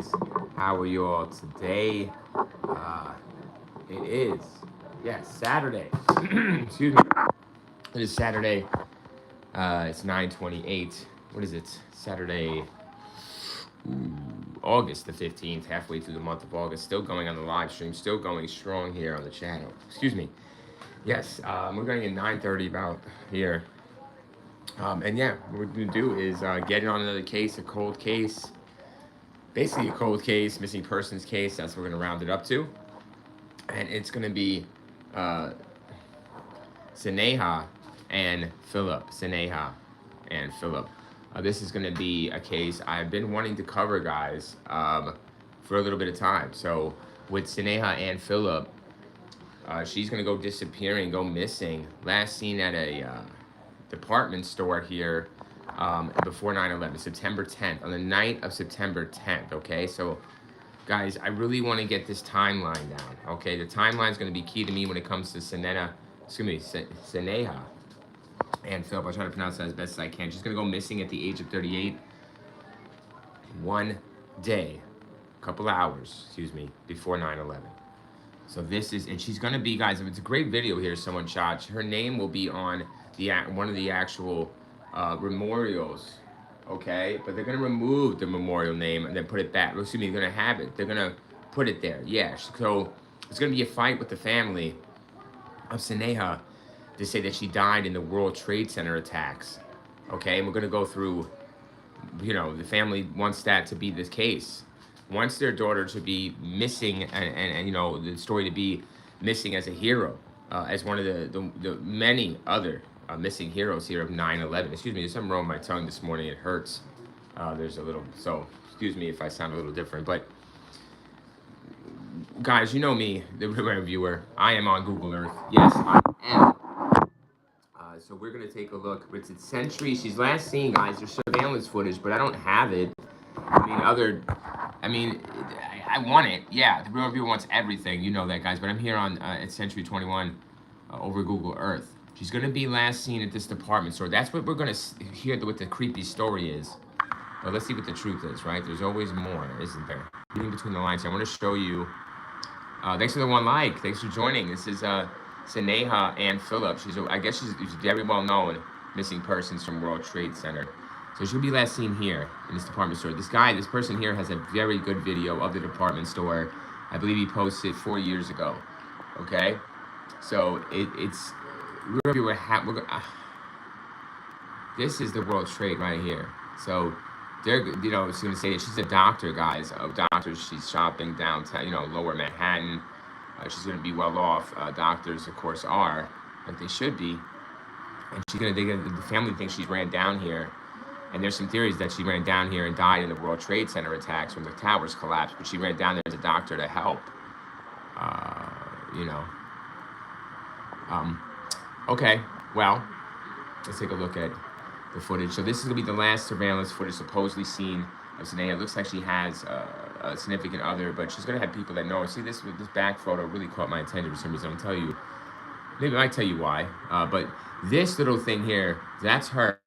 guys? How are you all today? It is, yes, Saturday. Excuse me. It is Saturday. It's 9:28. What is it? Saturday, August the 15th, halfway through the month of August. Still going on the live stream. Still going strong here on the channel. Excuse me. Yes, we're going at 9:30 about here. And yeah, what we're going to do is get on another case, a cold case. Basically a cold case, missing persons case. That's what we're going to round it up to. And it's going to be Sneha and Philip. Sneha and Philip. This is going to be a case I've been wanting to cover, guys, for a little bit of time. So with Sneha and Philip, she's going to go disappearing, go missing. Last seen at a department store here before 9/11, September 10th, on the night of September 10th, okay? So, guys, I really want to get this timeline down, okay? The timeline is going to be key to me when it comes to Sneha and Philip. I'll try to pronounce that as best as I can. She's going to go missing at the age of 38. One day, a couple hours, excuse me, before 9/11. So this is, and she's going to be, guys, it's a great video here someone shot. Her name will be on one of the actual memorials, okay? But they're going to remove the memorial name and then put it back. Excuse me, they're going to have it. They're going to put it there, yeah. So it's going to be a fight with the family of Sneha to say that she died in the World Trade Center attacks, okay? And we're going to go through, you know, the family wants that to be the case. Wants their daughter to be missing and you know, the story to be missing as a hero, as one of the many other missing heroes here of 9/11. Excuse me, there's something wrong with my tongue this morning. It hurts. There's a little, so excuse me if I sound a little different. But guys, you know me, the reviewer. I am on Google Earth. Yes, I am. So we're gonna take a look. It's at Century. She's last seen, guys. There's surveillance footage, but I don't have it. I mean, I want it. Yeah, the real reviewer wants everything. You know that, guys. But I'm here on at Century 21 over Google Earth. She's going to be last seen at this department store. That's what we're going to hear what the creepy story is. But let's see what the truth is, right? There's always more, isn't there? Reading between the lines here. I want to show you. Thanks for the one like. Thanks for joining. This is Sneha and Philip. I guess she's very well known missing persons from World Trade Center. So she'll be last seen here in this department store. This person here has a very good video of the department store. I believe he posted 4 years ago. Okay, so it's this is the World Trade right here. So they're, you know, it's going to say that she's a doctor, guys. Of doctors, she's shopping downtown, you know, Lower Manhattan. She's going to be well off. Doctors, of course, are like they should be. And the family thinks she ran down here. And there's some theories that she ran down here and died in the World Trade Center attacks when the towers collapsed. But she ran down there as a doctor to help. You know. Okay, well, let's take a look at the footage. So this is going to be the last surveillance footage supposedly seen of Sneha. It looks like she has a significant other, but she's going to have people that know her. See, this back photo really caught my attention for some reason. I'll tell you. Maybe I might tell you why. But this little thing here, that's her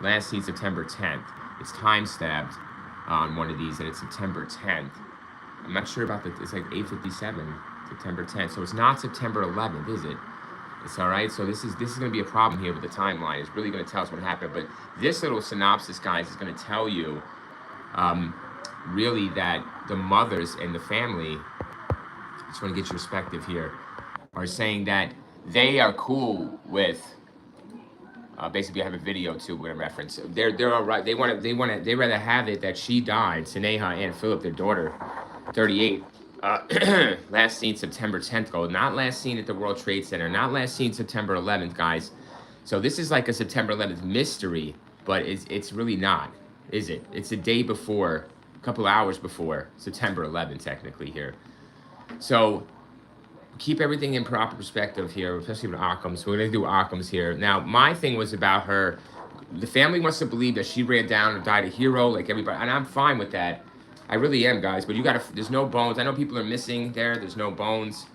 last seen September 10th. It's time-stamped on one of these, and it's September 10th. I'm not sure about it's like 8:57, September 10th. So it's not September 11th, is it? It's all right. So this is going to be a problem here with the timeline. It's really going to tell us what happened. But this little synopsis, guys, is going to tell you really that the mothers and the family, I just want to get your perspective here, are saying that they are cool with. Basically, I have a video too with a reference. They're all right. They rather have it that she died. Sneha and Philip, their daughter, 38. Last seen September 10th, not last seen at the World Trade Center, not last seen September 11th, guys. So this is like a September 11th mystery, but it's really not, is it? It's a day before, a couple hours before September 11th, technically here. So keep everything in proper perspective here, especially with Occam's. We're going to do Occam's here. Now, my thing was about her. The family wants to believe that she ran down and died a hero like everybody, and I'm fine with that. I really am, guys, but there's no bones. I know people are missing there. There's no bones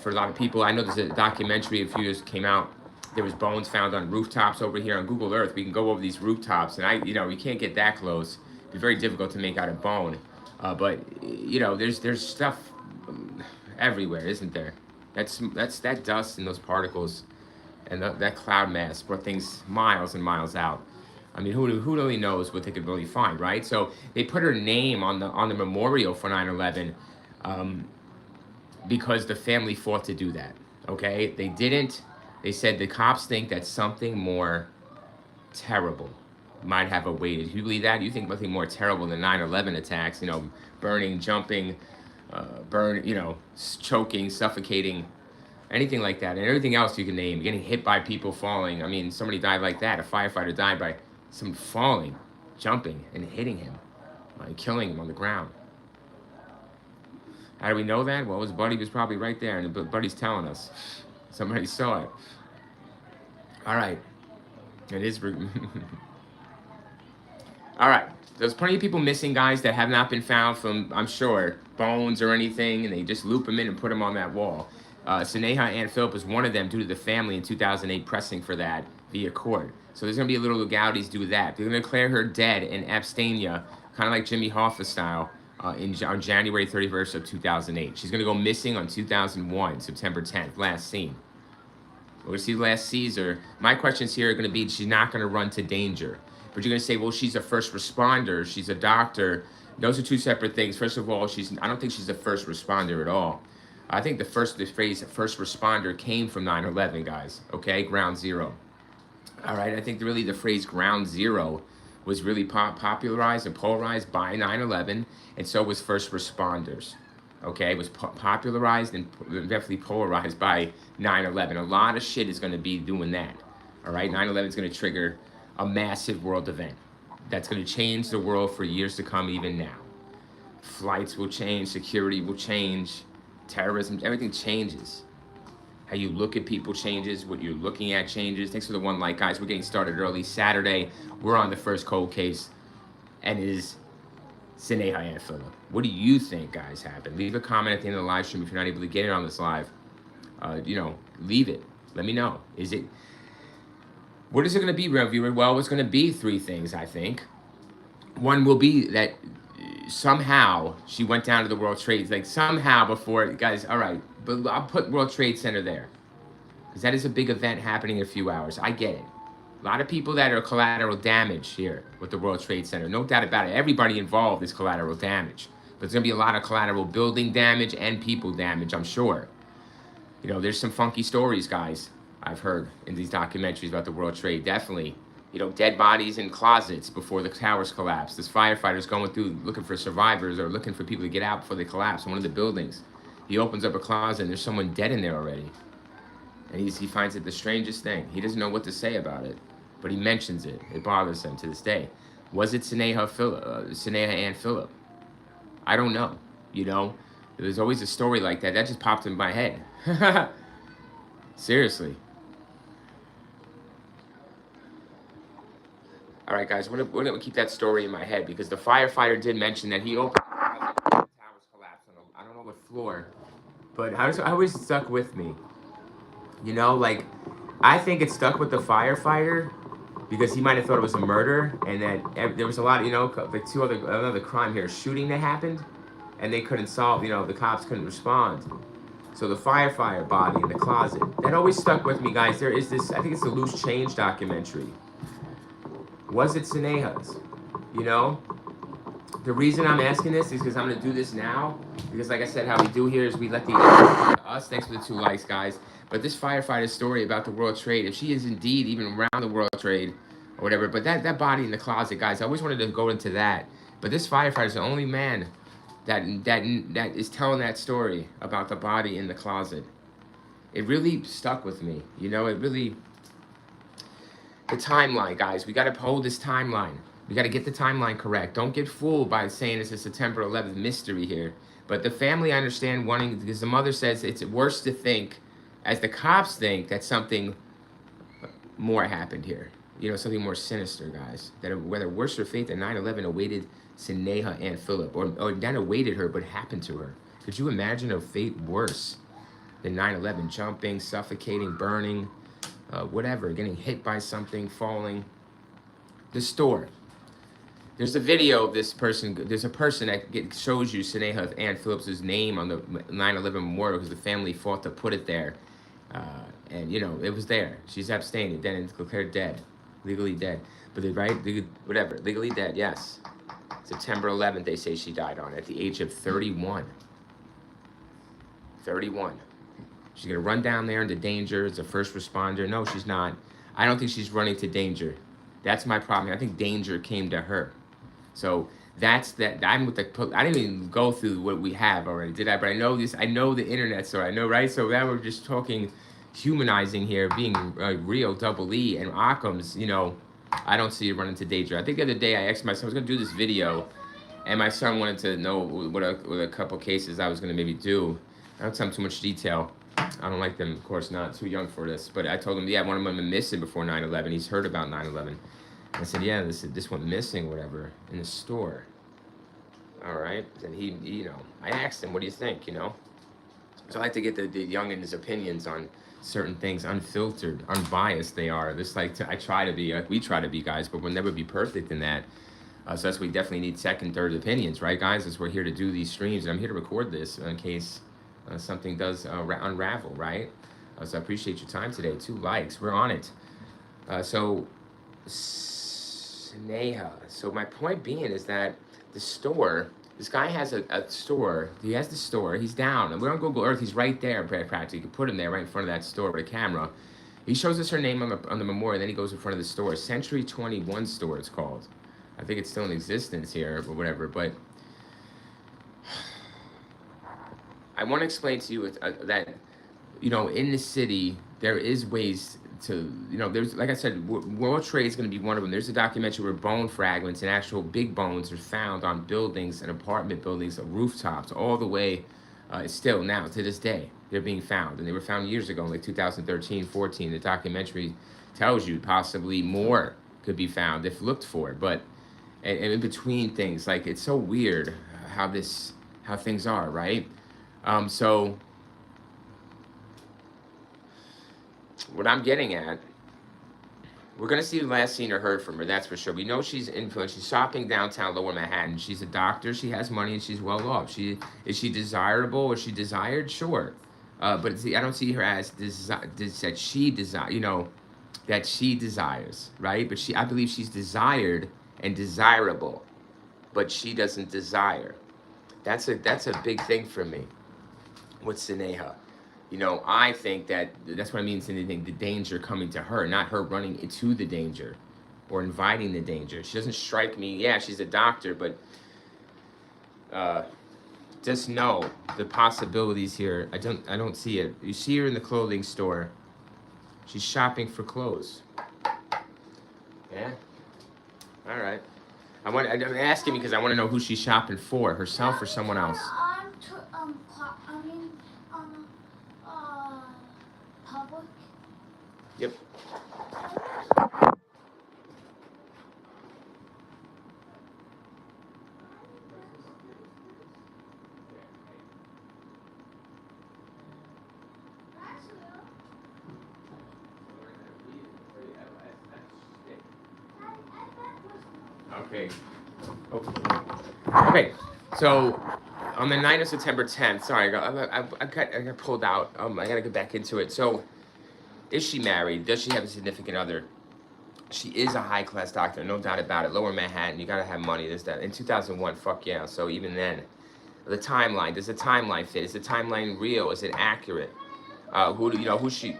for a lot of people. I know there's a documentary a few years came out. There was bones found on rooftops over here on Google Earth. We can go over these rooftops, and you know, we can't get that close. It'd be very difficult to make out a bone. But you know, there's stuff everywhere, isn't there? That's that dust and those particles and that cloud mass brought things miles and miles out. I mean, who really knows what they could really find, right? So they put her name on the memorial for 9/11, um, because the family fought to do that. Okay, they didn't. They said the cops think that something more terrible might have awaited. You believe that? You think nothing more terrible than 9/11 attacks? You know, burning, jumping, choking, suffocating, anything like that, and everything else you can name. Getting hit by people falling. I mean, somebody died like that. A firefighter died by some falling, jumping, and hitting him, and killing him on the ground. How do we know that? Well, his buddy was probably right there, and the buddy's telling us. Somebody saw it. All right. It is. All right. There's plenty of people missing, guys, that have not been found from, I'm sure, bones or anything, and they just loop them in and put them on that wall. Sneha Ann Phillip was one of them due to the family in 2008 pressing for that via court. So there's going to be a little legalities due to that. They're going to declare her dead in abstainia, kind of like Jimmy Hoffa style, on January 31st of 2008. She's going to go missing on 2001, September 10th, last seen. We're going to see last Caesar. My questions here are going to be, she's not going to run to danger. But you're going to say, well, she's a first responder. She's a doctor. Those are two separate things. First of all, I don't think she's a first responder at all. I think the phrase first responder came from 9/11, guys. Okay, ground zero. All right, I think really the phrase ground zero was really popularized and polarized by 9/11, and so was first responders. Okay, it was popularized and definitely polarized by 9/11. A lot of shit is going to be doing that. All right, 9/11 is going to trigger a massive world event that's going to change the world for years to come, even now. Flights will change, security will change, terrorism, everything changes. How you look at people changes, what you're looking at changes. Thanks for the one like, guys. We're getting started early. Saturday, we're on the first cold case, and it is Sneha Ann Phillip. What do you think, guys, happened? Leave a comment at the end of the live stream if you're not able to get it on this live. Leave it. Let me know. What is it going to be, real viewer? Well, it's going to be three things, I think. One will be that somehow she went down to the World Trade, like somehow before, guys, all right, but I'll put World Trade Center there because that is a big event happening in a few hours. I get it. A lot of people that are collateral damage here with the World Trade Center. No doubt about it. Everybody involved is collateral damage. But there's going to be a lot of collateral building damage and people damage, I'm sure. You know, there's some funky stories, guys, I've heard in these documentaries about the World Trade. Definitely. You know, dead bodies in closets before the towers collapsed. There's firefighters going through looking for survivors or looking for people to get out before they collapse in one of the buildings. He opens up a closet and there's someone dead in there already. And he finds it the strangest thing. He doesn't know what to say about it, but he mentions it. It bothers him to this day. Was it Sneha Ann Phillip? I don't know. You know, there's always a story like that. That just popped in my head. Seriously. All right, guys, we're gonna keep that story in my head because the firefighter did mention that he opened the towers collapsed. I don't know what floor, but I always stuck with me. You know, like, I think it stuck with the firefighter because he might have thought it was a murder, and that there was a lot, like another crime here, shooting that happened, and they couldn't solve, the cops couldn't respond. So the firefighter body in the closet, that always stuck with me, guys. There is this, I think it's the Loose Change documentary. Was it Sneha's? You know? The reason I'm asking this is because I'm going to do this now. Because like I said, how we do here is we let the us. Thanks for the 2 likes, guys. But this firefighter story about the World Trade, if she is indeed even around the World Trade or whatever, but that body in the closet, guys, I always wanted to go into that. But this firefighter is the only man that is telling that story about the body in the closet. It really stuck with me. You know, it really... The timeline, guys. We got to hold this timeline. We got to get the timeline correct. Don't get fooled by saying it's a September 11th mystery here. But the family, I understand, wanting, because the mother says it's worse to think, as the cops think, that something more happened here. You know, something more sinister, guys. That whether worse or fate than 9/11 awaited Sneha Ann Phillip, or not awaited her, but happened to her. Could you imagine a fate worse than 9/11? Jumping, suffocating, burning, whatever, getting hit by something, falling. The store There's a video of this person. There's a person that shows you Sneha Ann Phillips' name on the 9/11 memorial because the family fought to put it there, and you know it was there. She's abstaining, then it's declared dead, legally dead. But they right, whatever, legally dead. Yes, September 11th. They say she died on at the age of 31. 31. She's gonna run down there into danger as a first responder. No, she's not. I don't think she's running to danger. That's my problem. I think danger came to her. So that's that. I'm with the. I didn't even go through what we have already, did I? But I know this. I know the internet, so I know, right? So now we're just talking, humanizing here, being real. Double E and Occam's. You know, I don't see you running to danger. I think the other day I asked my son I was gonna do this video, and my son wanted to know what a couple cases I was gonna maybe do. I don't tell him too much detail. I don't like them, of course, not too young for this. But I told him, yeah, one of them went missing before 9/11. He's heard about 9/11. I said, yeah, this went missing, whatever, in the store. All right. And he, you know, I asked him, what do you think, you know? So I like to get the youngin's opinions on certain things, unfiltered, unbiased they are. This I try to be, we try to be, guys, but we'll never be perfect in that. So that's why we definitely need second, third opinions, right, guys? As we're here to do these streams. And I'm here to record this in case something does unravel, right? So I appreciate your time today. 2 likes. We're on it. So Sneha. So my point being is that the store, this guy has a store. He has the store. He's down. And we're on Google Earth. He's right there, practically. You can put him there right in front of that store with a camera. He shows us her name on the memorial. Then he goes in front of the store. Century 21 store, it's called. I think it's still in existence here, or whatever. But I want to explain to you that, you know, in the city, there is ways to, you know, there's, like I said, World Trade is going to be one of them. There's a documentary where bone fragments and actual big bones are found on buildings and apartment buildings, rooftops, all the way, still now, to this day, they're being found. And they were found years ago, like 2013, 14. The documentary tells you possibly more could be found if looked for. But, and in between things, like, it's so weird how things are, right? So what I'm getting at, we're going to see the last seen or heard from her, that's for sure. We know she's influenced. She's shopping downtown Lower Manhattan. She's a doctor. She has money, and she's well off. Is she desirable? Is she desired? Sure. But see, I don't see her as that she desire, you know, that she desires, right? But I believe she's desired and desirable, but she doesn't desire. That's a big thing for me with Sneha. You know, I think that's what I mean, the danger coming to her, not her running into the danger or inviting the danger. She doesn't strike me, yeah, she's a doctor, but just know the possibilities here. I don't see it. You see her in the clothing store. She's shopping for clothes. Yeah? All right. I'm asking because I want to know who she's shopping for, herself or someone else. Public. Yep. Okay. Okay. So on the night of September 10th, sorry, I got pulled out. I got to get back into it. So, is she married? Does she have a significant other? She is a high-class doctor, no doubt about it. Lower Manhattan, you got to have money. There's that. In 2001, fuck yeah. So even then, the timeline, does the timeline fit? Is the timeline real? Is it accurate? Who's she?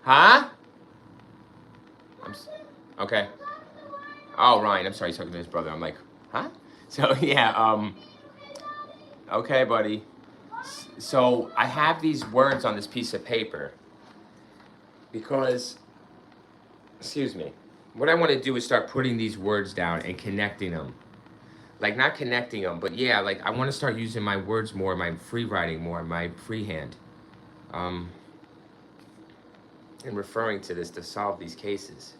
Huh? Okay. Oh, Ryan, I'm sorry, he's talking to his brother. I'm like, huh? So, yeah, okay, buddy. So, I have these words on this piece of paper because, excuse me, what I want to do is start putting these words down and connecting them. Like, not connecting them, but yeah, like, I want to start using my words more, my free writing more, my freehand. And referring to this to solve these cases.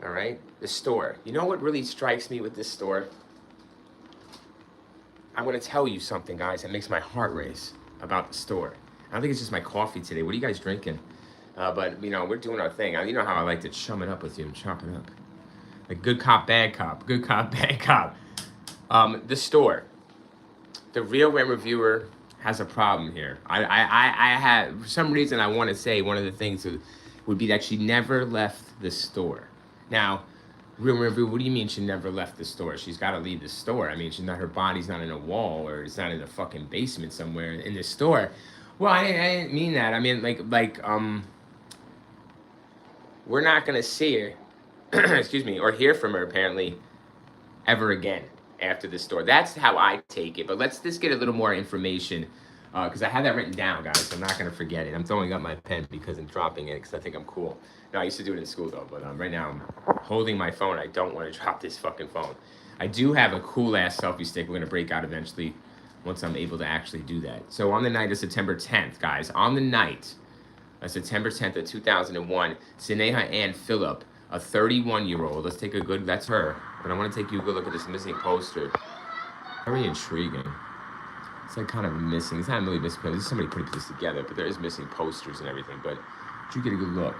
All right, the store. You know what really strikes me with this store? I'm going to tell you something, guys, that makes my heart race about the store. I don't think it's just my coffee today. What are you guys drinking? But, you know, we're doing our thing. You know how I like to chum it up with you and chop it up. Like good cop, bad cop, good cop, bad cop. The store. The real rent reviewer has a problem here. I had, for some reason, I want to say one of the things would be that she never left the store. Now, real reviewer, what do you mean she never left the store? She's got to leave the store. I mean, she's not, her body's not in a wall, or it's not in a fucking basement somewhere in the store. Well, I didn't mean that. I mean, we're not gonna see her, excuse me, or hear from her apparently ever again after this store. That's how I take it. But let's just get a little more information, because I have that written down, guys. So I'm not gonna forget it. I'm throwing up my pen because I'm dropping it because I think I'm cool. No, I used to do it in school though, but right now I'm holding my phone. I don't want to drop this fucking phone. I do have a cool ass selfie stick we're gonna break out eventually once I'm able to actually do that. So on the night of September 10th, guys, on the night of September 10th of 2001, Sneha Ann Phillip, a 31-year-old, let's take a good, that's her, but I want to take you a good look at this missing poster. Very intriguing. It's like kind of missing, it's not really missing, somebody put this together, but there is missing posters and everything, but you get a good look.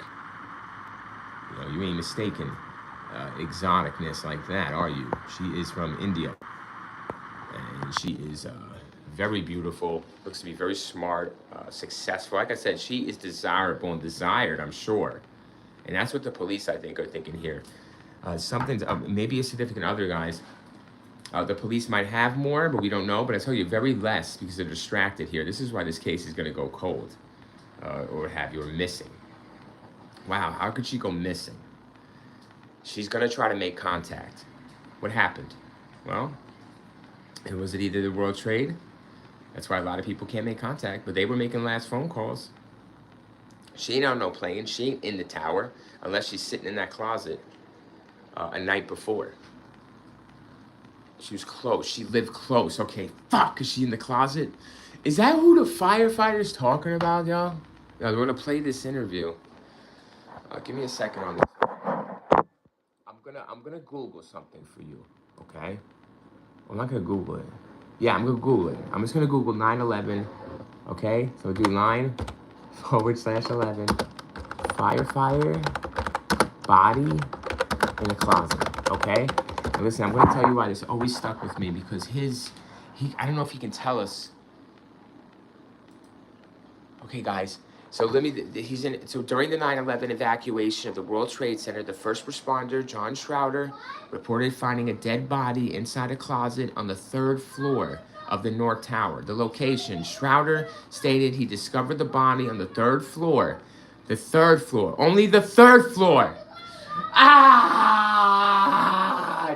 You know, you ain't mistaken exoticness like that, are you? She is from India, and she is very beautiful, looks to be very smart, successful. Like I said, she is desirable and desired, I'm sure. And that's what the police, I think, are thinking here. Something's, maybe a significant other, guys. The police might have more, but we don't know. But I tell you, very less, because they're distracted here. This is why this case is going to go cold, or have you, or missing. Wow, how could she go missing? She's going to try to make contact. What happened? Well, it was either the World Trade. That's why a lot of people can't make contact, but they were making last phone calls. She ain't on no plane. She ain't in the tower unless she's sitting in that closet a night before. She was close. She lived close. Okay, fuck, is she in the closet? Is that who the firefighter's talking about, y'all? We're gonna play this interview. Give me a second on this. I'm gonna Google something for you, okay? I'm not gonna Google it. Yeah, I'm gonna Google it. I'm just gonna Google 9/11, okay? So do 9/11 firefighter body in a closet, okay? And listen, I'm gonna tell you why this always stuck with me, because I don't know if he can tell us. Okay, guys. So so during the 9/11 evacuation of the World Trade Center, the first responder, John Schroeder, reported finding a dead body inside a closet on the 3rd floor of the North Tower. The location, Schroeder stated he discovered the body on the 3rd floor. The 3rd floor, only the 3rd floor.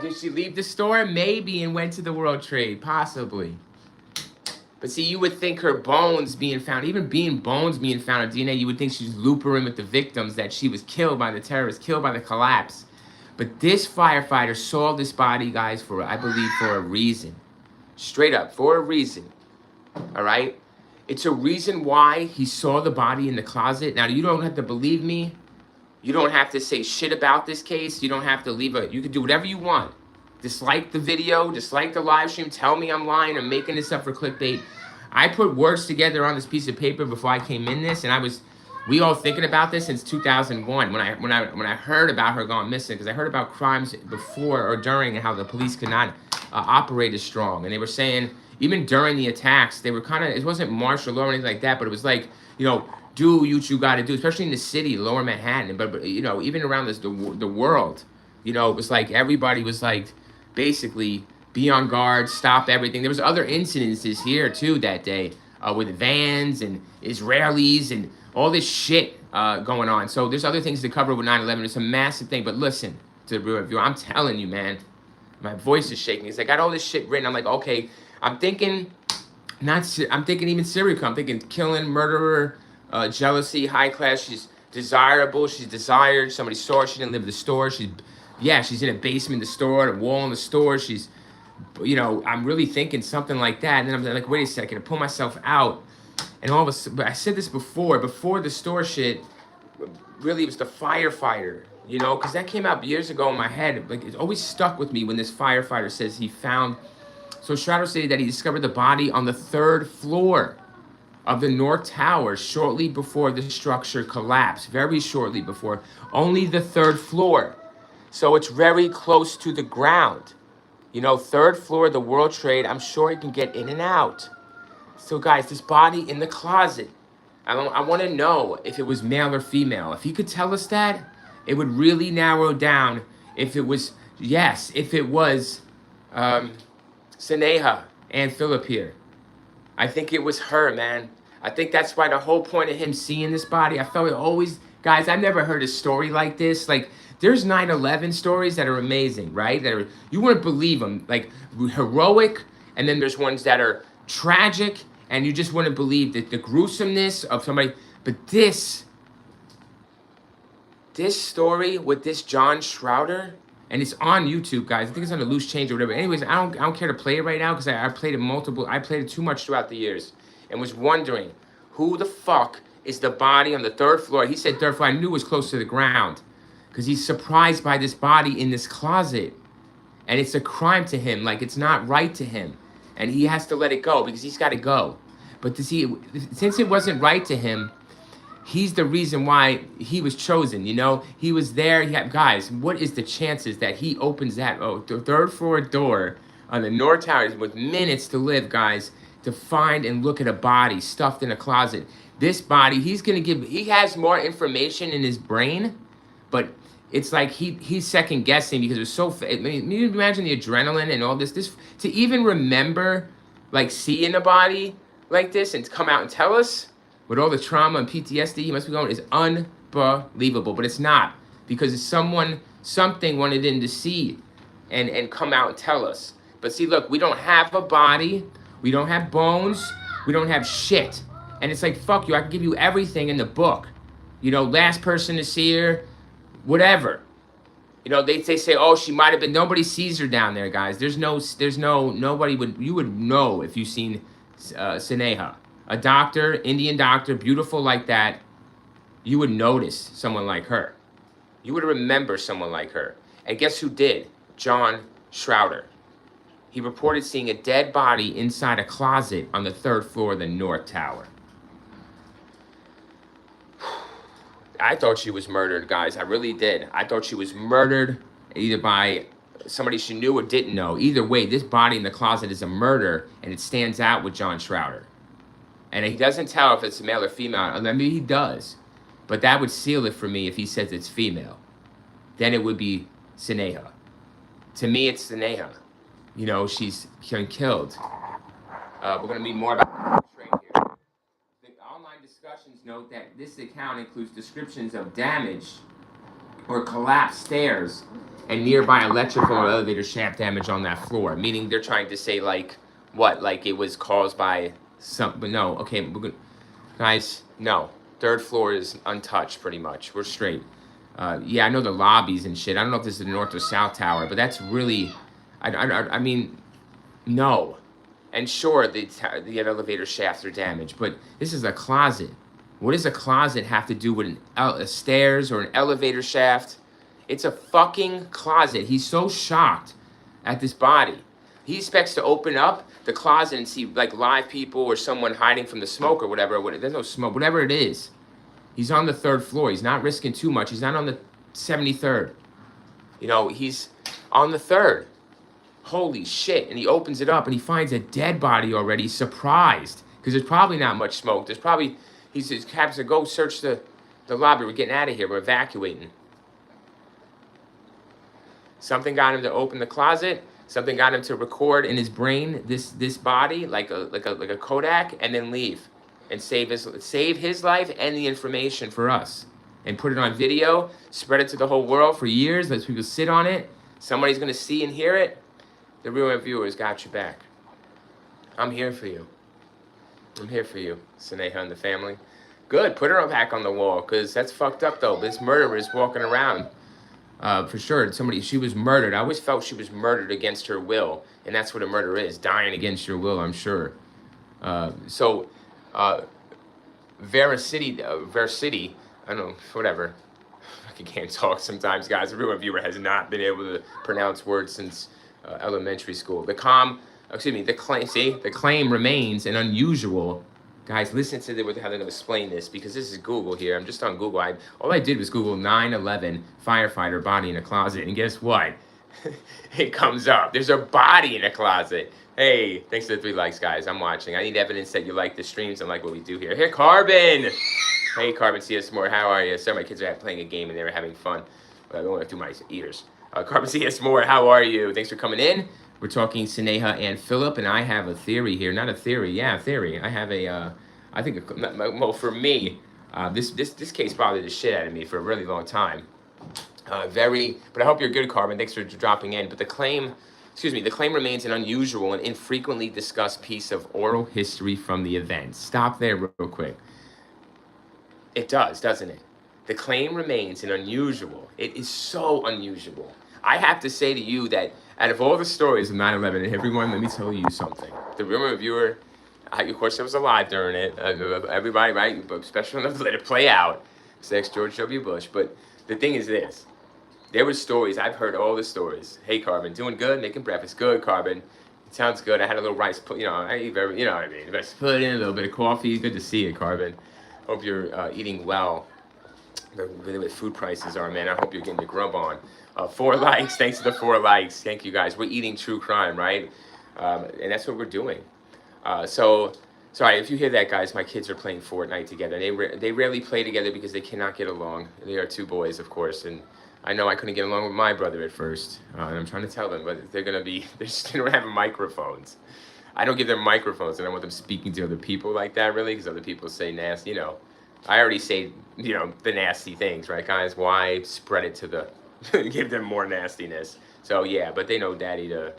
Did she leave the store? Maybe, and went to the World Trade, possibly. But see, you would think her bones being found, even bones being found on DNA, you would think she's loopering with the victims, that she was killed by the terrorists, killed by the collapse. But this firefighter saw this body, guys, I believe for a reason. Straight up, for a reason. All right? It's a reason why he saw the body in the closet. Now, you don't have to believe me. You don't have to say shit about this case. You don't have to you can do whatever you want. Dislike the video, dislike the live stream, tell me I'm lying, I'm making this up for clickbait. I put words together on this piece of paper before I came in this, and we all thinking about this since 2001 when I heard about her gone missing, because I heard about crimes before or during and how the police could not operate as strong. And they were saying, even during the attacks, they were it wasn't martial law or anything like that, but it was like, do what you got to do, especially in the city, Lower Manhattan, but even around the world, it was like everybody was like, basically, be on guard, stop everything. There was other incidences here too that day with vans and Israelis and all this shit going on. So there's other things to cover with 9/11. It's a massive thing. But listen to the real review. I'm telling you, man, my voice is shaking. It's like I got all this shit written. I'm like, okay, I'm thinking even serial killer. I'm thinking killing, murderer, jealousy, high class. She's desirable. She's desired. Somebody saw her. She didn't live in the store. She's in a basement of the store, a wall in the store. She's, I'm really thinking something like that. And then I'm like, wait a second, I pull myself out. And all of a sudden, I said this before the store shit, really it was the firefighter, because that came out years ago in my head. Like, it always stuck with me when this firefighter says he found, so Schroeder stated that he discovered the body on the 3rd floor of the North Tower shortly before the structure collapsed. Very shortly before. Only the 3rd floor. So it's very close to the ground. You know, third floor of the World Trade, I'm sure he can get in and out. So guys, this body in the closet, I want to know if it was male or female. If he could tell us that, it would really narrow down if it was, yes, if it was Sneha and Philip here. I think it was her, man. I think that's why the whole point of him seeing this body, I felt it always, guys, I've never heard a story like this. Like, there's 9/11 stories that are amazing, right? That are, you wouldn't believe them, like heroic, and then there's ones that are tragic, and you just wouldn't believe that the gruesomeness of somebody. But this story with this John Schrouder, and it's on YouTube, guys. I think it's on the Loose Change or whatever. Anyways, I don't care to play it right now because I played it I played it too much throughout the years, and was wondering who the fuck is the body on the third floor. He said third floor. I knew it was close to the ground because he's surprised by this body in this closet, and it's a crime to him. Like, it's not right to him, and he has to let it go because he's got to go. But to see, since it wasn't right to him, he's the reason why he was chosen, you know? He was there. Guys, what is the chances that he opens that the third floor door on the North Tower with minutes to live, guys, to find and look at a body stuffed in a closet? This body, he has more information in his brain, but it's like he's second guessing because it was so, I mean, you imagine the adrenaline and all this, to even remember, like, seeing a body like this and to come out and tell us, with all the trauma and PTSD he must be going, is unbelievable. But it's not, because it's something wanted him to see and come out and tell us. But see, look, we don't have a body, we don't have bones, we don't have shit. And it's like, fuck you, I can give you everything in the book. You know, last person to see her, whatever. You know, they say, oh, she might have been, nobody sees her down there, guys. You would know if you've seen Sneha. A doctor, Indian doctor, beautiful like that, you would notice someone like her. You would remember someone like her. And guess who did? John Schrouder. He reported seeing a dead body inside a closet on the third floor of the North Tower. I thought she was murdered, guys. I really did. I thought she was murdered either by somebody she knew or didn't know. Either way, this body in the closet is a murder, and it stands out with John Schrouder. And he doesn't tell if it's male or female. I mean, he does. But that would seal it for me if he says it's female. Then it would be Sneha. To me, it's Sneha. You know, she's been killed. We're going to be more about this right here. The online discussions note that this account includes descriptions of damage or collapsed stairs and nearby electrical or elevator shaft damage on that floor. Meaning they're trying to say, like, what? Like it was caused by but no, okay, we're good. Guys, no. Third floor is untouched, pretty much. We're straight. Yeah, I know the lobbies and shit. I don't know if this is the North or South Tower, but that's really, I mean, no. And sure, the elevator shafts are damaged, but this is a closet. What does a closet have to do with a stairs or an elevator shaft? It's a fucking closet. He's so shocked at this body. He expects to open up the closet and see like live people or someone hiding from the smoke or whatever. There's no smoke, whatever it is. He's on the third floor. He's not risking too much. He's not on the 73rd. You know, he's on the third. Holy shit. And he opens it up and he finds a dead body already. He's surprised because there's probably not much smoke. There's probably, he says, Captain, go search the lobby. We're getting out of here. We're evacuating. Something got him to open the closet. Something got him to record in his brain this body like a Kodak, and then leave and save his life and the information for us, and put it on video, spread it to the whole world for years. Let people sit on it. Somebody's gonna see and hear it. The Real Viewers got your back. I'm here for you. I'm here for you, Sneha and the family. Good. Put her back on the wall, because that's fucked up though. This murderer is walking around. For sure, she was murdered. I always felt she was murdered against her will, and that's what a murder is, dying against your will, I'm sure. Veracity, I don't know, whatever. I can't talk sometimes, guys. A Real Viewer has not been able to pronounce words since elementary school. The claim remains an unusual Guys, listen to how they're going to explain this, because this is Google here. I'm just on Google. All I did was Google 9/11 firefighter body in a closet, and guess what? It comes up. There's a body in a closet. Hey, thanks for the 3 likes, guys. I'm watching. I need evidence that you like the streams and like what we do here. Here, Carbon. Hey, Carbon, see us more. How are you? Sorry, my kids are playing a game and they were having fun. I don't want to do my ears. Carbon, see us more. How are you? Thanks for coming in. We're talking Sneha and Philip, and I have a theory here. Not a theory. Yeah, a theory. I have a, I think, well, for me, this case bothered the shit out of me for a really long time. But I hope you're good, Carbon. Thanks for dropping in. But the claim remains an unusual and infrequently discussed piece of oral history from the event. Stop there real quick. It does, doesn't it? The claim remains an unusual. It is so unusual. I have to say to you that out of all the stories of 9/11, and everyone, let me tell you something. The real viewer, of course, I was alive during it. Everybody, right? But special enough to let it play out. Sex George W. Bush. But the thing is this. There were stories. I've heard all the stories. Hey, Carbon, doing good? Making breakfast. Good, Carbon. It sounds good. I had a little rice, I eat you know what I mean. Rice pudding, a little bit of coffee. Good to see you, Carbon. Hope you're eating well. The way food prices are, man. I hope you're getting the grub on. 4 likes. Thanks for the 4 likes. Thank you, guys. We're eating true crime, right? And that's what we're doing. So, sorry, if you hear that, guys, my kids are playing Fortnite together. They rarely play together because they cannot get along. They are 2 boys, of course, and I know I couldn't get along with my brother at first. And I'm trying to tell them, but they don't have microphones. I don't give them microphones. I don't want them speaking to other people like that, really, because other people say nasty, I already say, the nasty things, right, guys? Why spread it to give them more nastiness? So, yeah, but they know Daddy to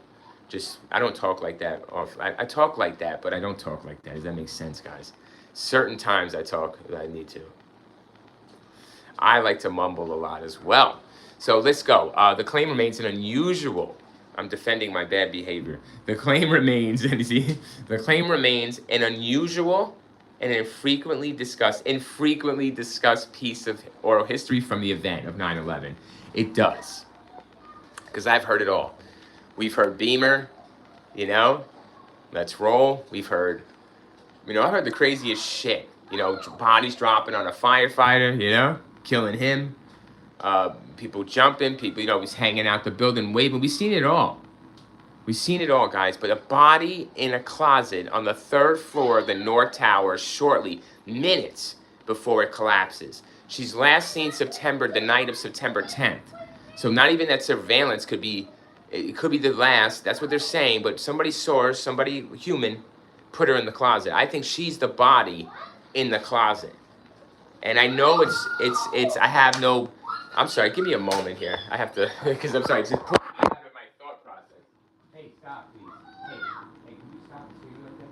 I don't talk like that. I talk like that, but I don't talk like that. Does that make sense, guys? Certain times I talk that I need to. I like to mumble a lot as well. So let's go. The claim remains an unusual. I'm defending my bad behavior. The claim remains, the claim remains an unusual and infrequently discussed piece of oral history from the event of 9/11. It does. Because I've heard it all. We've heard Beamer, let's roll. We've heard, I heard the craziest shit. Bodies dropping on a firefighter, killing him. People jumping, people, he's hanging out the building, waving. We've seen it all. We've seen it all, guys. But a body in a closet on the 3rd floor of the North Tower shortly, minutes before it collapses. She's last seen the night of September 10th. So not even that surveillance could be the last. That's what they're saying. But somebody saw her, somebody human, put her in the closet. I think she's the body in the closet. And I know I have no, I'm sorry, give me a moment here. I have to, because I'm sorry, just put me out of my thought process. Hey, stop, please. Hey, can you stop and see like that?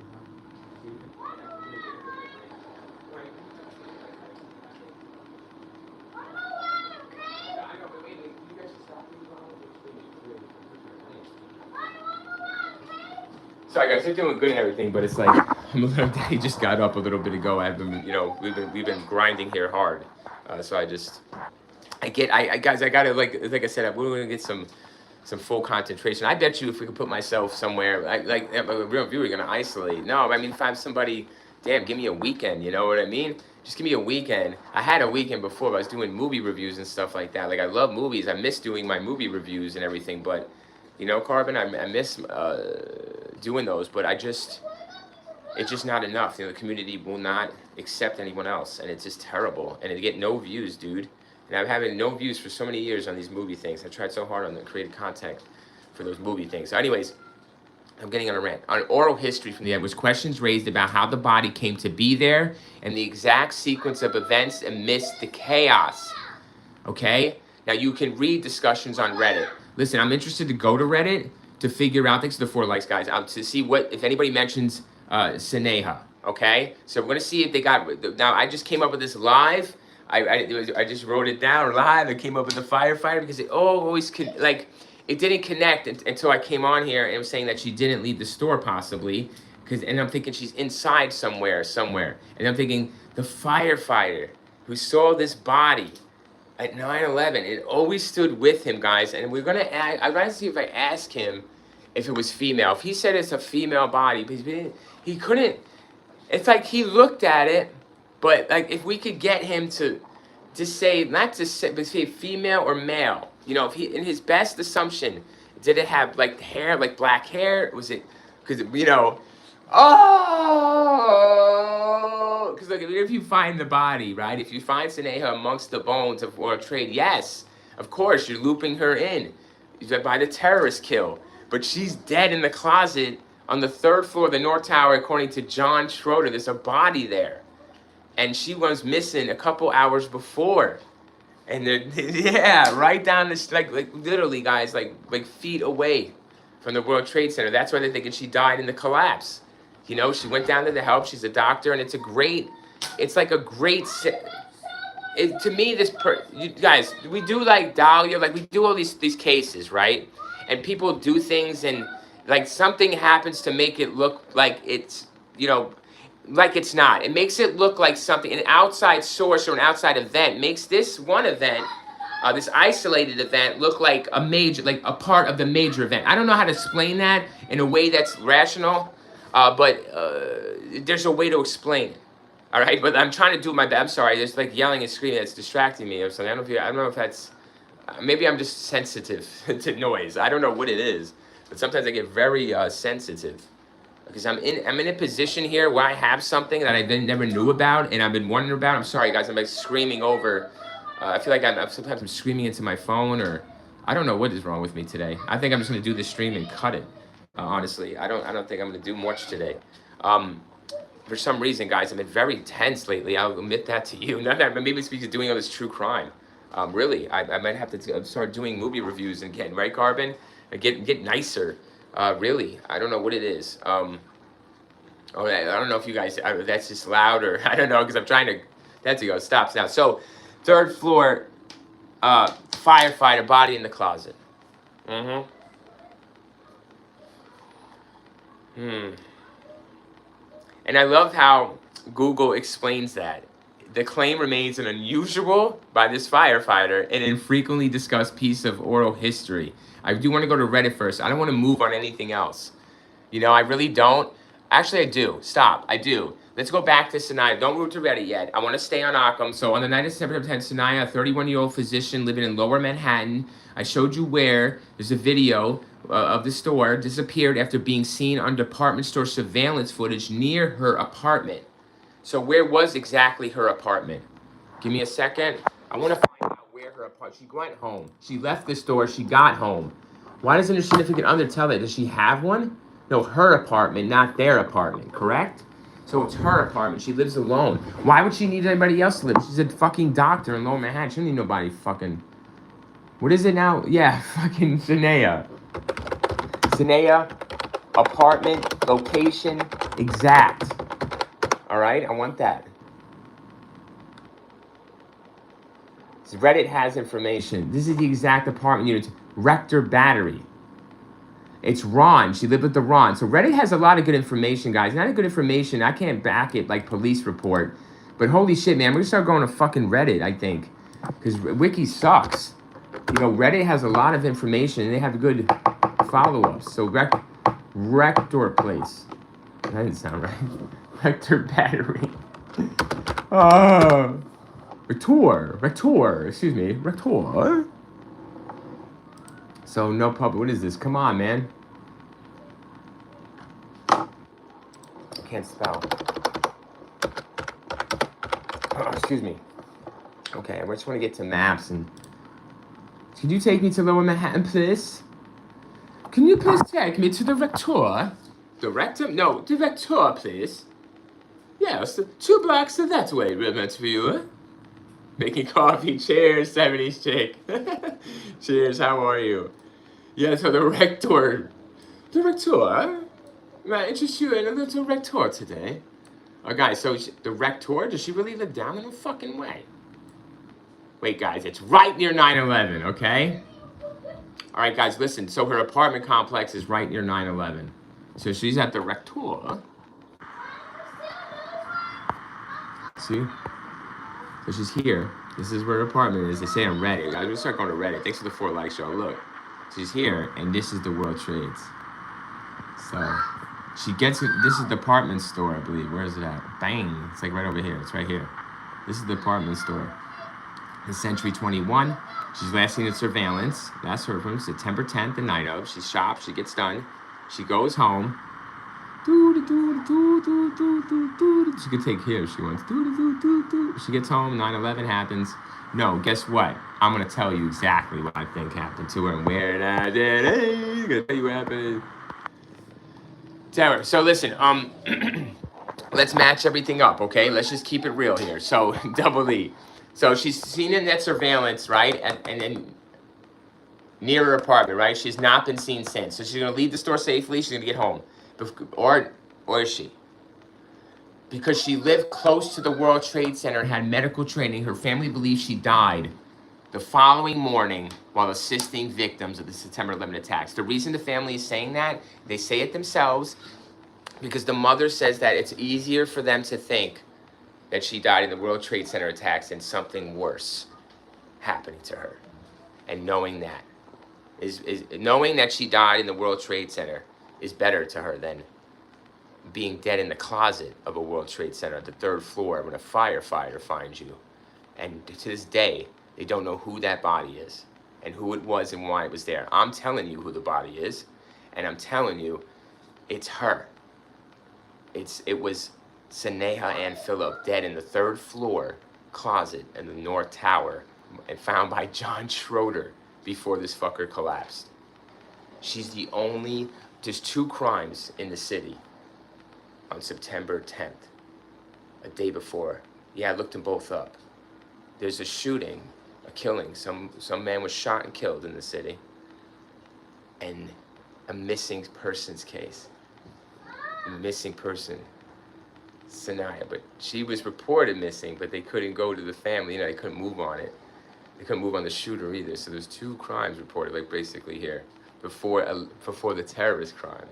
I know, but wait, you guys should stop. Sorry, guys, they're doing good and everything, but it's like, Daddy just got up a little bit ago. I've been, we've been grinding here hard. So guys, I gotta, like I said, we're gonna get some full concentration. I bet you if we could put myself somewhere, like a real viewer, gonna isolate. No, I mean, find somebody, damn, give me a weekend, you know what I mean? Just give me a weekend. I had a weekend before, but I was doing movie reviews and stuff like that. Like, I love movies. I miss doing my movie reviews and everything, but, Carbon, I miss doing those, but it's just not enough. The community will not accept anyone else, and it's just terrible. And they get no views, dude. And I'm having no views for so many years on these movie things. I tried so hard on the creative content for those movie things. So anyways, I'm getting on a rant. On oral history from the end was questions raised about how the body came to be there and the exact sequence of events amidst the chaos. Okay? Now you can read discussions on Reddit. Listen, I'm interested to go to Reddit to figure out, thanks to the 4 likes, guys, to see if anybody mentions Sneha, okay? So we're gonna see if they got, now I just came up with this live. I just wrote it down live. I came up with the firefighter because it always it didn't connect until I came on here and was saying that she didn't leave the store possibly, and I'm thinking she's inside somewhere, and I'm thinking the firefighter who saw this body at 9/11, it always stood with him, guys. And I'm gonna see if I ask him if it was female. If he said it's a female body, but he couldn't. It's like he looked at it, but like if we could get him to just say, not to say, but say female or male. You know, if he, in his best assumption, did it have like hair, like black hair? Was it, because, you know, oh, because look, if you find the body, right? If you find Sneha amongst the bones of World Trade, yes, of course, you're looping her in by the terrorist kill. But she's dead in the closet on the 3rd floor of the North Tower, according to John Schroeder. There's a body there. And she was missing a couple hours before. And yeah, right down this, like literally, guys, like feet away from the World Trade Center. That's why they're thinking she died in the collapse. You know, she went down there to help. She's a doctor, and it's like a great, to me, you guys, we do like Dahlia, like we do all these cases, right? And people do things, and like something happens to make it look like it's, you know, like it's not. It makes it look like something, an outside source or an outside event makes this one event, this isolated event, look like a major, like a part of the major event. I don't know how to explain that in a way that's rational, but there's a way to explain it. All right, but I'm trying to do my best. I'm sorry, there's like yelling and screaming that's distracting me or something. I don't know if that's, maybe I'm just sensitive to noise. I don't know what it is, but sometimes I get very sensitive. Because I'm in a position here where I have something that I never knew about and I've been wondering about. I'm sorry, guys. I'm like screaming over. I feel like sometimes I'm screaming into my phone, or I don't know what is wrong with me today. I think I'm just gonna do this stream and cut it. Honestly, I don't think I'm gonna do much today. For some reason, guys, I've been very tense lately. I'll admit that to you. Not that maybe it's because of doing all this true crime. Really, I might have to start doing movie reviews and getting right, Carbon, get nicer. Really, I don't know what it is. Oh, I don't know if you guys, that's just loud, or I don't know, because I'm trying to, that's go, stops now. So, 3rd floor, firefighter, body in the closet. And I love how Google explains that. The claim remains an unusual, by this firefighter, and infrequently discussed piece of oral history. I do want to go to Reddit first. I don't want to move on anything else. You know, I really don't. Actually, I do. Stop. I do. Let's go back to Sneha. Don't move to Reddit yet. I want to stay on Occam. So on the night of September 10th, Sneha, a 31-year-old physician living in Lower Manhattan, I showed you where. There's a video of the store, disappeared after being seen on department store surveillance footage near her apartment. So where was exactly her apartment? Give me a second. I want to find out where her apartment. She went home. She left the store. She got home. Why doesn't her significant other tell that? Does she have one? No, her apartment, not their apartment, correct? So it's her apartment. She lives alone. Why would she need anybody else to live? She's a fucking doctor in Lower Manhattan. She don't need nobody fucking... What is it now? Yeah, fucking Sneha. Sneha, apartment, location, exact. All right, I want that. So Reddit has information. This is the exact apartment unit. Rector Battery. It's Ron. She lived with the Ron. So Reddit has a lot of good information, guys. Not a good information. I can't back it like police report. But holy shit, man. We're going to start going to fucking Reddit, I think. Because Wiki sucks. You know, Reddit has a lot of information. And they have good follow-ups. So Rector Place. That didn't sound right. Rector Battery. Rector. Excuse me. Rector. So no public. What is this? Come on, man. I can't spell. Oh, excuse me. Okay, I just want to get to maps and. Could you take me to Lower Manhattan, please? Can you please take me to the rector? The rector? No, the rector, please. Yes, 2 blocks that way, reverend viewer. Making coffee. Cheers, 70s chick. Cheers, how are you? Yeah, so the rector. The rector? May I interest you in a little rector today? Oh, guys, so the rector, does she really live down in the fucking way? Wait, guys, it's right near 9/11, okay? All right, guys, listen. So her apartment complex is right near 9/11. So she's at the rector. See? So she's here. This is where her apartment is. They say on Reddit. I'm gonna start going to Reddit. Thanks for the 4 likes, y'all. Look. She's here, and this is the World Trades. So, She gets it. This is the department store, I believe. Where is it at? Bang! It's like right over here. It's right here. This is the department store. In Century 21. She's last seen in surveillance. That's her from September 10th, the night of. She shops. She gets done. She goes home. She could take here if she wants. She gets home. 9/11 happens. No, guess what? I'm gonna tell you exactly what I think happened to her and where that did. I'm gonna tell you what happened. Terror. So listen, let's match everything up, okay? Let's just keep it real here. So Double E. So she's seen in that surveillance, right? And then near her apartment, right? She's not been seen since. So she's gonna leave the store safely. She's gonna get home, or is she? Because she lived close to the World Trade Center and had medical training, her family believes she died the following morning while assisting victims of the September 11 attacks. The reason the family is saying that, they say it themselves, because the mother says that it's easier for them to think that she died in the World Trade Center attacks than something worse happening to her. And knowing that is knowing that she died in the World Trade Center is better to her than being dead in the closet of a World Trade Center at the 3rd floor when a firefighter finds you. And to this day, they don't know who that body is and who it was and why it was there. I'm telling you who the body is, and I'm telling you it's her. It was Sneha and Phillip dead in the 3rd floor closet in the North Tower and found by John Schroeder before this fucker collapsed. She's the only, there's 2 crimes in the city on September 10th, a day before. Yeah, I looked them both up. There's a shooting, a killing. Some man was shot and killed in the city. And a missing persons case. A missing person, Sanaya. But she was reported missing, but they couldn't go to the family. You know, they couldn't move on it. They couldn't move on the shooter either. So there's 2 crimes reported, like basically here, before the terrorist crime.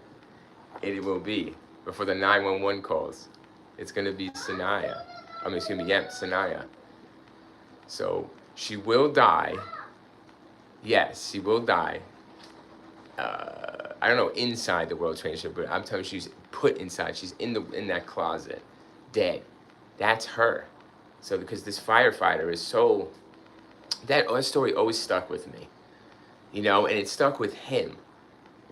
It will be before the 911 calls. It's gonna be Sanaya. Sanaya. So she will die. Yes, she will die. I don't know inside the World Trade Center, but I'm telling you, she's put inside. She's in that closet, dead. That's her. So because this firefighter is so, that story always stuck with me, you know, and it stuck with him,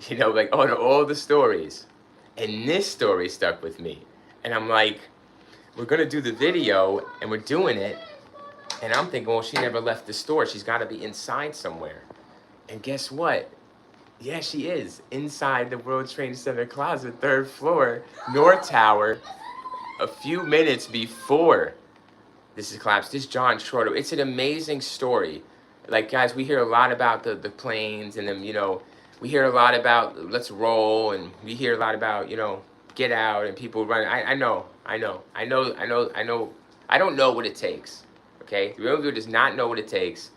you know, like all the stories, and this story stuck with me, and I'm like, we're gonna do the video, and we're doing it, and I'm thinking, well, she never left the store. She's got to be inside somewhere, and guess what? Yeah, she is inside the World Trade Center closet, 3rd floor, North Tower, a few minutes before this is collapsed. This John Schroeder. It's an amazing story. Like, guys, we hear a lot about the planes and them, you know, we hear a lot about let's roll, and we hear a lot about, you know, get out and people running. I don't know what it takes, okay? The real viewer does not know what it takes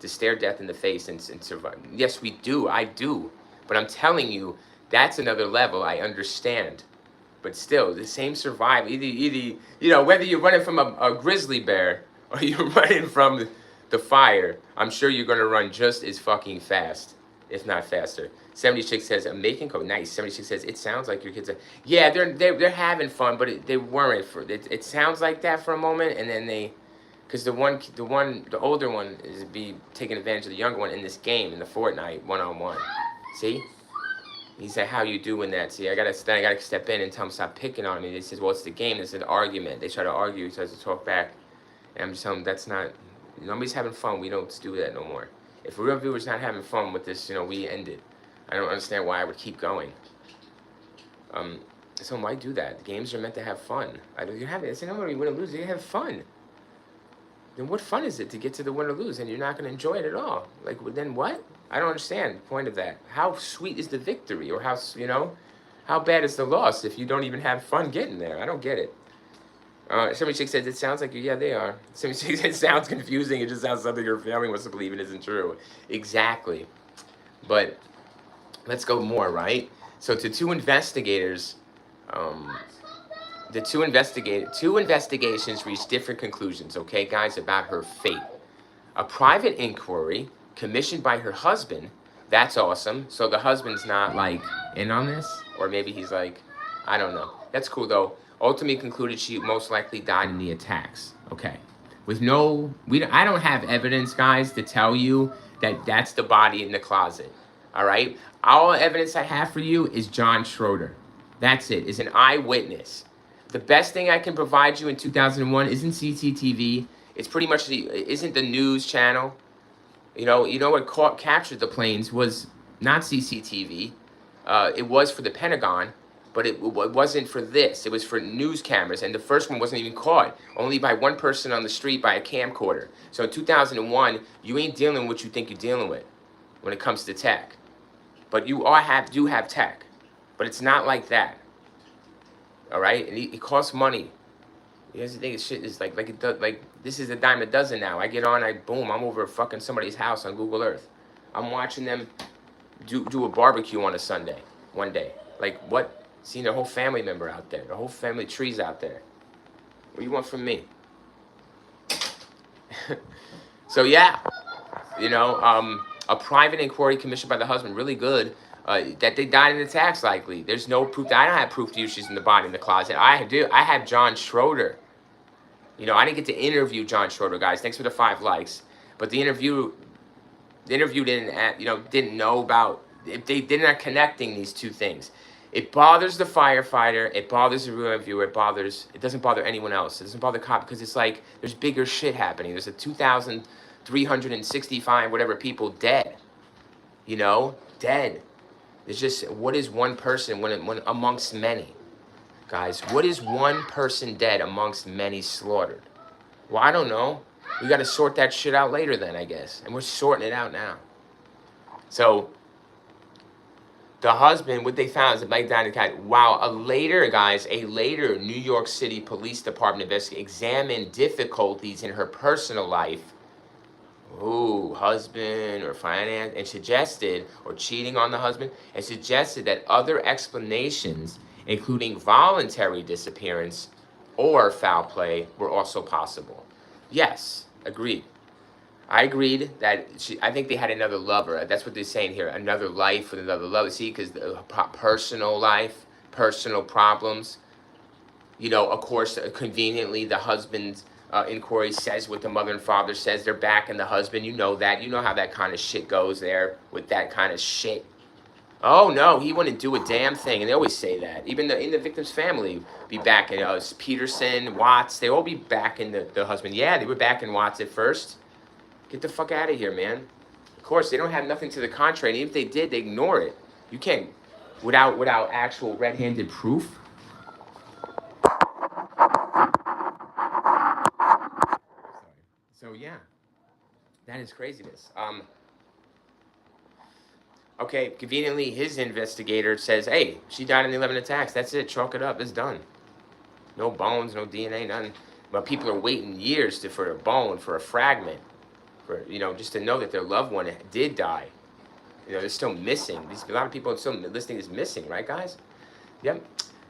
to stare death in the face and survive. Yes, we do. I do. But I'm telling you, that's another level. I understand. But still, the same survival. Either you know, whether you're running from a grizzly bear or you're running from the fire, I'm sure you're going to run just as fucking fast, if not faster. 76 says, I'm making code. Nice. 76 says, it sounds like your kids are... Yeah, they're having fun, but they weren't. It sounds like that for a moment, and then they... Because the older one is taking advantage of the younger one in this game, in the Fortnite one-on-one. See? He said, how you doing that? See, I gotta step in and tell him stop picking on me. He says, well, it's the game. It's an argument. They try to argue. He tries to talk back. And I'm just telling him, that's not... Nobody's having fun. We don't do that no more. If a real viewer's not having fun with this, you know, we end it. I don't understand why I would keep going. So why do that? The games are meant to have fun. It's not when you win or lose. You have fun. Then what fun is it to get to the win or lose and you're not going to enjoy it at all? Like, then what? I don't understand the point of that. How sweet is the victory, or how, you know, how bad is the loss if you don't even have fun getting there? I don't get it. 76 says, it sounds like you. Yeah, they are. 76 says, it sounds confusing. It just sounds something your family wants to believe it isn't true. Exactly. But let's go more, right? So to 2 investigators, two investigations reached different conclusions, okay, guys, about her fate. A private inquiry commissioned by her husband, that's awesome. So the husband's not, like, in on this? Or maybe he's like, I don't know. That's cool though. Ultimately concluded she most likely died in the attacks. Okay. With no, I don't have evidence, guys, to tell you that that's the body in the closet. All right. All evidence I have for you is John Schroeder. That's it. Is an eyewitness. The best thing I can provide you in 2001 isn't CCTV. It's pretty much isn't the news channel. You know what captured the planes was not CCTV. It was for the Pentagon, but it wasn't for this. It was for news cameras, and the first one wasn't even caught. Only by one person on the street by a camcorder. So in 2001, you ain't dealing with what you think you're dealing with when it comes to tech. But you do have tech, but it's not like that. All right, and it costs money. Here's the thing, shit is like it does, like this is a dime a dozen now. I get on, boom, I'm over fucking somebody's house on Google Earth. I'm watching them do a barbecue on a Sunday, one day. Like what? Seeing their whole family member out there, the whole family trees out there. What do you want from me? So yeah, a private inquiry commissioned by the husband, really good. That they died in attacks likely. There's no proof. I don't have proof to you she's in the body in the closet. I do. I have John Schroeder. I didn't get to interview John Schroeder, guys. Thanks for the 5 likes. But the interview didn't know about. They're not connecting these two things. It bothers the firefighter. It bothers the reviewer. It doesn't bother anyone else. It doesn't bother the cop because it's like there's bigger shit happening. There's a 2,365 whatever people dead. Dead. It's just, what is one person when amongst many? Guys, what is one person dead amongst many slaughtered? Well, I don't know. We got to sort that shit out later then, I guess. And we're sorting it out now. So, the husband, what they found is a bike down the cat. Wow, a later New York City Police Department investigation examined difficulties in her personal life. Ooh, husband or finance, and suggested, or cheating on the husband, and suggested that other explanations, including voluntary disappearance or foul play, were also possible. Yes, agreed. I agreed that I think they had another lover. That's what they're saying here, another life with another lover. See, because the personal life, personal problems. Of course, conveniently, the husband's inquiry says what the mother and father says. They're backing the husband. You know that. You know how that kind of shit goes there with that kind of shit. Oh, no, he wouldn't do a damn thing. And they always say that. Even in the victim's family, be backing Peterson, Watts. They all be backing the husband. Yeah, they were backing Watts at first. Get the fuck out of here, man. Of course, they don't have nothing to the contrary. And even if they did, they ignore it. You can't, without actual red-handed proof. So yeah, that is craziness. Okay, conveniently, his investigator says, hey, she died in the 11 attacks. That's it. Chalk it up. It's done. No bones, no DNA, nothing. But people are waiting years for a bone, for a fragment, for just to know that their loved one did die. They're still missing. A lot of people still listing is missing, right, guys? Yep.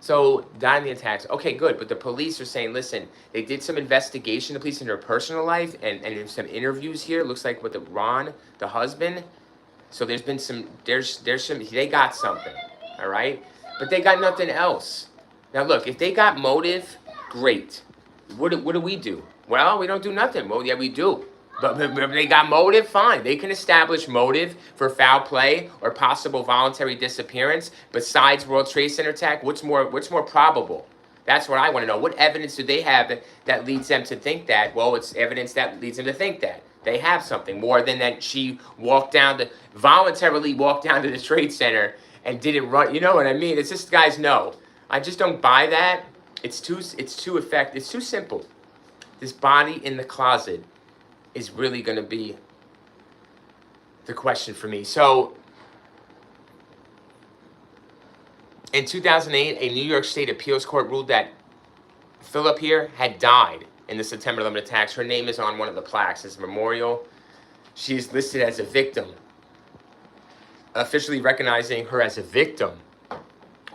So, died in the attacks. Okay, good. But the police are saying, listen, they did some investigation, the police, in her personal life, and some interviews here. Looks like with Ron, the husband. So there's been some, they got something, all right? But they got nothing else. Now, look, if they got motive, great. What do we do? Well, we don't do nothing. Well, yeah, we do. But if they got motive, fine. They can establish motive for foul play or possible voluntary disappearance. Besides World Trade Center attack, what's more probable? That's what I want to know. What evidence do they have that leads them to think that? Well, it's evidence that leads them to think that. They have something more than that she voluntarily walked down to the Trade Center and didn't run. You know what I mean? It's just, guys, no. I just don't buy that. It's too effective. It's too simple. This body in the closet is really going to be the question for me. So, in 2008, a New York State appeals court ruled that Phillip here had died in the September 11 attacks. Her name is on one of the plaques as a memorial. She is listed as a victim, officially recognizing her as a victim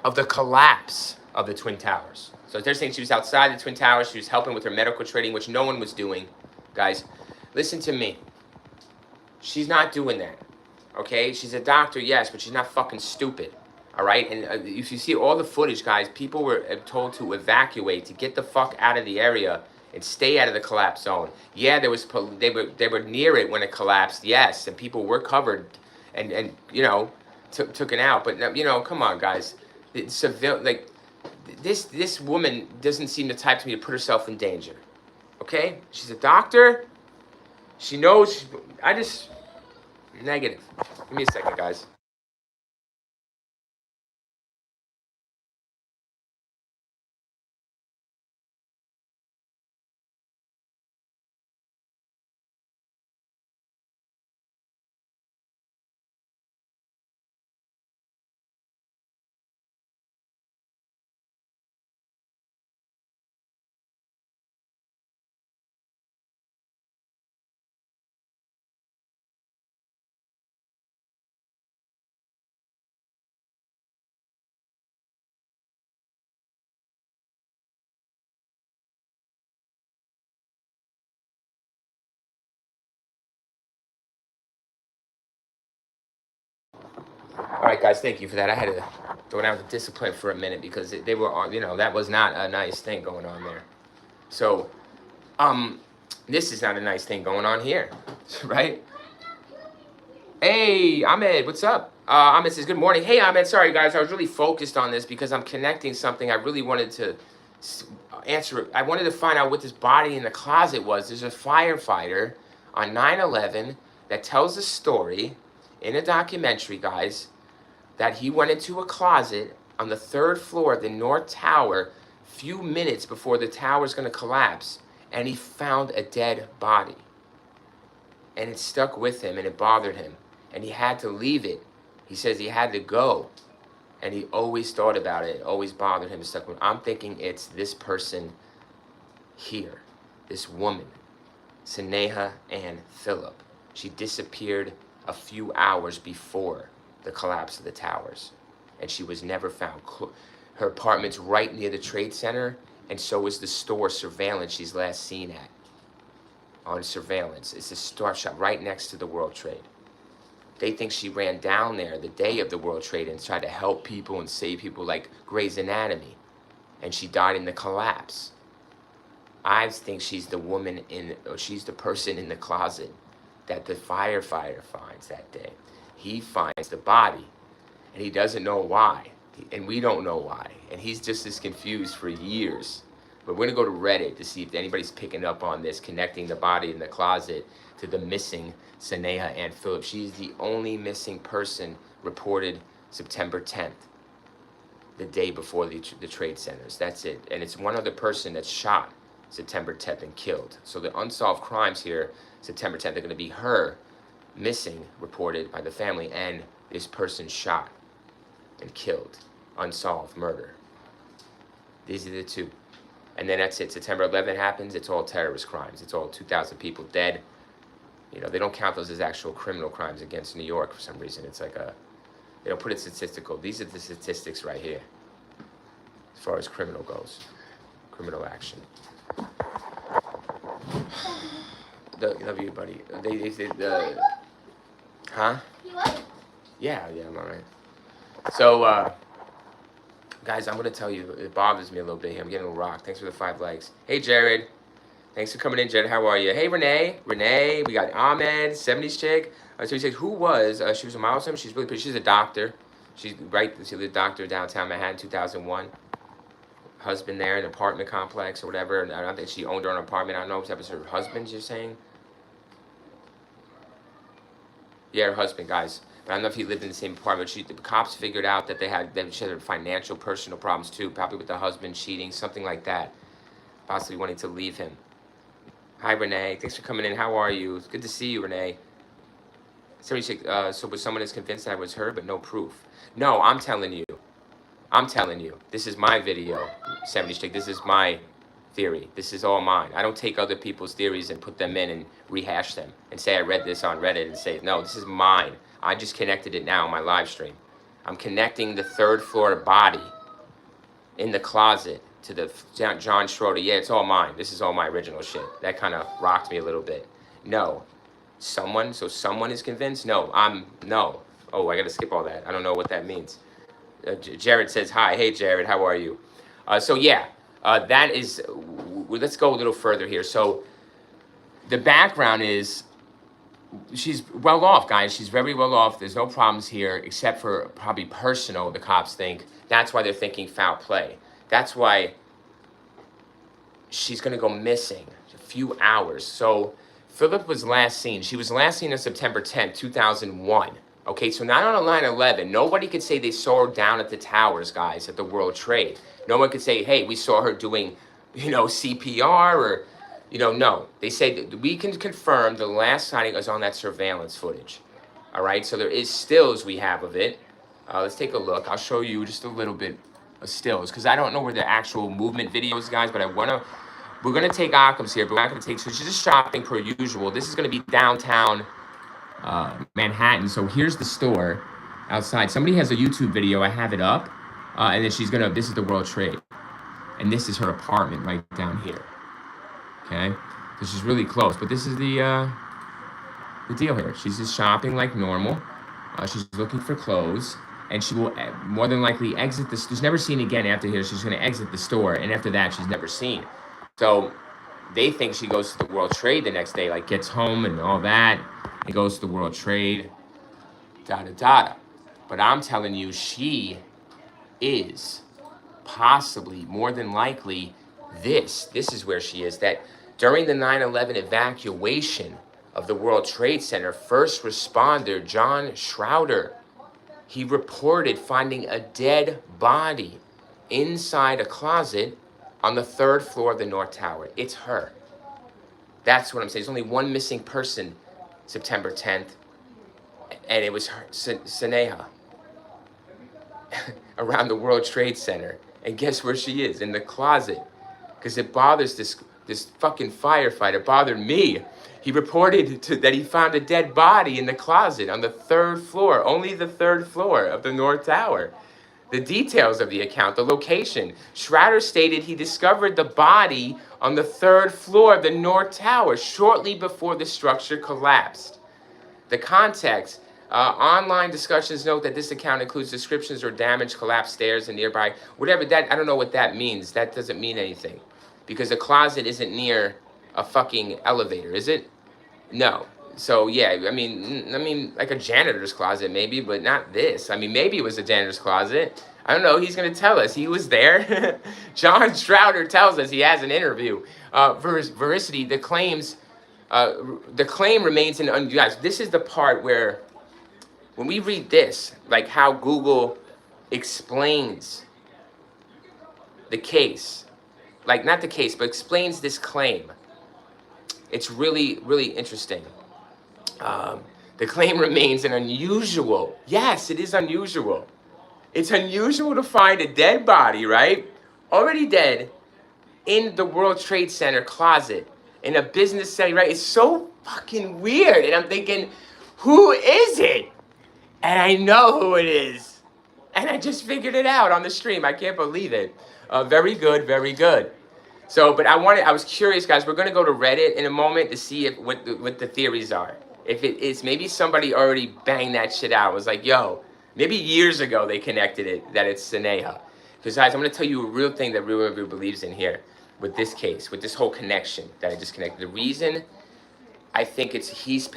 of the collapse of the Twin Towers. So they're saying she was outside the Twin Towers. She was helping with her medical trading, which no one was doing. Guys, listen to me. She's not doing that, okay? She's a doctor, yes, but she's not fucking stupid, All right, and if you see all the footage, guys, people were told to evacuate, to get the fuck out of the area and stay out of the collapse zone. Yeah, there was they were near it when it collapsed. Yes, and people were covered, and you know, took it out. But you know, come on, guys, it's civil like this woman doesn't seem the type to me to put herself in danger. Okay, she's a doctor. She knows. I just negative. Give me a second, guys. All right, guys, thank you for that. I had to throw down the discipline for a minute because they were on, you know, that was not a nice thing going on there. So, this is not a nice thing going on here, right? Hey, Ahmed, what's up? Ahmed says, good morning. Hey, Ahmed, sorry, guys. I was really focused on this because I'm connecting something. I really wanted to answer. I wanted to find out what this body in the closet was. There's a firefighter on 9/11 that tells a story in a documentary, guys, that he went into a closet on the 3rd floor of the North Tower few minutes before the tower's going to collapse, and he found a dead body. And it stuck with him, and it bothered him, and he had to leave it. He says he had to go, and he always thought about it. It always bothered him. Stuck with him. I'm thinking it's this person here, this woman, Sneha Ann Phillip. She disappeared a few hours before the collapse of the towers, and she was never found. Her apartment's right near the Trade Center, and so is the store surveillance she's last seen at. On surveillance, it's a store shop right next to the World Trade. They think she ran down there the day of the World Trade and tried to help people and save people like Grey's Anatomy, and she died in the collapse. I think she's the woman or she's the person in the closet that the firefighter finds that day. He finds the body, and he doesn't know why, and we don't know why, and he's just as confused for years. But we're gonna go to Reddit to see if anybody's picking up on this, connecting the body in the closet to the missing Sneha Ann Phillip. She's the only missing person reported September 10th, the day before the trade centers. That's it, and it's one other person that's shot September 10th and killed. So the unsolved crimes here, September 10th, are gonna be her missing, reported by the family, and this person shot and killed, unsolved murder. These are the two. And then that's it. September 11th happens, it's all terrorist crimes. It's all 2,000 people dead. You know, they don't count those as actual criminal crimes against New York for some reason. It's like they don't put it statistical. These are the statistics right here as far as criminal goes, criminal action. Love you, buddy. Huh? You what? Yeah, I'm all right. So, guys, I'm going to tell you, it bothers me a little bit here. I'm getting a little rocked. Thanks for the 5 likes. Hey, Jared. Thanks for coming in, Jared. How are you? Hey, Renee. We got Ahmed, 70s chick. So he says, who was, she was a model. She's really pretty. She's a doctor. She's a doctor downtown Manhattan, 2001. Husband there, an apartment complex or whatever. And I don't think she owned her own apartment. I don't know if that was her husband, you're saying? Yeah, her husband, guys. But I don't know if he lived in the same apartment. The cops figured out that she had financial, personal problems too, probably with the husband cheating, something like that. Possibly wanting to leave him. Hi, Renee. Thanks for coming in. How are you? It's good to see you, Renee. So was someone is convinced that I was her, but no proof. No, I'm telling you. This is my video, 70s chick. This is my theory. This is all mine. I don't take other people's theories and put them in and rehash them and say I read this on Reddit and say, no, this is mine. I just connected it now on my live stream. I'm connecting the 3rd floor body in the closet to the John Schroeder. Yeah, it's all mine. This is all my original shit. That kind of rocked me a little bit. No. Someone is convinced? No. Oh, I got to skip all that. I don't know what that means. Jared says hi. Hey, Jared, how are you? So yeah, that is. Let's go a little further here. So the background is she's well off, guys. She's very well off. There's no problems here, except for probably personal. The cops think that's why they're thinking foul play. That's why she's gonna go missing a few hours. So Philip was last seen. She was last seen on September 10th, 2001. Okay, so not on a 9/11. Nobody could say they saw her down at the towers, guys, at the World Trade. No one could say, hey, we saw her doing, CPR or, no. They say that we can confirm the last sighting was on that surveillance footage. All right, so there is stills we have of it. Let's take a look. I'll show you just a little bit of stills because I don't know where the actual movement videos, guys, but we're going to take Occam's here, but we're not going to take, so she's just shopping per usual. This is going to be downtown Manhattan. So here's the store outside. Somebody has a YouTube video. I have it up. And then this is the World Trade. And this is her apartment right down here. Okay? So she's really close. But this is the deal here. She's just shopping like normal. She's looking for clothes. And she will more than likely exit the store. She's never seen again after here. She's going to exit the store. And after that, she's never seen. So they think she goes to the World Trade the next day, like gets home and all that. And goes to the World Trade. Da-da-da. But I'm telling you, she is possibly, more than likely, this is where she is. That during the 9/11 evacuation of the World Trade Center, first responder John Schroeder, he reported finding a dead body inside a closet on the 3rd floor of the North Tower. It's her. That's what I'm saying. There's only one missing person, September 10th, and it was her, Sneha, around the World Trade Center. And guess where she is? In the closet. Because it bothers this fucking firefighter. It bothered me. He reported that he found a dead body in the closet on the 3rd floor, only the 3rd floor of the North Tower. The details of the account, the location. Schrader stated he discovered the body on the 3rd floor of the North Tower shortly before the structure collapsed. The context, online discussions note that this account includes descriptions or damaged collapsed stairs and nearby, whatever that, I don't know what that means. That doesn't mean anything. Because a closet isn't near a fucking elevator, is it? No. So yeah, I mean, like a janitor's closet maybe, but not this. I mean, maybe it was a janitor's closet. I don't know. He's gonna tell us. He was there. John Schroeder tells us he has an interview. Veracity, the claim remains in. Guys, this is the part where, when we read this, like how Google explains the case, like not the case, but explains this claim. It's really, really interesting. The claim remains an unusual. Yes, it is unusual. It's unusual to find a dead body, right? Already dead in the World Trade Center closet in a business setting, right? It's so fucking weird. And I'm thinking, who is it? And I know who it is. And I just figured it out on the stream. I can't believe it. Very good, very good. So, but I was curious, guys. We're going to go to Reddit in a moment to see what the theories are. If it is, maybe somebody already banged that shit out. It was like, yo, maybe years ago they connected it, that it's Sneha. Because, guys, I'm going to tell you a real thing that Real Review believes in here with this case, with this whole connection that I just connected. The reason I think he's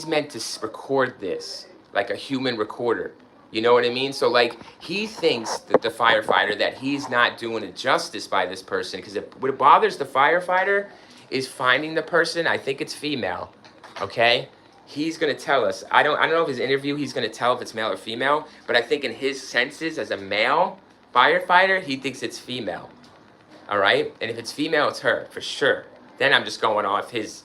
meant to record this like a human recorder. You know what I mean? So, like, he thinks that the firefighter, that he's not doing it justice by this person. Because what bothers the firefighter is finding the person. I think it's female, okay? He's going to tell us. I don't know if his interview he's going to tell if it's male or female. But I think in his senses as a male firefighter, he thinks it's female. All right? And if it's female, it's her, for sure. Then I'm just going off his...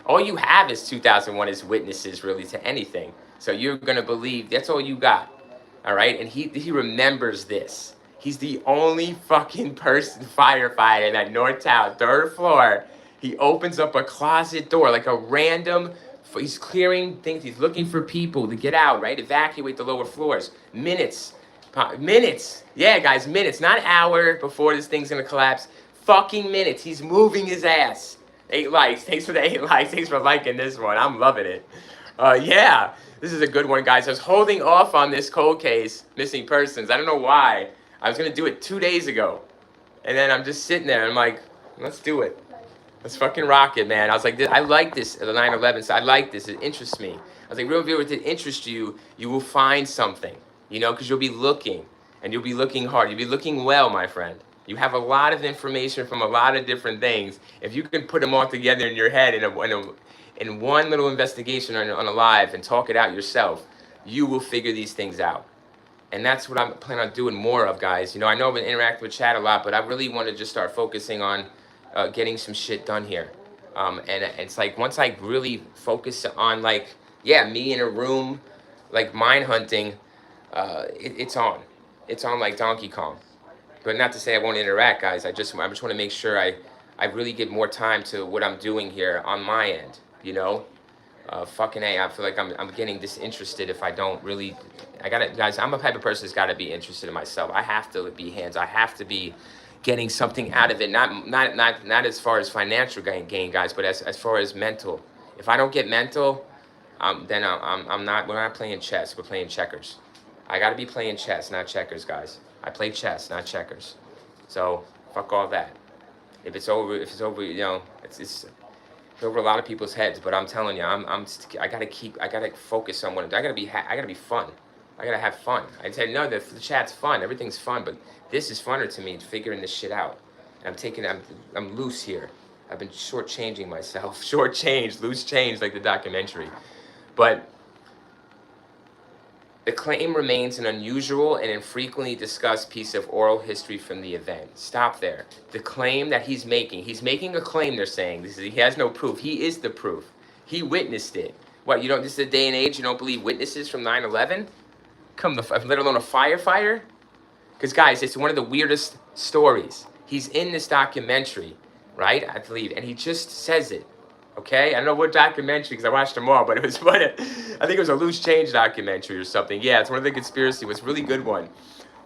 all you have is 2001 as witnesses, really, to anything. So you're going to believe that's all you got, all right? And he remembers this. He's the only fucking firefighter in that North Tower, 3rd floor. He opens up a closet door, like a random, he's clearing things. He's looking for people to get out, right? Evacuate the lower floors. Minutes. Yeah, guys, minutes. Not an hour before this thing's going to collapse. Fucking minutes. He's moving his ass. 8 likes. Thanks for the 8 likes. Thanks for liking this one. I'm loving it. Yeah, this is a good one, guys. I was holding off on this cold case, missing persons. I don't know why. I was gonna do it 2 days ago, and then I'm just sitting there. And I'm like, let's do it. Let's fucking rock it, man. I was like, I like this, the 9/11. So I like this. It interests me. I was like, real viewer, if it interests you, you will find something, you know, because you'll be looking, and you'll be looking hard. You'll be looking well, my friend. You have a lot of information from a lot of different things. If you can put them all together in your head in one little investigation on a live and talk it out yourself, you will figure these things out. And that's what I'm planning on doing more of, guys. You know, I know I've been interacting with chat a lot, but I really want to just start focusing on getting some shit done here. And it's like, once I really focus on, like, yeah, me in a room, like mine hunting, it's on. It's on like Donkey Kong. But not to say I won't interact, guys. I just want to make sure I really give more time to what I'm doing here on my end, you know? Fucking A, I feel like I'm getting disinterested if I don't really, guys, I'm a type of person that's gotta be interested in myself. I have to be hands, I have to be getting something out of it, not as far as financial gain, guys, but as far as mental. If I don't get mental, then we're not playing chess, we're playing checkers. I gotta be playing chess, not checkers, guys. I play chess, not checkers. So, fuck all that. If it's over, you know, it's over a lot of people's heads, but I'm telling you, I gotta focus on what I gotta be fun. I gotta have fun. I said, no, the chat's fun, everything's fun, but this is funner to me, figuring this shit out. And I'm loose here. I've been shortchanging myself. Loose change, like the documentary. But the claim remains an unusual and infrequently discussed piece of oral history from the event. Stop there. The claim that he's making a claim, they're saying. He has no proof. He is the proof. He witnessed it. What, this is a day and age, you don't believe witnesses from 9/11? Let alone a firefighter? Because, guys, it's one of the weirdest stories. He's in this documentary, right, I believe, and he just says it. Okay, I don't know what documentary because I watched them all, but it was fun. I think it was a Loose Change documentary or something. Yeah, it's one of the conspiracy. It was a really good one.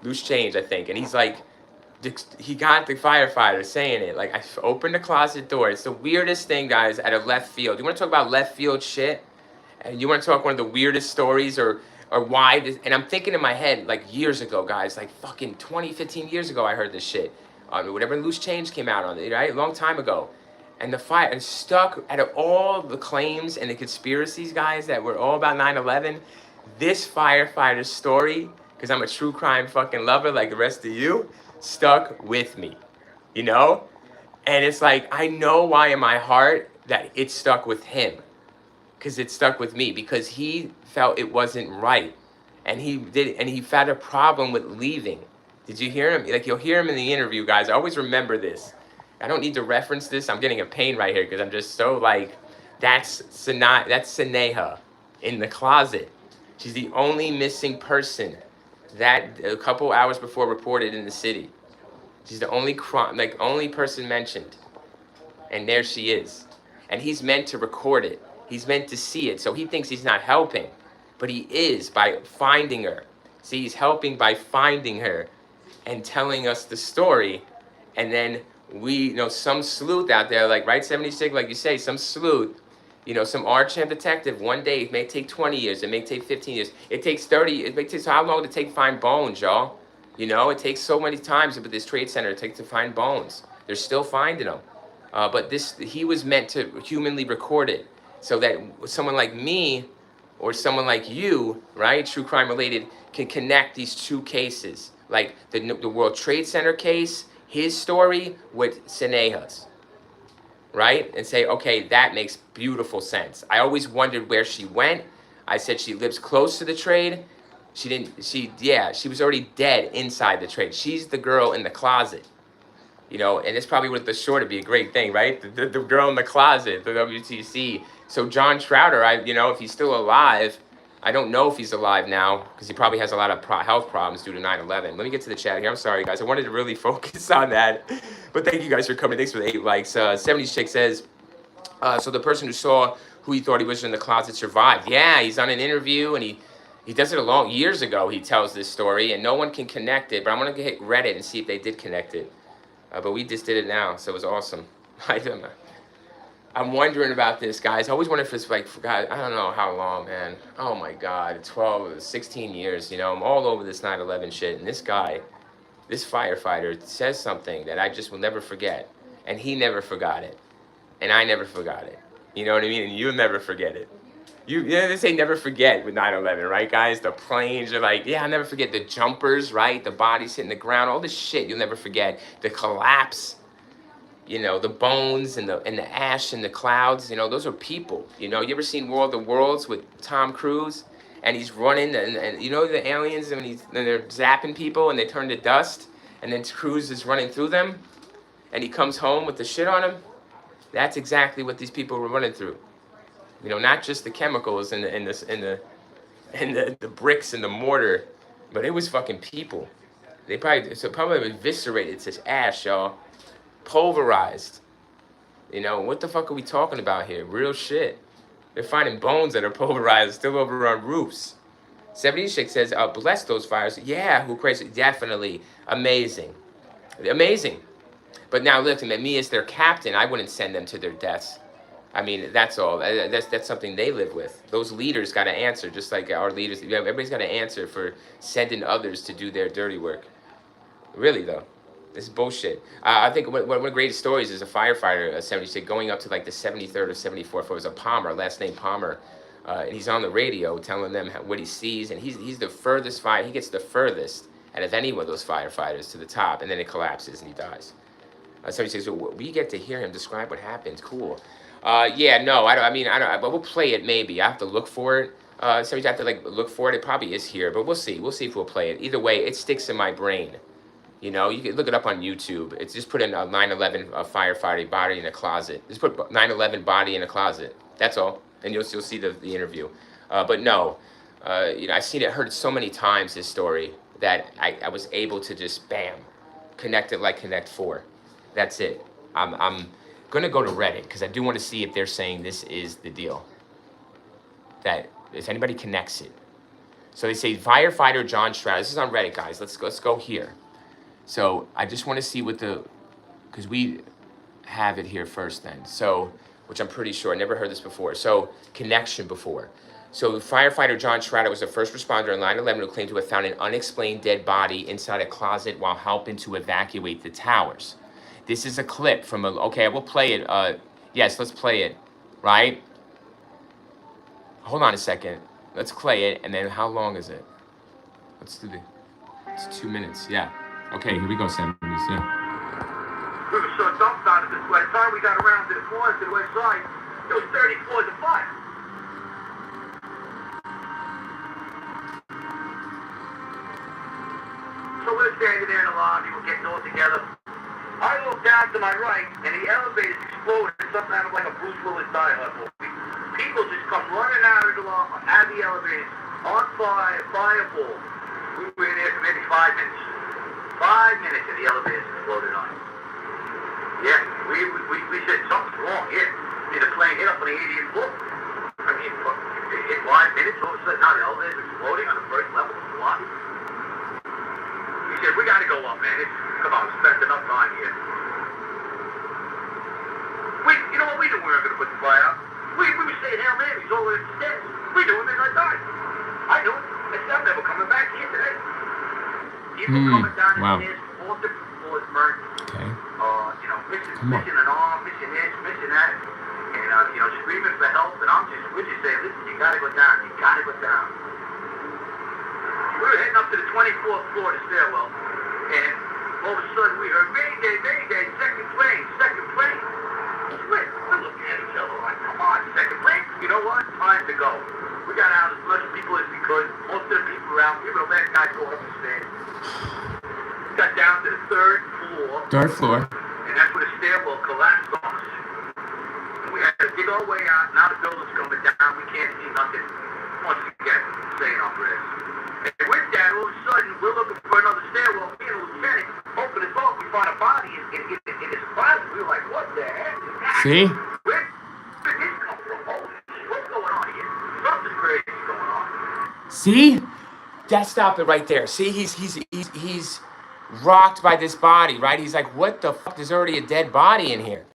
Loose Change, I think. And he's like, he got the firefighter saying it. Like, I opened the closet door. It's the weirdest thing, guys, out of left field. You want to talk about left field shit? And you want to talk one of the weirdest stories or why this? And I'm thinking in my head, like, years ago, guys, like fucking 20, 15 years ago, I heard this shit. Whatever Loose Change came out on it, right? A long time ago. And the fire, and stuck out of all the claims and the conspiracies, guys, that were all about 9/11, this firefighter's story, because I'm a true crime fucking lover like the rest of you, stuck with me, you know? And it's like, I know why in my heart that it stuck with him, because it stuck with me, because he felt it wasn't right. And he had a problem with leaving. Did you hear him? Like, you'll hear him in the interview, guys. I always remember this. I don't need to reference this. I'm getting a pain right here because I'm just so like, that's Sneha in the closet. She's the only missing person that a couple hours before reported in the city. She's the only only person mentioned. And there she is. And he's meant to record it. He's meant to see it. So he thinks he's not helping, but he is by finding her. See, he's helping by finding her and telling us the story. And then some sleuth out there, like, right, 76, like you say, some sleuth, some arch-hand detective, one day, it may take 20 years, it may take 15 years, it takes 30, it may take, so how long did it take to find bones, y'all? It takes so many times with this trade center, it takes to find bones. They're still finding them. But he was meant to humanly record it, so that someone like me, or someone like you, right, true crime related, can connect these two cases, like the World Trade Center case, his story with Sneha's, right? And say, okay, that makes beautiful sense. I always wondered where she went. I said she lives close to the trade. She was already dead inside the trade. She's the girl in the closet, and it's probably with the short, it'd be a great thing, right? The girl in the closet, the WTC. So John Trouter, if he's still alive, I don't know if he's alive now because he probably has a lot of health problems due to 9/11. Let me get to the chat here. I'm sorry, guys. I wanted to really focus on that. But thank you guys for coming. Thanks for the 8 likes. 70s Chick says, so the person who saw who he thought he was in the closet survived. Yeah, he's on an interview, and he does it years ago. He tells this story, and no one can connect it. But I'm going to hit Reddit and see if they did connect it. But we just did it now, so it was awesome. I don't know. I'm wondering about this, guys. I always wonder if it's like, for God, I don't know how long, man. Oh my God, 12, 16 years, you know, I'm all over this 9/11 shit. And this guy, this firefighter says something that I just will never forget. And he never forgot it. And I never forgot it. You know what I mean? And you'll never forget it. They say never forget with 9/11, right, guys? The planes are like, yeah, I'll never forget the jumpers, right? The bodies hitting the ground, all this shit you'll never forget. The collapse, you know, the bones and the ash and the clouds, you know, those are people. You know, you ever seen World of Worlds with Tom Cruise? And he's running, and you know the aliens, and they're zapping people and they turn to dust, and then Cruise is running through them, and he comes home with the shit on him. That's exactly what these people were running through. You know, not just the chemicals and the bricks and the mortar, but it was fucking people. They probably eviscerated to ash, y'all. Pulverized. You know, what the fuck are we talking about here? Real shit. They're finding bones that are pulverized still over on roofs. 76 says, bless those fires. Yeah, who crazy? Definitely. Amazing. Amazing. But now listen, at me as their captain, I wouldn't send them to their deaths. I mean, that's all. That's something they live with. Those leaders got to answer, just like our leaders. Everybody's got to answer for sending others to do their dirty work. Really, though. This is bullshit. I think one of the greatest stories is a firefighter, 76, going up to like the 73rd or 74th. It was a Palmer, last name Palmer. And he's on the radio telling them what he sees. And he's the furthest fire. He gets the furthest out of any one of those firefighters to the top. And then it collapses and he dies. 76, so we get to hear him describe what happened. Cool. Yeah, no, I don't, but we'll play it maybe. I have to look for it. Sometimes I have to like look for it. It probably is here, but we'll see. We'll see if we'll play it. Either way, it sticks in my brain. You know, you can look it up on YouTube. It's just put in a 9/11 firefighter body in a closet. Just put 9/11 body in a closet. That's all, and you'll see the interview. But no, you know, I've seen it, heard it so many times, this story, that I was able to just bam, connect it like Connect 4. That's it. I'm gonna go to Reddit because I do want to see if they're saying this is the deal. That if anybody connects it. So they say firefighter John Stroud. This is on Reddit, guys. Let's go here. So I just want to see what because we have it here first then. So, which I'm pretty sure, I never heard this before. So, connection before. So firefighter John Schrader was the first responder on 9/11 who claimed to have found an unexplained dead body inside a closet while helping to evacuate the towers. This is a clip from okay, we'll play it. Yes, let's play it, right? Hold on a second. Let's play it, and then how long is it? Let's do it's 2 minutes, yeah. Okay, here we go, 70s, yeah. We were so dumbfounded that by the time we got around to the floors to the west side, there was 30 floors of fire. So we're standing there in the lobby, we're getting all together. I look down to my right, and the elevator's exploded. Something out of like a Bruce Willis Die Hard movie. People just come running out of the elevators, on fire, fireball. We were in there for maybe 5 minutes. 5 minutes, and the elevators exploded on us. Yeah, we said something's wrong here. The plane hit up on the 80th floor. I mean, in 5 minutes, all of a sudden, now the elevator's exploding on the first level of the lobby. He said, we gotta go up, man. Come on, we spent enough time here. You know what we knew we weren't gonna put the fire out? We were saying Hail Marys all the way upstairs. We knew we were gonna die. I knew it. I said, I'm never coming back here today. People coming down the stairs, all different floors burnt. Okay. You know, missing an arm, missing this, missing that. And, you know, screaming for help. And we're just saying, listen, you gotta go down. You gotta go down. We were heading up to the 24th floor of the stairwell. And all of a sudden we heard, Mayday, Mayday, second plane, second plane. We're looking at each other like, come on, second plane. You know what? Time to go. We got out as much people as we could. Most of the people around, we were the last guy going up the stairs. Got down to the third floor. Third floor. And that's where the stairwell collapsed on us. And we had to dig our way out. Now the building's coming down. We can't see nothing. Once again, saying our prayers. And with that, all of a sudden, we're looking for another stairwell. Me and the lieutenant open the door. We find a body in this closet. We were like, what the heck is that? See? Where did this come from? What's going on here? Something crazy is going on. See? Stop it right there. See, he's rocked by this body, right? He's like, what the fuck? There's already a dead body in here.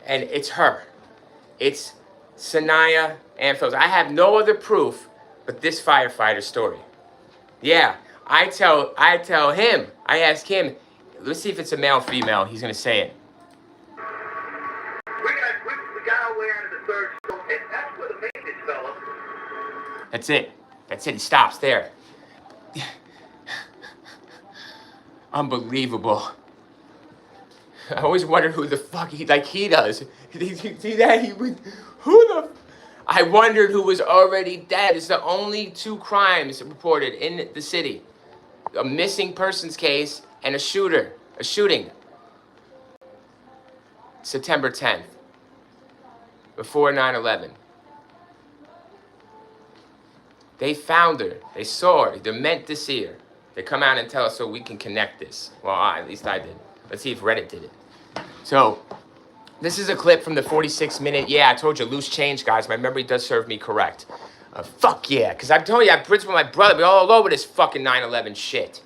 And it's her. It's Sanaya Anfield. I have no other proof but this firefighter story. Yeah, I tell him, I ask him, let's see if it's a male or female. He's going to say it. We got our way out of the third stone, and that's where the maintenance fella. That's it. That's it. He stops there. Unbelievable. I always wondered who the fuck he does. See that? I wondered who was already dead. It's the only 2 crimes reported in the city. A missing persons case and a shooting. September 10th, before 9/11. They found her. They saw her. They're meant to see her. They come out and tell us so we can connect this. Well, at least I did. Let's see if Reddit did it. So, this is a clip from the 46-minute. Yeah, I told you, loose change, guys. My memory does serve me correct. Fuck yeah, because I'm telling you, I'm friends with my brother. We're all over this fucking 9/11 shit.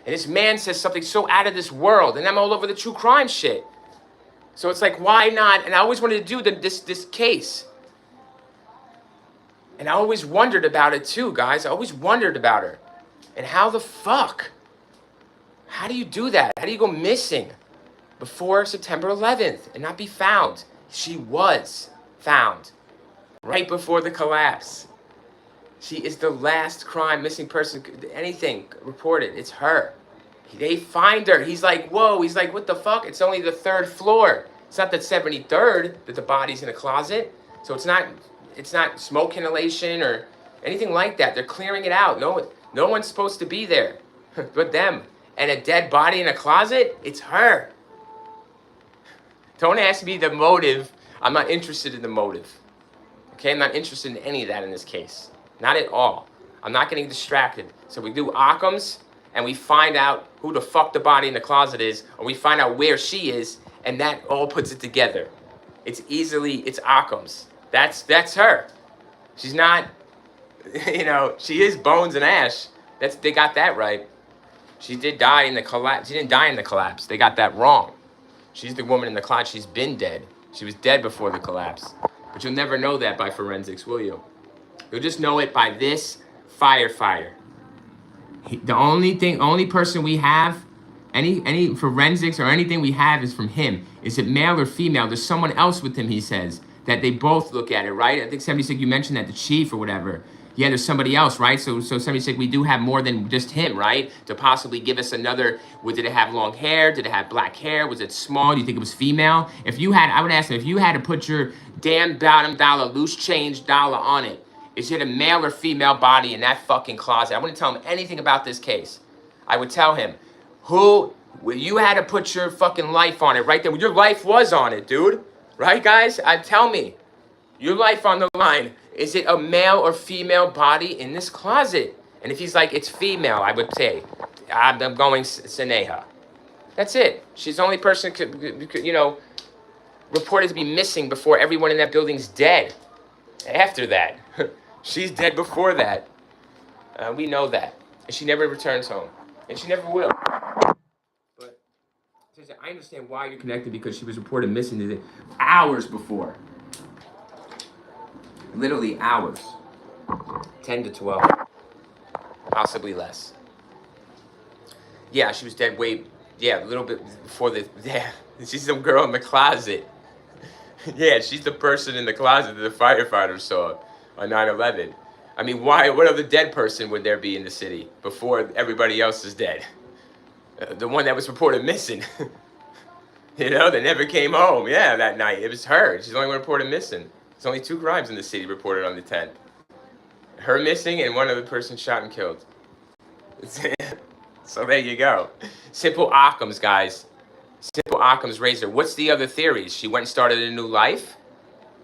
And this man says something so out of this world, and I'm all over the true crime shit. So it's like, why not? And I always wanted to do this case. And I always wondered about it too, guys. I always wondered about her. And how the fuck? How do you do that? How do you go missing before September 11th and not be found? She was found right before the collapse. She is the last crime, missing person, anything reported. It's her. They find her. He's like, whoa. He's like, what the fuck? It's only the 3rd floor. It's not the 73rd that the body's in a closet. So it's not smoke inhalation or anything like that. They're clearing it out. No one's supposed to be there but them. And a dead body in a closet? It's her. Don't ask me the motive. I'm not interested in the motive. Okay, I'm not interested in any of that in this case. Not at all. I'm not getting distracted. So we do Occam's and we find out who the fuck the body in the closet is, or we find out where she is, and that all puts it together. It's Occam's. That's her. She's not, she is bones and ash. They got that right. She did die in the collapse. She didn't die in the collapse. They got that wrong. She's the woman in the closet. She's been dead. She was dead before the collapse. But you'll never know that by forensics, will you? You'll just know it by this firefighter. The only person we have, any forensics or anything we have is from him. Is it male or female? There's someone else with him, he says, that they both look at it, right? I think 76, you mentioned that, the chief or whatever. Yeah, there's somebody else, right? So 76, we do have more than just him, right? To possibly give us another, did it have long hair? Did it have black hair? Was it small? Do you think it was female? I would ask him, if you had to put your damn bottom dollar, loose change dollar on it, is it a male or female body in that fucking closet? I wouldn't tell him anything about this case. I would tell him, you had to put your fucking life on it right there. Your life was on it, dude. Right, guys? Tell me. Your life on the line. Is it a male or female body in this closet? And if he's like, it's female, I would say, I'm going Sneha. That's it. She's the only person could reported to be missing before everyone in that building's dead. After that. She's dead before that. We know that. And she never returns home. And she never will. But I understand why you're connected, because she was reported missing hours before. Literally hours. 10 to 12. Possibly less. Yeah, she was dead a little bit before she's some girl in the closet. Yeah, she's the person in the closet that the firefighters saw on 9/11. I mean, why? What other dead person would there be in the city before everybody else is dead? The one that was reported missing. That never came home. Yeah, that night. It was her. She's the only one reported missing. There's only 2 crimes in the city reported on the 10th. Her missing and one other person shot and killed. So there you go. Simple Occam's, guys. Simple Occam's razor. What's the other theories? She went and started a new life?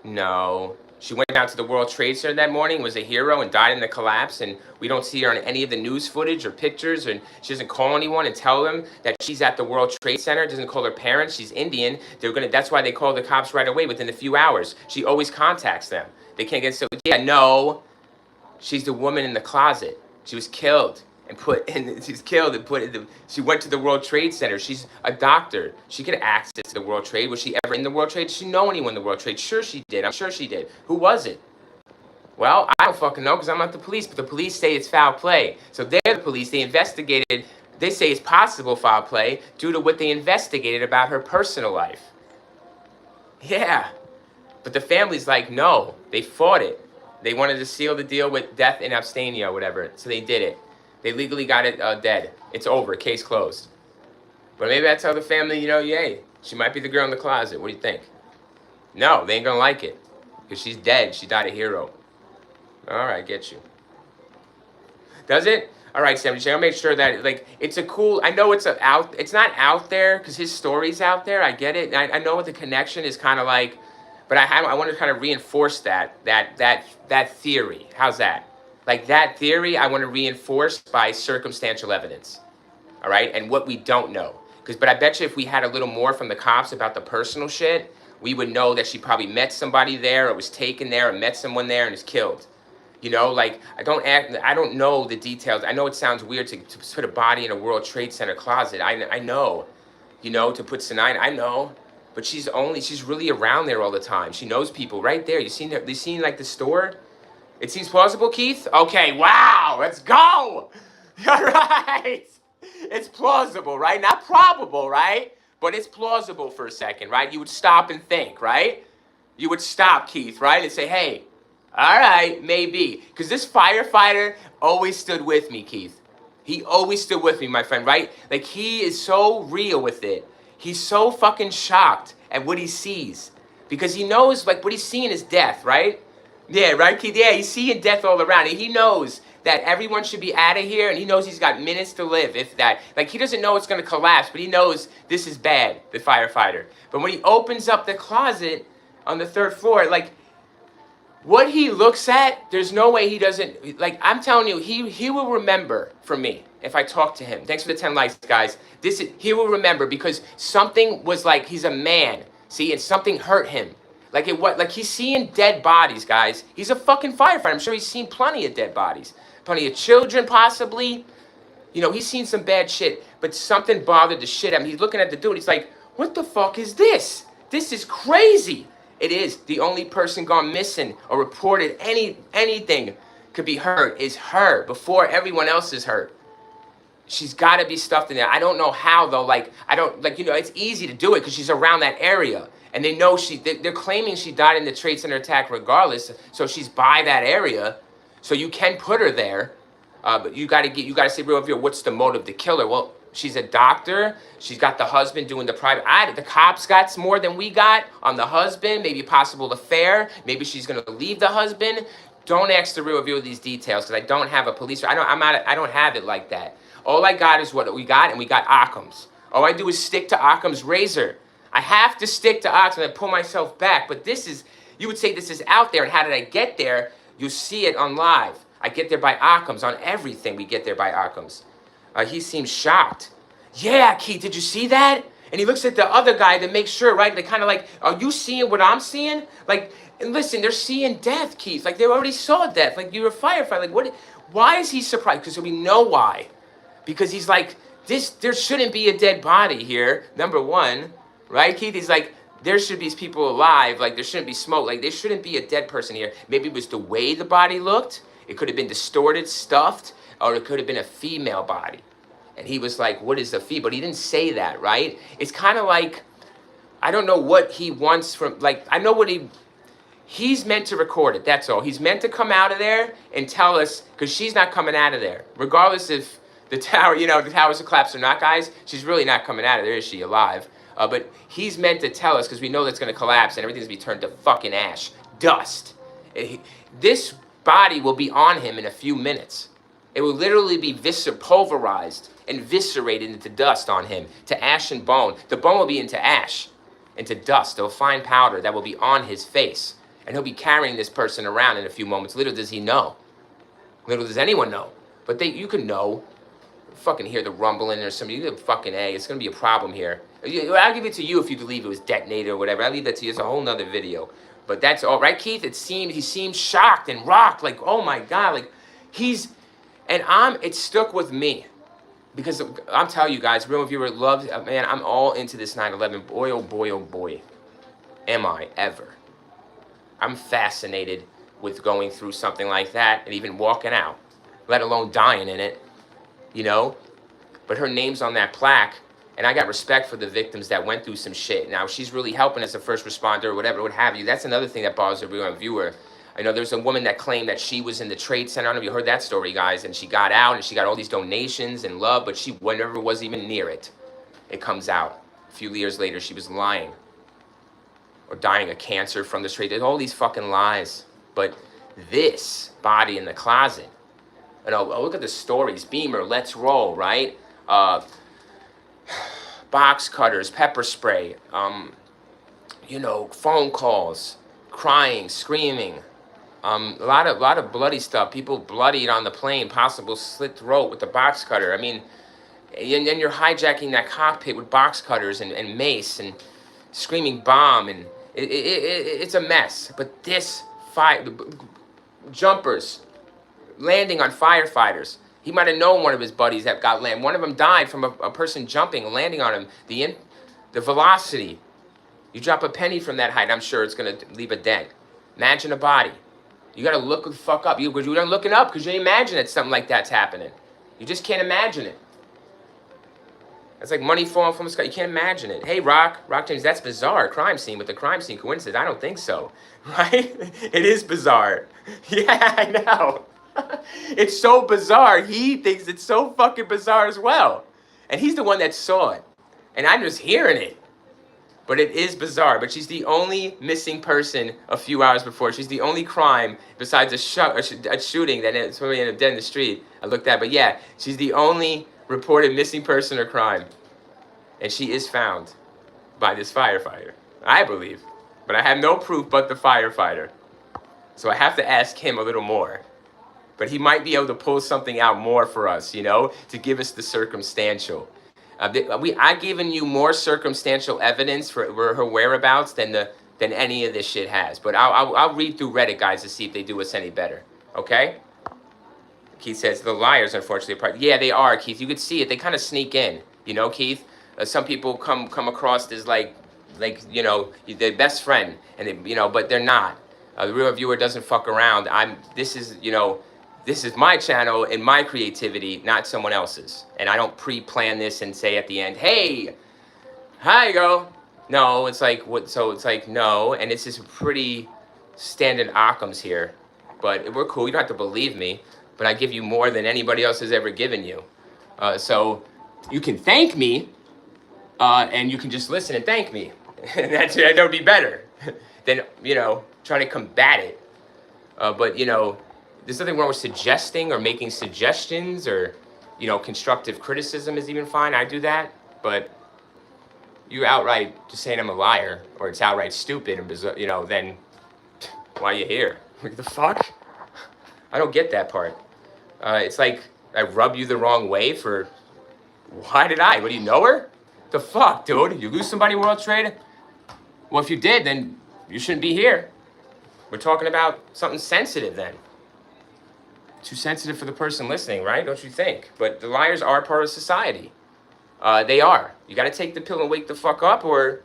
No. She went down to the World Trade Center that morning, was a hero, and died in the collapse, and we don't see her on any of the news footage or pictures, and she doesn't call anyone and tell them that she's at the World Trade Center, doesn't call her parents. She's Indian. That's why they call the cops right away within a few hours. She always contacts them. They can't get so, no. She's the woman in the closet. She was killed and she's killed and put in she went to the World Trade Center. She's a doctor. She could access the World Trade. Was she ever in the World Trade? Did she know anyone in the World Trade? Sure she did. I'm sure she did. Who was it? Well, I don't fucking know because I'm not the police, but the police say it's foul play. So they're the police. They investigated. They say it's possible foul play due to what they investigated about her personal life. Yeah. But the family's like, no. They fought it. They wanted to seal the deal with death in absentia or whatever. So they did it. They legally got it dead. It's over. Case closed. But maybe I tell the family, yay, she might be the girl in the closet. What do you think? No, they ain't gonna like it. Because she's dead. She died a hero. All right, get you. Does it? All right, 70. I'll make sure that it's a cool. I know it's It's not out there because his story's out there. I get it. I know what the connection is kind of like, but I want to kind of reinforce that theory. How's that? Like that theory, I want to reinforce by circumstantial evidence. All right, and what we don't know. But I bet you if we had a little more from the cops about the personal shit, we would know that she probably met somebody there or was taken there or met someone there and is killed. I don't know the details. I know it sounds weird to put a body in a World Trade Center closet. I know, to put Sinai, I know. But she's really around there all the time. She knows people right there. You seen like the store? It seems plausible, Keith? Okay, wow, let's go. All right. It's plausible, right? Not probable, right? But it's plausible for a second, right? You would stop and think, right? You would stop, Keith, right? And say, hey, all right, maybe. Because this firefighter always stood with me, Keith. He always stood with me, my friend, right? Like, he is so real with it. He's so fucking shocked at what he sees. Because he knows, what he's seeing is death, right? Yeah, right, Keith? Yeah, he's seeing death all around. And he knows that everyone should be out of here, and he knows he's got minutes to live, if that. He doesn't know it's going to collapse, but he knows this is bad, the firefighter. But when he opens up the closet on the 3rd floor, what he looks at, there's no way he doesn't, I'm telling you, he will remember from me if I talk to him. Thanks for the 10 likes, guys. He will remember because something was he's a man, see, and something hurt him. He's seeing dead bodies, guys. He's a fucking firefighter. I'm sure he's seen plenty of dead bodies. Plenty of children, possibly. He's seen some bad shit, but something bothered the shit out of him. He's looking at the dude. He's like, what the fuck is this? This is crazy. It is. The only person gone missing or reported anything could be hurt is her before everyone else is hurt. She's got to be stuffed in there. I don't know how, though. It's easy to do it because she's around that area. And they know they're claiming she died in the Trade Center attack regardless. So she's by that area. So you can put her there. But you got to say real real, what's the motive to kill her? Well, she's a doctor. She's got the husband doing the private. The cops got more than we got on the husband. Maybe a possible affair. Maybe she's going to leave the husband. Don't ask the real reveal these details because I don't have a police. I don't have it like that. All I got is what we got, and we got Occam's. All I do is stick to Occam's razor. I have to stick to Occam's and I pull myself back. But you would say this is out there. And how did I get there? You see it on live. I get there by Occam's. On everything, we get there by Occam's. He seems shocked. Yeah, Keith, did you see that? And he looks at the other guy to make sure, right? They kind of are you seeing what I'm seeing? And listen, they're seeing death, Keith. They already saw death. You're a firefighter. What? Why is he surprised? Because we know why. Because he's there shouldn't be a dead body here, number one. Right, Keith? He's there should be people alive. There shouldn't be smoke. There shouldn't be a dead person here. Maybe it was the way the body looked. It could have been distorted, stuffed, or it could have been a female body. And he was like, what is a female? But he didn't say that, right? It's kind of I don't know what he wants from, I know what he's meant to record it. That's all. He's meant to come out of there and tell us, because she's not coming out of there. Regardless if the tower, the towers have collapsed or not, guys, she's really not coming out of there, is she alive? But he's meant to tell us because we know that's going to collapse and everything's going to be turned to fucking ash. Dust. This body will be on him in a few minutes. It will literally be pulverized and viscerated into dust on him, to ash and bone. The bone will be into ash, into dust, a fine powder that will be on his face. And he'll be carrying this person around in a few moments. Little does he know. Little does anyone know. But you can know. Fucking hear the rumbling or something. You fucking A. It's going to be a problem here. I'll give it to you if you believe it was detonated or whatever. I'll leave that to you. It's a whole nother video. But that's all right, Keith. He seems shocked and rocked. Oh my God. And it stuck with me. Because I'm telling you guys, real viewer loves, man, I'm all into this 9/11. Boy, oh boy, oh boy, am I ever. I'm fascinated with going through something like that and even walking out, let alone dying in it, you know? But her name's on that plaque, and I got respect for the victims that went through some shit. Now, she's really helping as a first responder or whatever, what have you. That's another thing that bothers everyone viewer. I know there's a woman that claimed that she was in the Trade Center. I don't know if you heard that story, guys. And she got out, and she got all these donations and love, but she never was even near it. It comes out. A few years later, she was lying. Or dying of cancer from the Trade. There's all these fucking lies. But this body in the closet, and I'll look at the stories. Beamer, let's roll, right? Box cutters, pepper spray, phone calls, crying, screaming, a lot of bloody stuff. People bloodied on the plane, possible slit throat with the box cutter. I mean, and then you're hijacking that cockpit with box cutters and mace and screaming bomb, and it's a mess. But this jumpers landing on firefighters. He might have known one of his buddies that got landed. One of them died from a person jumping and landing on him. The velocity. You drop a penny from that height, I'm sure it's going to leave a dent. Imagine a body. You got to look the fuck up. You're not looking up because you imagine that something like that's happening. You just can't imagine it. It's like money falling from the sky. You can't imagine it. Hey, Rock James, that's bizarre. Crime scene with the crime scene coincidence. I don't think so. Right? It is bizarre. Yeah, I know. It's so bizarre. He thinks it's so fucking bizarre as well. And he's the one that saw it. And I'm just hearing it. But it is bizarre. But she's the only missing person a few hours before. She's the only crime besides a shooting that somebody ended up dead in the street. I looked at. But yeah, she's the only reported missing person or crime. And she is found by this firefighter. I believe. But I have no proof but the firefighter. So I have to ask him a little more. But he might be able to pull something out more for us, to give us the circumstantial. I've given you more circumstantial evidence for her whereabouts than any of this shit has. But I'll read through Reddit, guys, to see if they do us any better. Okay? Keith says, the liars, unfortunately, yeah, they are, Keith. You could see it. They kind of sneak in. Keith? Some people come across as like their best friend, and they, but they're not. The real viewer doesn't fuck around. This is my channel and my creativity, not someone else's. And I don't pre-plan this and say at the end, hey, hi, go. No, it's like, what? So it's like, no. And it's just pretty standard Occam's here. But we're cool. You don't have to believe me. But I give you more than anybody else has ever given you. So you can thank me, and you can just listen and thank me. that would be better than, trying to combat it. But, there's nothing wrong with suggesting or making suggestions or, constructive criticism is even fine. I do that. But you outright just saying I'm a liar or it's outright stupid and bizarre, then why are you here? What the fuck? I don't get that part. It's like I rub you the wrong way for... Why did I? What, do you know her? The fuck, dude? You lose somebody in World Trade? Well, if you did, then you shouldn't be here. We're talking about something sensitive then. Too sensitive for the person listening, right? Don't you think? But the liars are part of society. They are. You got to take the pill and wake the fuck up or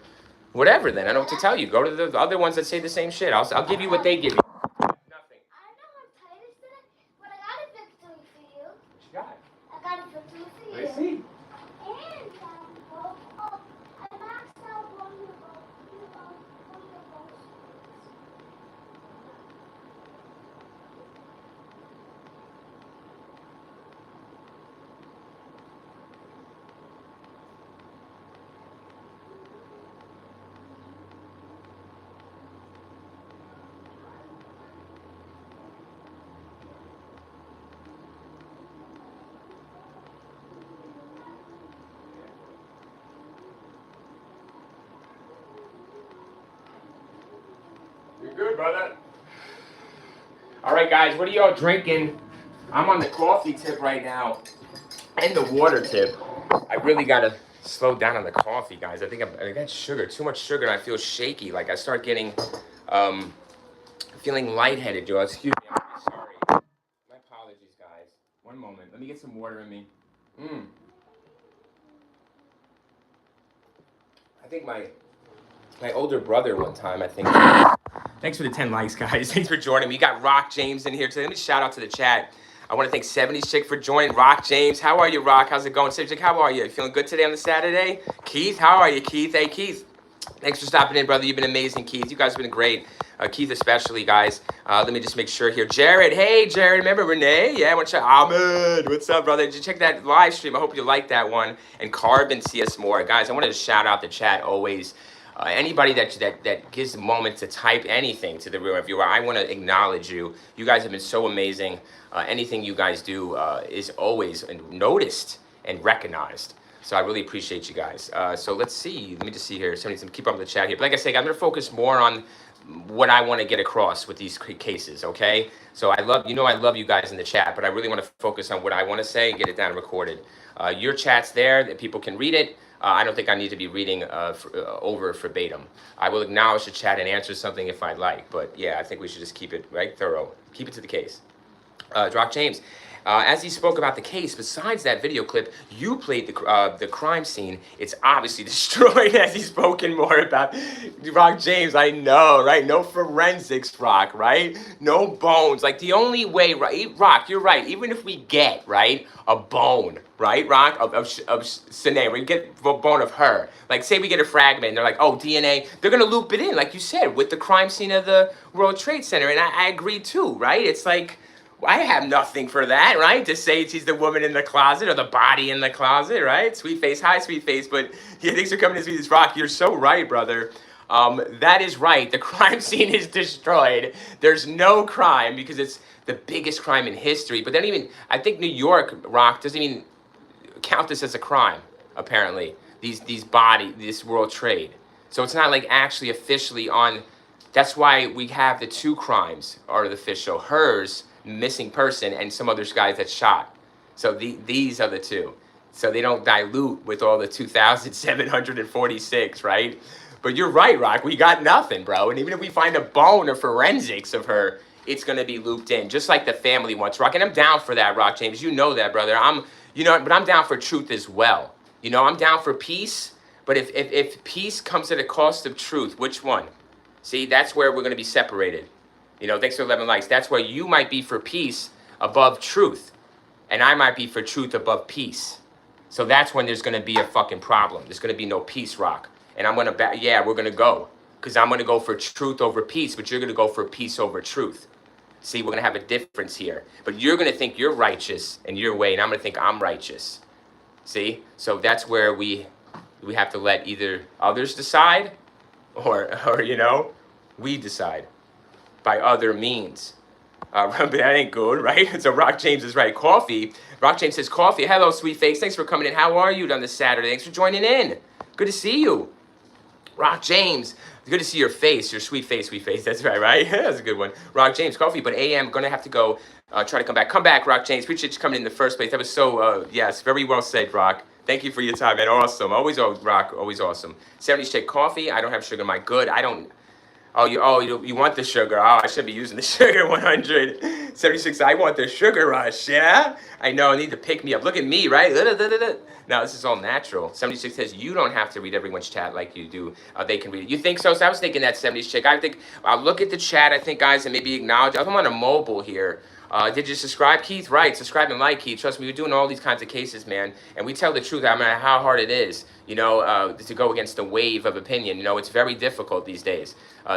whatever then. I don't know what to tell you. Go to the other ones that say the same shit. I'll give you what they give you. Nothing. I know I'm tired today, but I got a victory for you. What you got? I got a victory for you. Let's see. And I maxed out one of your boats. You're good, brother. All right, guys, what are y'all drinking? I'm on the coffee tip right now and the water tip. I really got to slow down on the coffee, guys. I think I got sugar, too much sugar, and I feel shaky. Like I start getting, feeling lightheaded, Joe. Excuse me, I'm really sorry. My apologies, guys. One moment. ordering me. I think my older brother one time, I think. Thanks for the 10 likes, guys. Thanks for joining me. You got Rock James in here today. Let me shout out to the chat. I want to thank 70s Chick for joining. Rock James, how are you, Rock? How's it going? 70s Chick, how are you? Feeling good today on the Saturday? Keith, how are you, Keith? Hey, Keith. Thanks for stopping in, brother. You've been amazing, Keith. You guys have been great. Keith especially, guys. Let me just make sure here. Jared, hey, Jared. Remember Renee? Yeah, what's up? Ahmed, what's up, brother? Did you check that live stream? I hope you liked that one. And Carbon, see us more. Guys, I wanted to shout out the chat always. Anybody that gives a moment to type anything to the real viewer, I want to acknowledge you. You guys have been so amazing. Anything you guys do is always noticed and recognized. So I really appreciate you guys. So let's see. Let me just see here. Somebody keep up the chat here. But like I say, I'm going to focus more on what I want to get across with these cases, okay? So I love you guys in the chat, but I really want to focus on what I want to say and get it down recorded. Your chat's there that people can read it. I don't think I need to be reading over verbatim. I will acknowledge the chat and answer something if I'd like, but yeah, I think we should just keep it thorough. Keep it to the case. Rock James, as he spoke about the case, besides that video clip, you played the crime scene. It's obviously destroyed as he's spoken more about. Rock James, I know, right? No forensics, Rock, right? No bones. Like the only way, right? Rock, you're right. Even if we get, right, a bone, right, Rock, of Sneha, we get a bone of her. Like say we get a fragment, and they're like, oh, DNA, they're gonna loop it in, like you said, with the crime scene of the World Trade Center. And I agree too, right? It's like, I have nothing for that, right? To say she's the woman in the closet or the body in the closet, right? Sweet face, hi, sweet face. But yeah, thanks for coming to see this, Rock. You're so right, brother. That is right. The crime scene is destroyed. There's no crime because it's the biggest crime in history. But then even, I think New York, Rock, doesn't even count this as a crime, apparently. This World Trade. So it's not like actually officially on, that's why we have the two crimes are the official. Hers, missing person, and some other guys that shot. So these are the two. So they don't dilute with all the 2,746, right? But you're right, Rock. We got nothing, bro. And even if we find a bone or forensics of her, it's going to be looped in, just like the family wants, Rock. And I'm down for that, Rock James. You know that, brother. But I'm down for truth as well. I'm down for peace. But if peace comes at a cost of truth, which one? See, that's where we're going to be separated. Thanks for 11 likes. That's where you might be for peace above truth. And I might be for truth above peace. So that's when there's going to be a fucking problem. There's going to be no peace, Rock. And I'm going to, we're going to go. Because I'm going to go for truth over peace, but you're going to go for peace over truth. See, we're going to have a difference here. But you're going to think you're righteous in your way, and I'm going to think I'm righteous. See? So that's where we have to let either others decide or we decide. By other means. But that ain't good, right? So Rock James is right. Coffee. Rock James says coffee. Hello, sweet face. Thanks for coming in. How are you on this Saturday? Thanks for joining in. Good to see you. Rock James. Good to see your face. Your sweet face, sweet face. That's right? That's a good one. Rock James, coffee. But AM, going to have to go try to come back. Come back, Rock James. Appreciate you coming in the first place. That was so, yes, very well said, Rock. Thank you for your time, man. Awesome. Always, Rock. Always awesome. 70s Shake coffee. I don't have sugar in my good. I don't. You want the sugar. Oh, I should be using the sugar 100. 76, I want the sugar rush, yeah? I know, I need to pick me up. Look at me, right? No, this is all natural. 76 says, you don't have to read everyone's chat like you do. They can read it. You think so? So I was thinking that 70s chick. I think, I'll look at the chat, I think, guys, and maybe acknowledge. I'm on a mobile here. Did you subscribe, Keith? Right, subscribe and like, Keith. Trust me, we're doing all these kinds of cases, man. And we tell the truth, no matter how hard it is, to go against the wave of opinion. It's very difficult these days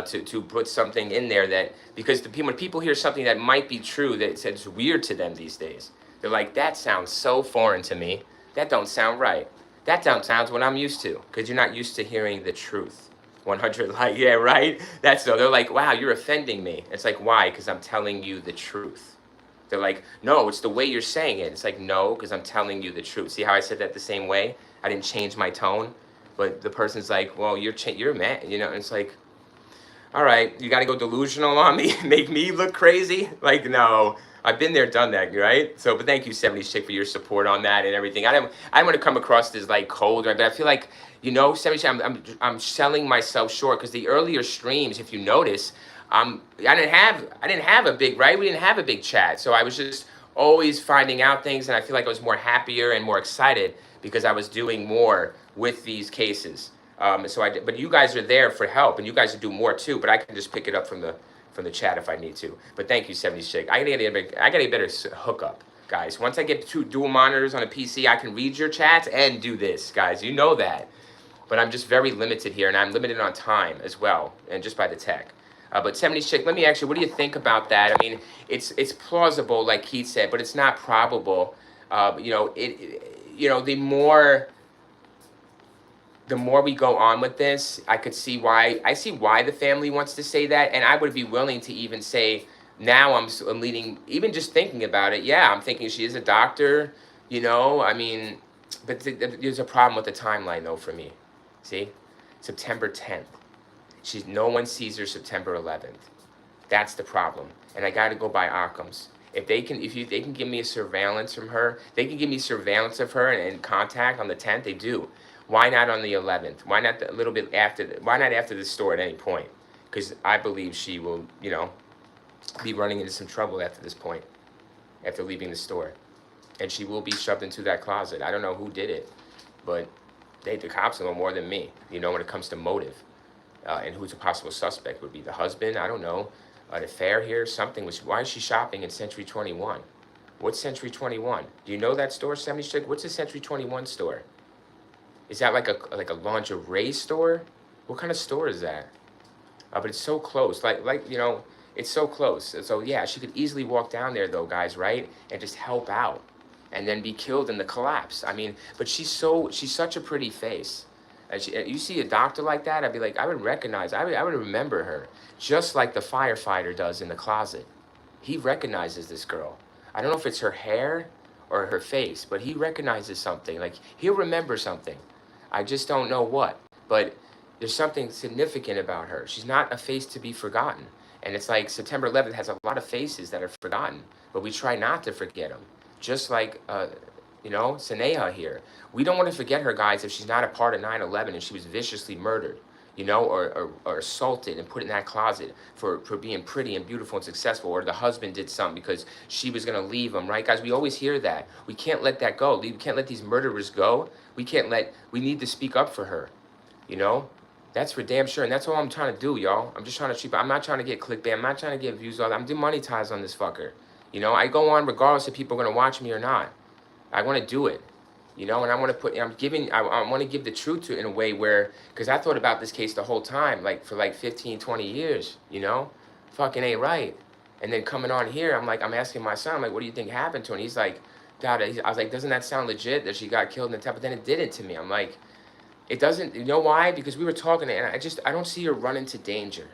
to put something in there that, because when people hear something that might be true, that it's weird to them these days. They're like, that sounds so foreign to me. That don't sound right. That don't sound what I'm used to, because you're not used to hearing the truth. 100, like, yeah, right? That's so. They're like, wow, you're offending me. It's like, why? Because I'm telling you the truth. They're like, no, it's the way you're saying it. It's like, no, because I'm telling you the truth. See how I said that the same way? I didn't change my tone. But the person's like, well, you're mad. And it's like, all right, you got to go delusional on me? Make me look crazy? Like, no. I've been there, done that, right? So, but thank you, 70s Chick, for your support on that and everything. I don't want to come across as like cold, right? But I feel like, 70s Chick, I'm selling myself short, because the earlier streams, if you notice, I didn't have a big, right? We didn't have a big chat, so I was just always finding out things, and I feel like I was more happier and more excited because I was doing more with these cases. But you guys are there for help, and you guys do more too. But I can just pick it up from the chat if I need to. But thank you, 70 Shake. I gotta get a better hookup, guys. Once I get 2 dual monitors on a PC, I can read your chats and do this, guys. You know that. But I'm just very limited here, and I'm limited on time as well, and just by the tech. But 70 Chick, let me ask you, what do you think about that? I mean, it's plausible, like Keith said, but it's not probable. The more we go on with this, I see why the family wants to say that, and I would be willing to even say, now I'm leaning, even just thinking about it, yeah, I'm thinking she is a doctor, I mean, but there's a problem with the timeline, though, for me. See? September 10th. No one sees her September 11th. That's the problem. And I got to go by Occam's. If they can give me a surveillance from her, they can give me surveillance of her and contact on the 10th, they do. Why not on the 11th? Why not a little bit after? Why not after the store at any point? Because I believe she will, be running into some trouble after this point, after leaving the store. And she will be shoved into that closet. I don't know who did it, but the cops know more than me, when it comes to motive. And who's a possible suspect? Would be the husband? I don't know. An affair here? Something was. Why is she shopping in Century 21? What's Century 21? Do you know that store, 70 Chick? What's a Century 21 store? Is that like a lingerie store? What kind of store is that? But it's so close. It's so close. So yeah, she could easily walk down there though, guys, right? And just help out, and then be killed in the collapse. I mean, but she's such a pretty face. You see a doctor like that, I'd be like, I would remember her, just like the firefighter does in the closet. He recognizes this girl. I don't know if it's her hair or her face, but he recognizes something. Like, he'll remember something. I just don't know what. But there's something significant about her. She's not a face to be forgotten. And it's like September 11th has a lot of faces that are forgotten, but we try not to forget them. Just like, Sneha here. We don't want to forget her, guys, if she's not a part of 9/11 and she was viciously murdered, or assaulted and put in that closet for being pretty and beautiful and successful, or the husband did something because she was going to leave him, right, guys? We always hear that. We can't let that go. We can't let these murderers go. We need to speak up for her, That's for damn sure, and that's all I'm trying to do, y'all. I'm just trying to I'm not trying to get clickbait. I'm not trying to get views. I'm demonetized on this fucker. I go on regardless if people are going to watch me or not. I want to do it, and I want to I want to give the truth to it in a way where, because I thought about this case the whole time, for 15, 20 years, fucking ain't right. And then coming on here, I'm asking my son, what do you think happened to her? And he's like, Dad, I was like, doesn't that sound legit that she got killed in the top? But then it didn't to me. I'm like, it doesn't, you know why? Because we were talking, and I don't see her run into danger.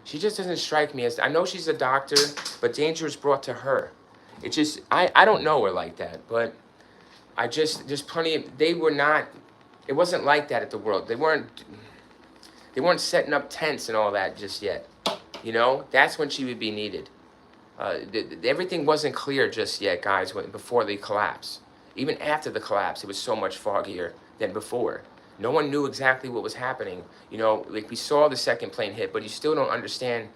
She just doesn't strike me as, I know she's a doctor, but danger is brought to her. It just, I don't know her like that, but there's plenty of, it wasn't like that at the World. They weren't setting up tents and all that just yet. That's when she would be needed. Everything wasn't clear just yet, guys, before the collapse. Even after the collapse, it was so much foggier than before. No one knew exactly what was happening. We saw the second plane hit, but you still don't understand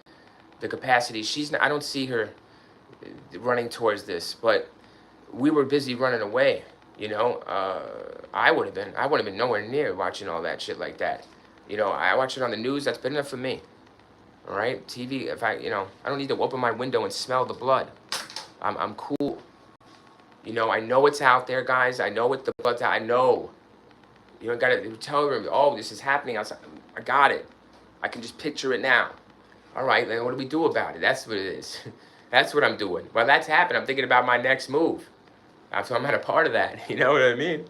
the capacity. I don't see her running towards this, but we were busy running away. I would have been nowhere near watching all that shit like that. I watch it on the news. That's good enough for me. All right, TV. If I don't need to open my window and smell the blood. I'm cool. I know it's out there, guys. I know what the blood's out. I know. You don't gotta tell them, oh, this is happening outside. I got it. I can just picture it now. All right, then what do we do about it? That's what it is. That's what I'm doing. While that's happened, I'm thinking about my next move. So I'm not a part of that. You know what I mean?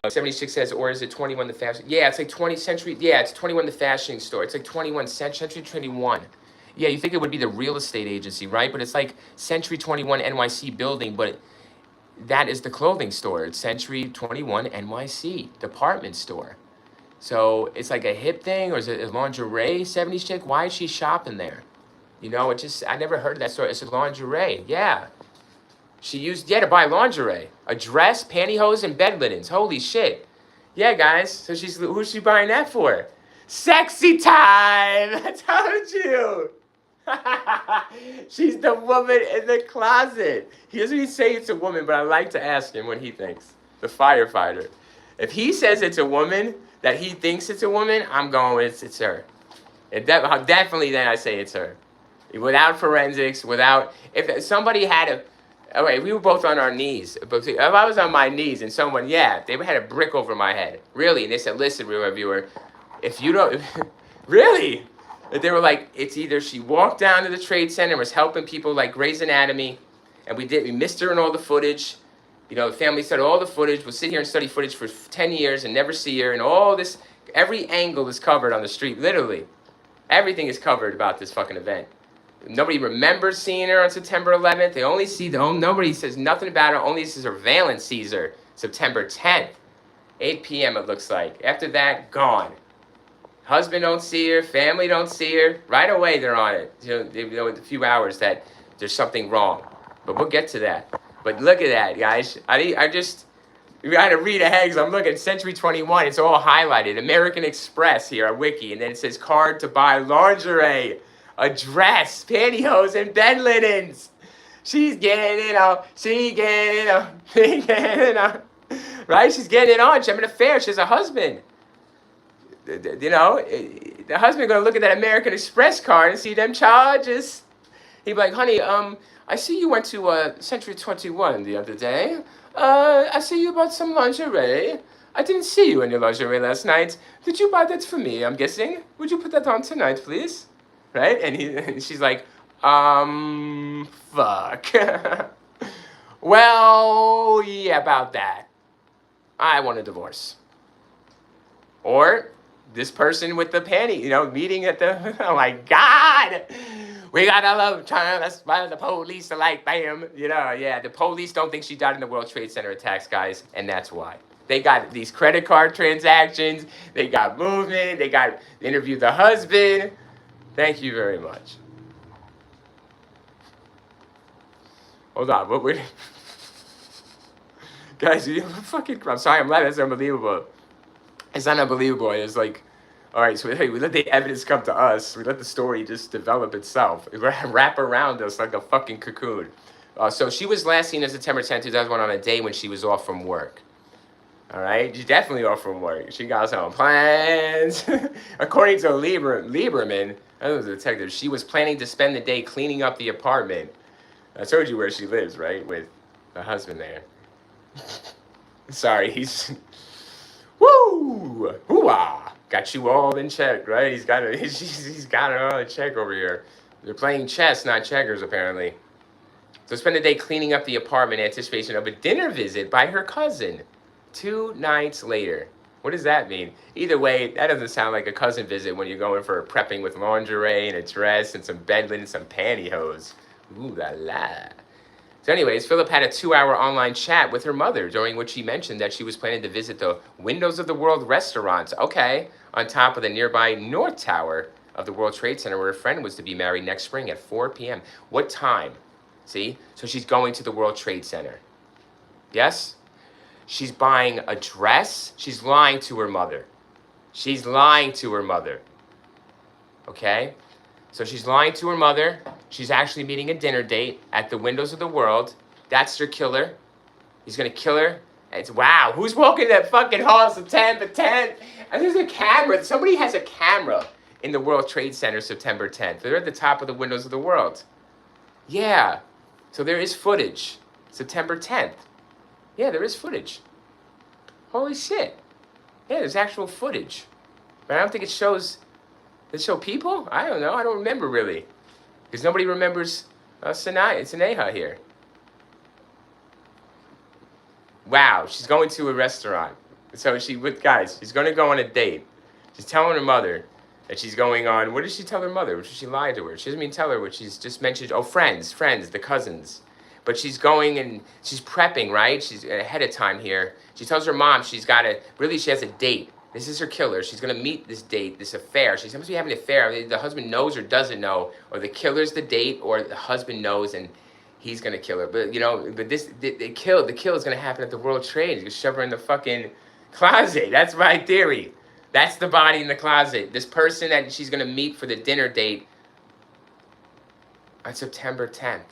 76 says, or is it 21 the fashion? Yeah, it's like 20th century. Yeah, it's 21 the fashioning store. It's like 21 Century 21. Yeah, you think it would be the real estate agency, right? But it's like Century 21 NYC building, but that is the clothing store. It's Century 21 NYC department store. So it's like a hip thing, or is it a lingerie 70s chick? Why is she shopping there? I never heard of that store. It's a lingerie. Yeah. She used, to buy lingerie. A dress, pantyhose, and bed linens. Holy shit. Yeah, guys. So who's she buying that for? Sexy time! I told you. She's the woman in the closet. He doesn't even say it's a woman, but I like to ask him what he thinks. The firefighter. If he says it's a woman, that he thinks it's a woman, I'm going with it's her. Definitely then I say it's her. Without forensics, without... If somebody had a... All right, we were both on our knees. But if I was on my knees and someone, yeah, they had a brick over my head. Really? And they said, listen, real reviewer, if you don't... Really? They were like, it's either she walked down to the Trade Center and was helping people like Grey's Anatomy, and we missed her in all the footage. You know, the family said all the footage. We'll sit here and study footage for 10 years and never see her. And all this, every angle is covered on the street, literally. Everything is covered about this fucking event. Nobody remembers seeing her on September 11th. They only see, nobody says nothing about her. Only surveillance sees her September 10th. 8 p.m. it looks like. After that, gone. Husband don't see her, family don't see her. Right away they're on it. They know in a few hours that there's something wrong. But we'll get to that. But look at that, guys. I just, we got to read ahead because I'm looking at Century 21. It's all highlighted. American Express here, our wiki. And then it says card to buy lingerie, a dress, pantyhose, and bed linens. She's getting it on. She getting it on. She getting it on. Right? She's getting it on. She's having an affair. She has a husband. You know, the husband gonna look at that American Express card and see them charges. He'd be like, honey, I see you went to Century 21 the other day. I see you bought some lingerie. I didn't see you in your lingerie last night. Did you buy that for me, I'm guessing? Would you put that on tonight, please? Right? And she's like, fuck. Well, yeah, about that. I want a divorce. Or this person with the panty, you know, meeting at the, oh my God, we got a love child, that's why the police are like, bam, you know, yeah, the police don't think she died in the World Trade Center attacks, guys, and that's why. They got these credit card transactions, they got movement, they interviewed the husband. Thank you very much. Hold on, what we guys, I'm sorry, I'm laughing, that's unbelievable. It's not unbelievable. It's like, all right, so hey, we let the evidence come to us. We let the story just develop itself. It wrap around us like a fucking cocoon. So she was last seen on September 10th, 2001 on a day when she was off from work. All right? She's definitely off from work. She got some plans. According to Lieberman, that was a detective, she was planning to spend the day cleaning up the apartment. I told you where she lives, right? With the husband there. Sorry, he's... Woo! Hoo-ah! Got you all in check, right? He's got it all in check over here. They're playing chess, not checkers, apparently. So spend the day cleaning up the apartment in anticipation of a dinner visit by her cousin 2 nights later. What does that mean? Either way, that doesn't sound like a cousin visit when you're going for prepping with lingerie and a dress and some bed linen and some pantyhose. Ooh la la. So anyways, Philip had a 2-hour online chat with her mother, during which she mentioned that she was planning to visit the Windows of the World restaurant, okay, on top of the nearby North Tower of the World Trade Center, where her friend was to be married next spring at 4 p.m. What time? See? So she's going to the World Trade Center. Yes? She's buying a dress. She's lying to her mother. She's lying to her mother. Okay? So she's lying to her mother. She's actually meeting a dinner date at the Windows of the World. That's her killer. He's gonna kill her. It's wow. Who's walking that fucking hall September 10th? And there's a camera. Somebody has a camera in the World Trade Center September 10th. They're at the top of the Windows of the World. Yeah. So there is footage. September 10th. Yeah, there is footage. Holy shit. Yeah, there's actual footage. But I don't think it shows. Does it show people? I don't know. I don't remember really. Because nobody remembers Sneha here. Wow, she's going to a restaurant. So she's going to go on a date. She's telling her mother that she's going on, what did she tell her mother? What did she lie to her? She doesn't even tell her what she's just mentioned. Oh, friends, the cousins. But she's going and she's prepping, right? She's ahead of time here. She tells her mom she has a date. This is her killer. She's going to meet this date, this affair. She's supposed to be having an affair. I mean, the husband knows or doesn't know, or the killer's the date, or the husband knows and he's going to kill her. But, the kill is going to happen at the World Trade. He's going to shove her in the fucking closet. That's my theory. That's the body in the closet. This person that she's going to meet for the dinner date on September 10th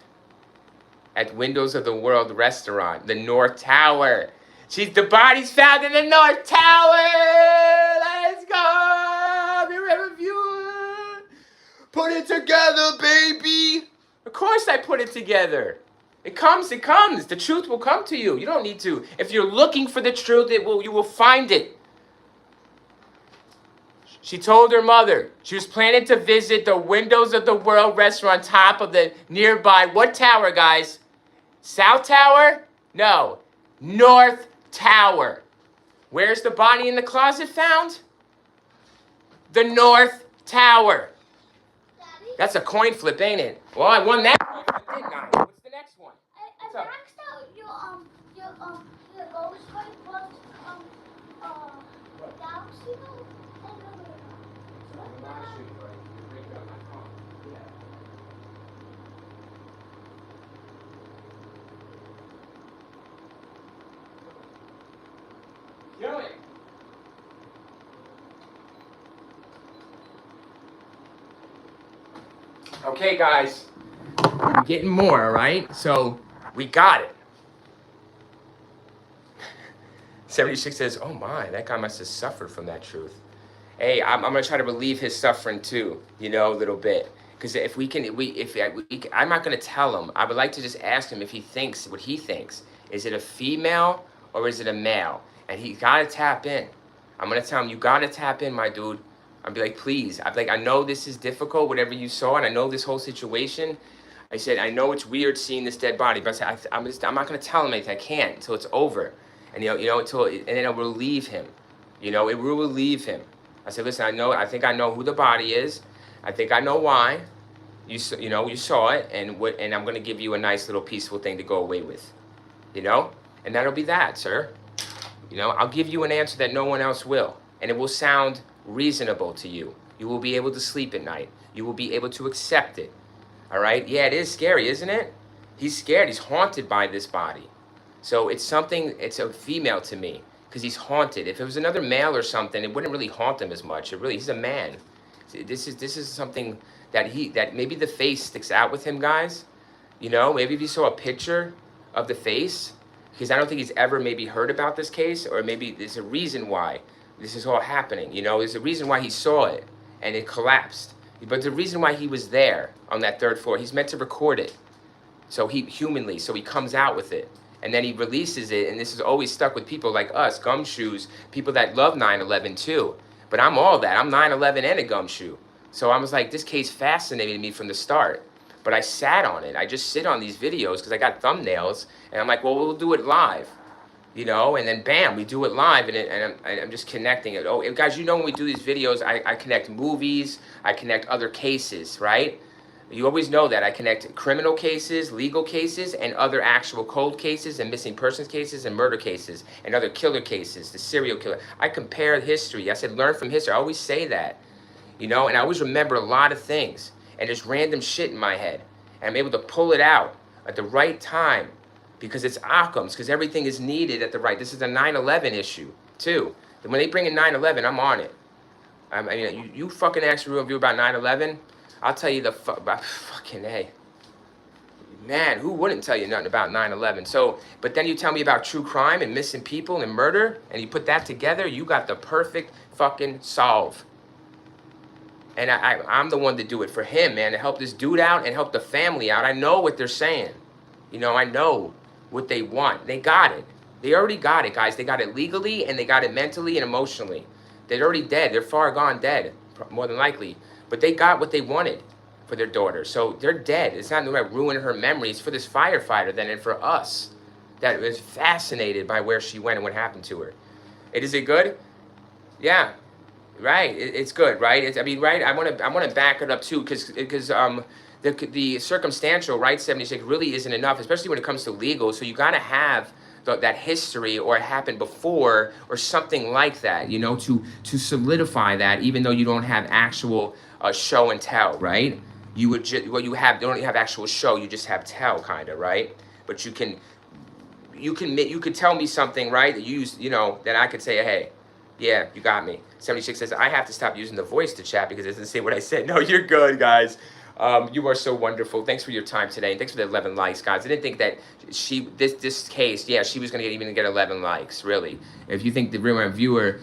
at Windows of the World restaurant, the North Tower. The body's found in the North Tower. Let's go. Be reviewer. Put it together, baby. Of course I put it together. It comes, it comes. The truth will come to you. You don't need to. If you're looking for the truth, you will find it. She told her mother she was planning to visit the Windows of the World restaurant top of the nearby, what tower, guys? South Tower? No. North Tower. Where's the body in the closet found? The North Tower. Daddy, That's a coin flip, ain't it? Well, I won that coin flip, didn't I? What's the next one? I What's up? maxed out your ghost fight plus galaxy mode and Kill it. Okay, guys. We're getting more, all right? So, we got it. 76 says, oh my, that guy must have suffered from that truth. Hey, I'm going to try to relieve his suffering too, a little bit. Because if we can, I'm not going to tell him. I would like to just ask him if he thinks what he thinks. Is it a female or is it a male? And he got to tap in. I'm going to tell him, you got to tap in, my dude. I'll be like, please. I'll be like, I know this is difficult, whatever you saw, and I know this whole situation. I said, I know it's weird seeing this dead body, but I said, I'm not going to tell him anything. I can't until it's over. And, and then it will relieve him. It will relieve him. I said, listen, I think I know who the body is. I think I know why. You saw it, and I'm going to give you a nice little peaceful thing to go away with. And that'll be that, sir. I'll give you an answer that no one else will. And it will sound reasonable to you. You will be able to sleep at night. You will be able to accept it. All right? Yeah, it is scary, isn't it? He's scared. He's haunted by this body. So it's a female to me because he's haunted. If it was another male or something, it wouldn't really haunt him as much. He's a man. This is something that maybe the face sticks out with him, guys. Maybe if you saw a picture of the face, because I don't think he's ever maybe heard about this case, or maybe there's a reason why this is all happening. There's a reason why he saw it and it collapsed. But the reason why he was there on that third floor, he's meant to record it. So he comes out with it. And then he releases it, and this is always stuck with people like us, gumshoes, people that love 9/11 too. But I'm all that. I'm 9/11 and a gumshoe. So I was like, this case fascinated me from the start. But I sat on it. I just sit on these videos because I got thumbnails, and I'm like, well, we'll do it live. And then bam, we do it live, and I'm just connecting it. Oh, guys, when we do these videos, I connect movies, I connect other cases, right? You always know that. I connect criminal cases, legal cases, and other actual cold cases, and missing persons cases, and murder cases, and other killer cases, the serial killer. I compare history. I said, learn from history. I always say that, and I always remember a lot of things, and there's random shit in my head, and I'm able to pull it out at the right time, because it's Occam's, because everything is needed at the right. This is a 9/11 issue, too. And when they bring in 9/11, I'm on it. I mean, you fucking ask a review about 9/11, I'll tell you about fucking A. Man, who wouldn't tell you nothing about 9/11? So, but then you tell me about true crime and missing people and murder, and you put that together, you got the perfect fucking solve. And I'm the one to do it for him, man, to help this dude out and help the family out. I know what they're saying. I know what they want. They got it. They already got it, guys. They got it legally, and they got it mentally and emotionally. They're already dead. They're far gone dead, more than likely. But they got what they wanted for their daughter. So they're dead. It's not about ruining her memories for this firefighter then, and for us that was fascinated by where she went and what happened to her. Is it good? Yeah. Right. It's good, right? Right? I want to back it up too, because the circumstantial, right, 76 really isn't enough, especially when it comes to legal. So you got to have that history, or it happened before, or something like that, to solidify that, even though you don't have actual show and tell, right? You would you don't have actual show, you just have tell, kind of, right? But you could tell me something, right? That I could say, hey, yeah, you got me. 76 says, I have to stop using the voice to chat because it doesn't say what I said. No, you're good, guys. You are so wonderful. Thanks for your time today. And thanks for the 11 likes, guys. I didn't think that this case, yeah, she was going to even get 11 likes, really. If you think the real viewer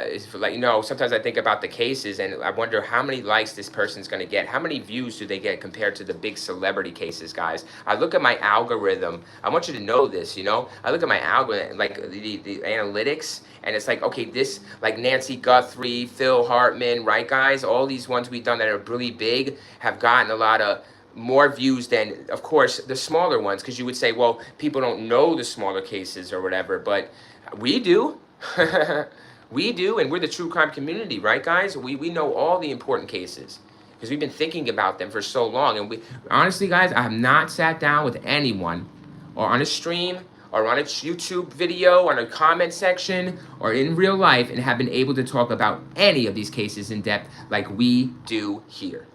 is like, sometimes I think about the cases and I wonder how many likes this person's going to get. How many views do they get compared to the big celebrity cases, guys? I look at my algorithm. I want you to know this, I look at my algorithm, like the analytics, and it's like, okay, this, like Nancy Guthrie, Phil Hartman, right, guys? All these ones we've done that are really big have gotten a lot of more views than, of course, the smaller ones, because you would say, well, people don't know the smaller cases or whatever, but we do. We do, and we're the true crime community, right, guys? We know all the important cases because we've been thinking about them for so long. And we honestly, guys, I have not sat down with anyone or on a stream or on a YouTube video, on a comment section, or in real life and have been able to talk about any of these cases in depth like we do here.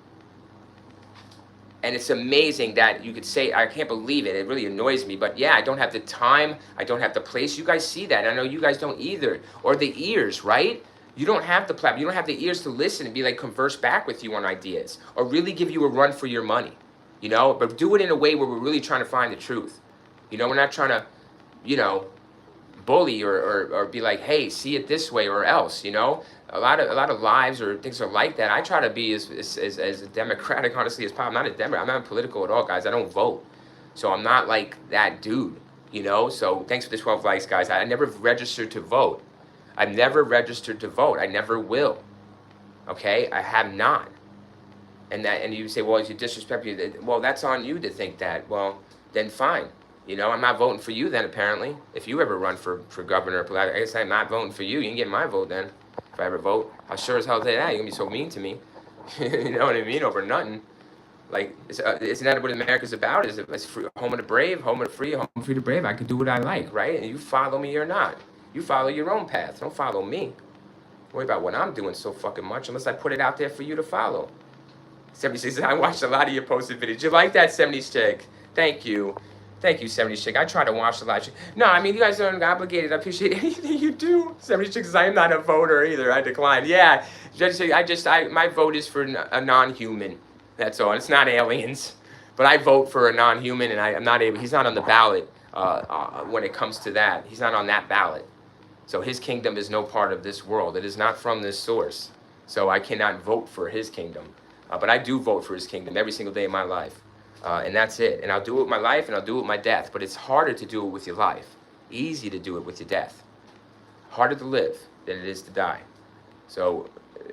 And it's amazing that you could say, I can't believe it. It really annoys me. But yeah, I don't have the time. I don't have the place. You guys see that. I know you guys don't either. Or the ears, right? You don't have the platform. You don't have the ears to listen and be like, converse back with you on ideas. Or really give you a run for your money. But do it in a way where we're really trying to find the truth. We're not trying to, bully or be like, hey, see it this way or else, A lot of lives or things are like that. I try to be as democratic, honestly, as possible. I'm not a Democrat. I'm not political at all, guys. I don't vote. So I'm not like that dude, So thanks for the 12 likes, guys. I never registered to vote. I've never registered to vote. I never will. Okay? I have not. And you say, well, if you disrespect me, well, that's on you to think that. Well, then fine. I'm not voting for you then, apparently. If you ever run for governor, I guess I'm not voting for you. You can get my vote then. If I ever vote, I'll sure as hell say that. You're going to be so mean to me. You know what I mean? Over nothing. Like, isn't that what America's about? It's free, home of the brave, home of the free, home free the brave. I can do what I like, right? And you follow me or not. You follow your own path. Don't follow me. Don't worry about what I'm doing so fucking much unless I put it out there for you to follow. 76 says, I watched a lot of your posted videos. You like that, 70s chick? Thank you. Thank you, 70s chick. I try to watch a lot. No, I mean, you guys aren't obligated. I appreciate anything you do. 70s chick says, I am not a voter either. I declined. Yeah, my vote is for a non-human. That's all. It's not aliens. But I vote for a non-human, and I'm not able. He's not on the ballot when it comes to that. He's not on that ballot. So his kingdom is no part of this world. It is not from this source. So I cannot vote for his kingdom. But I do vote for his kingdom every single day of my life. And that's it. And I'll do it with my life and I'll do it with my death. But it's harder to do it with your life. Easy to do it with your death. Harder to live than it is to die. So,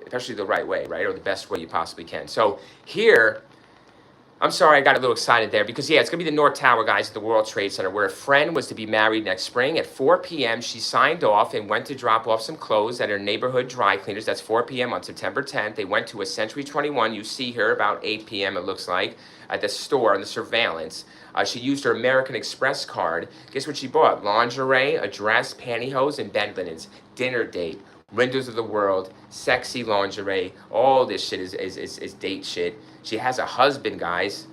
especially the right way, right? Or the best way you possibly can. So here, I'm sorry I got a little excited there because, yeah, it's going to be the North Tower, guys, at the World Trade Center, where a friend was to be married next spring. At 4 p.m., she signed off and went to drop off some clothes at her neighborhood dry cleaners. That's 4 p.m. on September 10th. They went to a Century 21. You see her about 8 p.m., it looks like, at the store on the surveillance. She used her American Express card. Guess what she bought? Lingerie, a dress, pantyhose, and bed linens. Dinner date. Windows of the world, sexy lingerie, all this shit is date shit. She has a husband, guys.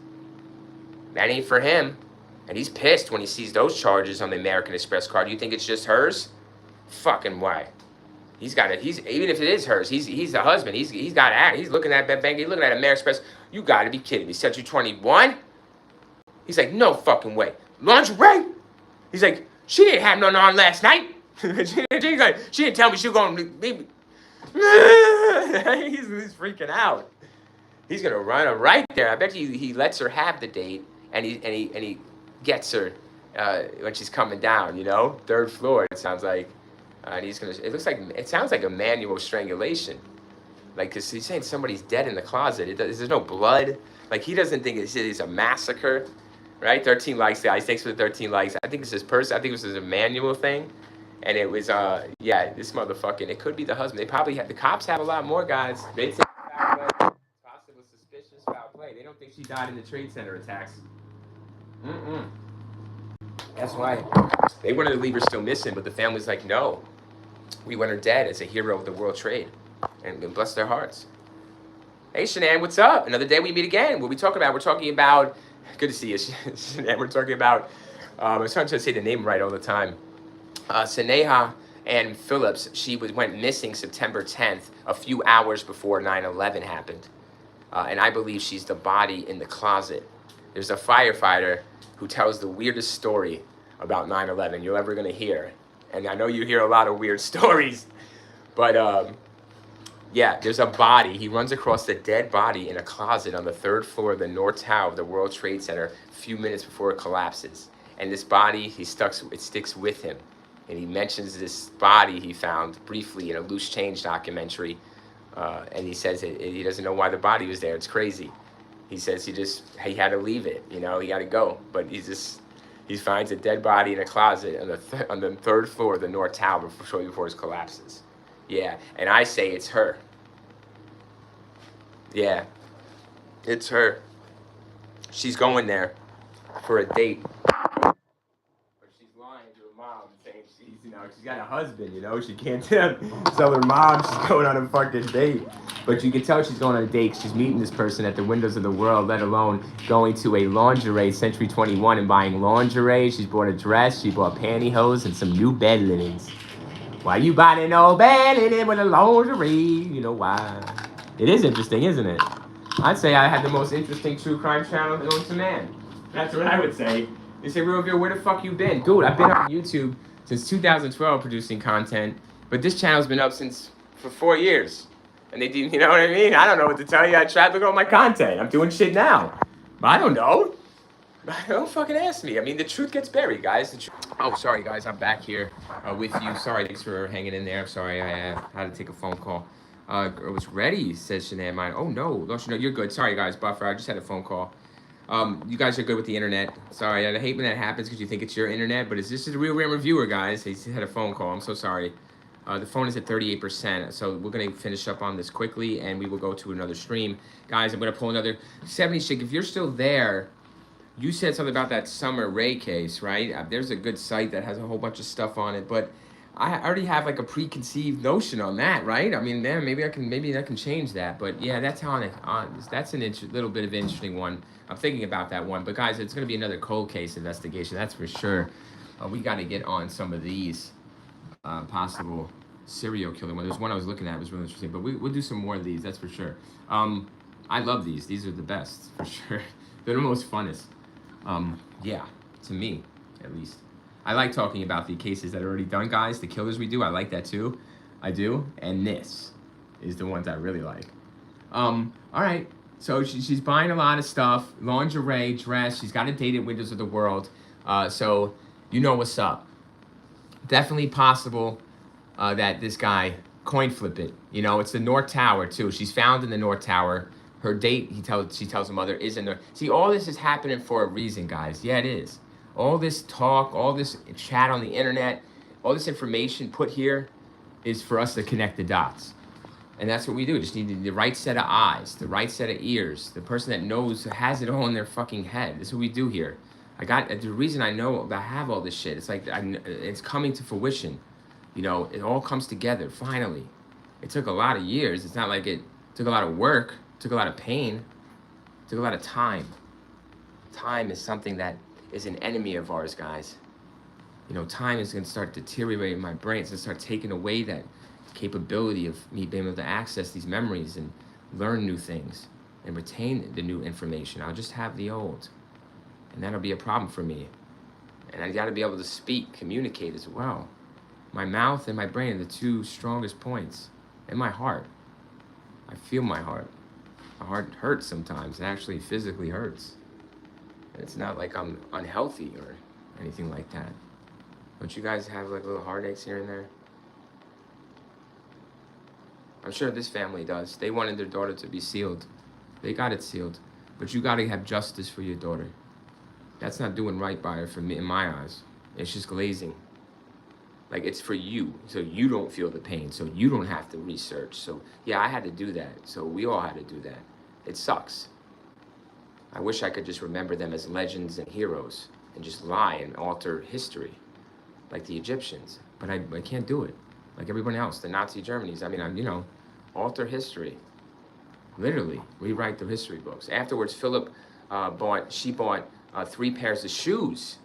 That ain't for him. And he's pissed when he sees those charges on the American Express card. You think it's just hers? Fucking why? He's got it. Even if it is hers, he's the husband. He's got to He's looking at that bank. He's looking at American Express. You got to be kidding me. Century 21? He's like, no fucking way. Lingerie? He's like, she didn't have none on last night. she didn't tell me she was going to be. He's freaking out. He's gonna run her right there. I bet you he lets her have the date, and he gets her when she's coming down. 3rd floor. It sounds like, and he's gonna. It sounds like a manual strangulation, like because he's saying somebody's dead in the closet. There's no blood. Like he doesn't think it's a massacre, right? 13 likes, guys. Thanks for the 13 likes. I think it's his person. I think it was a manual thing. And it was, yeah, this motherfucking, it could be the husband. They probably have, the cops have a lot more, guys. They say foul play, possible suspicious foul play. They don't think she died in the Trade Center attacks. That's why they wanted to leave her still missing, but the family's like, no, we want her dead as a hero of the World Trade. And bless their hearts. Hey, Shanann, what's up? Another day we meet again. What are we talking about? We're talking about, good to see you, Shanann. We're talking about, I was trying to say the name right all the time. Sneha and Phillips, she went missing September 10th, a few hours before 9/11 happened. And I believe she's the body in the closet. There's a firefighter who tells the weirdest story about 9/11 you're ever gonna hear. And I know you hear a lot of weird stories, but yeah, there's a body. He runs across the dead body in a closet on the 3rd floor of the North Tower of the World Trade Center a few minutes before it collapses. And this body, it sticks with him. And he mentions this body he found briefly in a Loose Change documentary. And he says he doesn't know why the body was there. It's crazy. He says he had to leave it. You know, he got to go. But he finds a dead body in a closet on the 3rd floor of the North Tower shortly before it collapses. Yeah, and I say it's her. Yeah, it's her. She's going there for a date. But she's lying to her mom saying she's got a husband, she can't tell her mom she's going on a fucking date. But you can tell she's going on a date. She's meeting this person at the windows of the world, let alone going to a lingerie, Century 21, and buying lingerie. She's bought a dress, she bought pantyhose, and some new bed linens. Why you buying no bed linen with a lingerie? You know why? It is interesting, isn't it? I'd say I had the most interesting true crime channel known to man. That's what I would say. You say, Real Review, where the fuck you been? Dude, I've been on YouTube since 2012 producing content, but this channel's been up for 4 years. And they didn't, you know what I mean? I don't know what to tell you. I tried to look at all my content. I'm doing shit now. But I don't know. Don't fucking ask me. I mean, the truth gets buried, guys. Oh, sorry, guys. I'm back here with you. Sorry, thanks for hanging in there. I'm sorry. I had to take a phone call. I was ready, says Sneha. Oh, no. You're good. Sorry, guys. Buffer. I just had a phone call. You guys are good with the internet. Sorry. I hate when that happens because you think it's your internet, but this is a real reviewer, guys. He had a phone call. I'm so sorry. The phone is at 38%, so we're going to finish up on this quickly, and we will go to another stream. Guys, I'm going to pull another 70 shake. If you're still there, you said something about that Summer Rae case, right? There's a good site that has a whole bunch of stuff on it, but I already have like a preconceived notion on that, right? I mean, maybe I can change that, but yeah, that's that's a little bit of an interesting one. I'm thinking about that one, but guys, it's going to be another cold case investigation, that's for sure. We got to get on some of these possible serial killer one. There's one I was looking at, it was really interesting, but we'll do some more of these, that's for sure. I love these. These are the best, for sure. They're the most funnest. Yeah, to me, at least. I like talking about the cases that are already done, guys. The killers we do, I like that too. I do. And this is the ones I really like. All right. So she's buying a lot of stuff. Lingerie, dress. She's got a date at Windows of the World. So you know what's up. Definitely possible that this guy coin flip it. You know, it's the North Tower too. She's found in the North Tower. Her date, she tells her mother, is in there. See, all this is happening for a reason, guys. Yeah, it is. All this talk, all this chat on the internet, all this information put here is for us to connect the dots. And that's what we do. Just need the right set of eyes, the right set of ears, the person that knows, has it all in their fucking head. That's what we do here. The reason I know that I have all this shit, it's like, it's coming to fruition. You know, it all comes together, finally. It took a lot of years. It's not like it took a lot of work. Took a lot of pain, took a lot of time. Time is something that is an enemy of ours, guys. You know, time is going to start deteriorating my brain. It's going to start taking away that capability of me being able to access these memories and learn new things and retain the new information. I'll just have the old. And that'll be a problem for me. And I got to be able to speak, communicate as well. My mouth and my brain are the two strongest points. And my heart. I feel my heart. My heart hurts sometimes. It actually physically hurts. It's not like I'm unhealthy or anything like that. Don't you guys have like little heartaches here and there? I'm sure this family does. They wanted their daughter to be sealed. They got it sealed. But you got to have justice for your daughter. That's not doing right by her for me, in my eyes. It's just glazing. Like, it's for you, so you don't feel the pain, so you don't have to research. So, yeah, I had to do that. So we all had to do that. It sucks. I wish I could just remember them as legends and heroes and just lie and alter history like the Egyptians. But I can't do it. Like everyone else, the Nazi Germanys. I mean, alter history. Literally, rewrite the history books. Afterwards, Philip bought 3 pairs of shoes.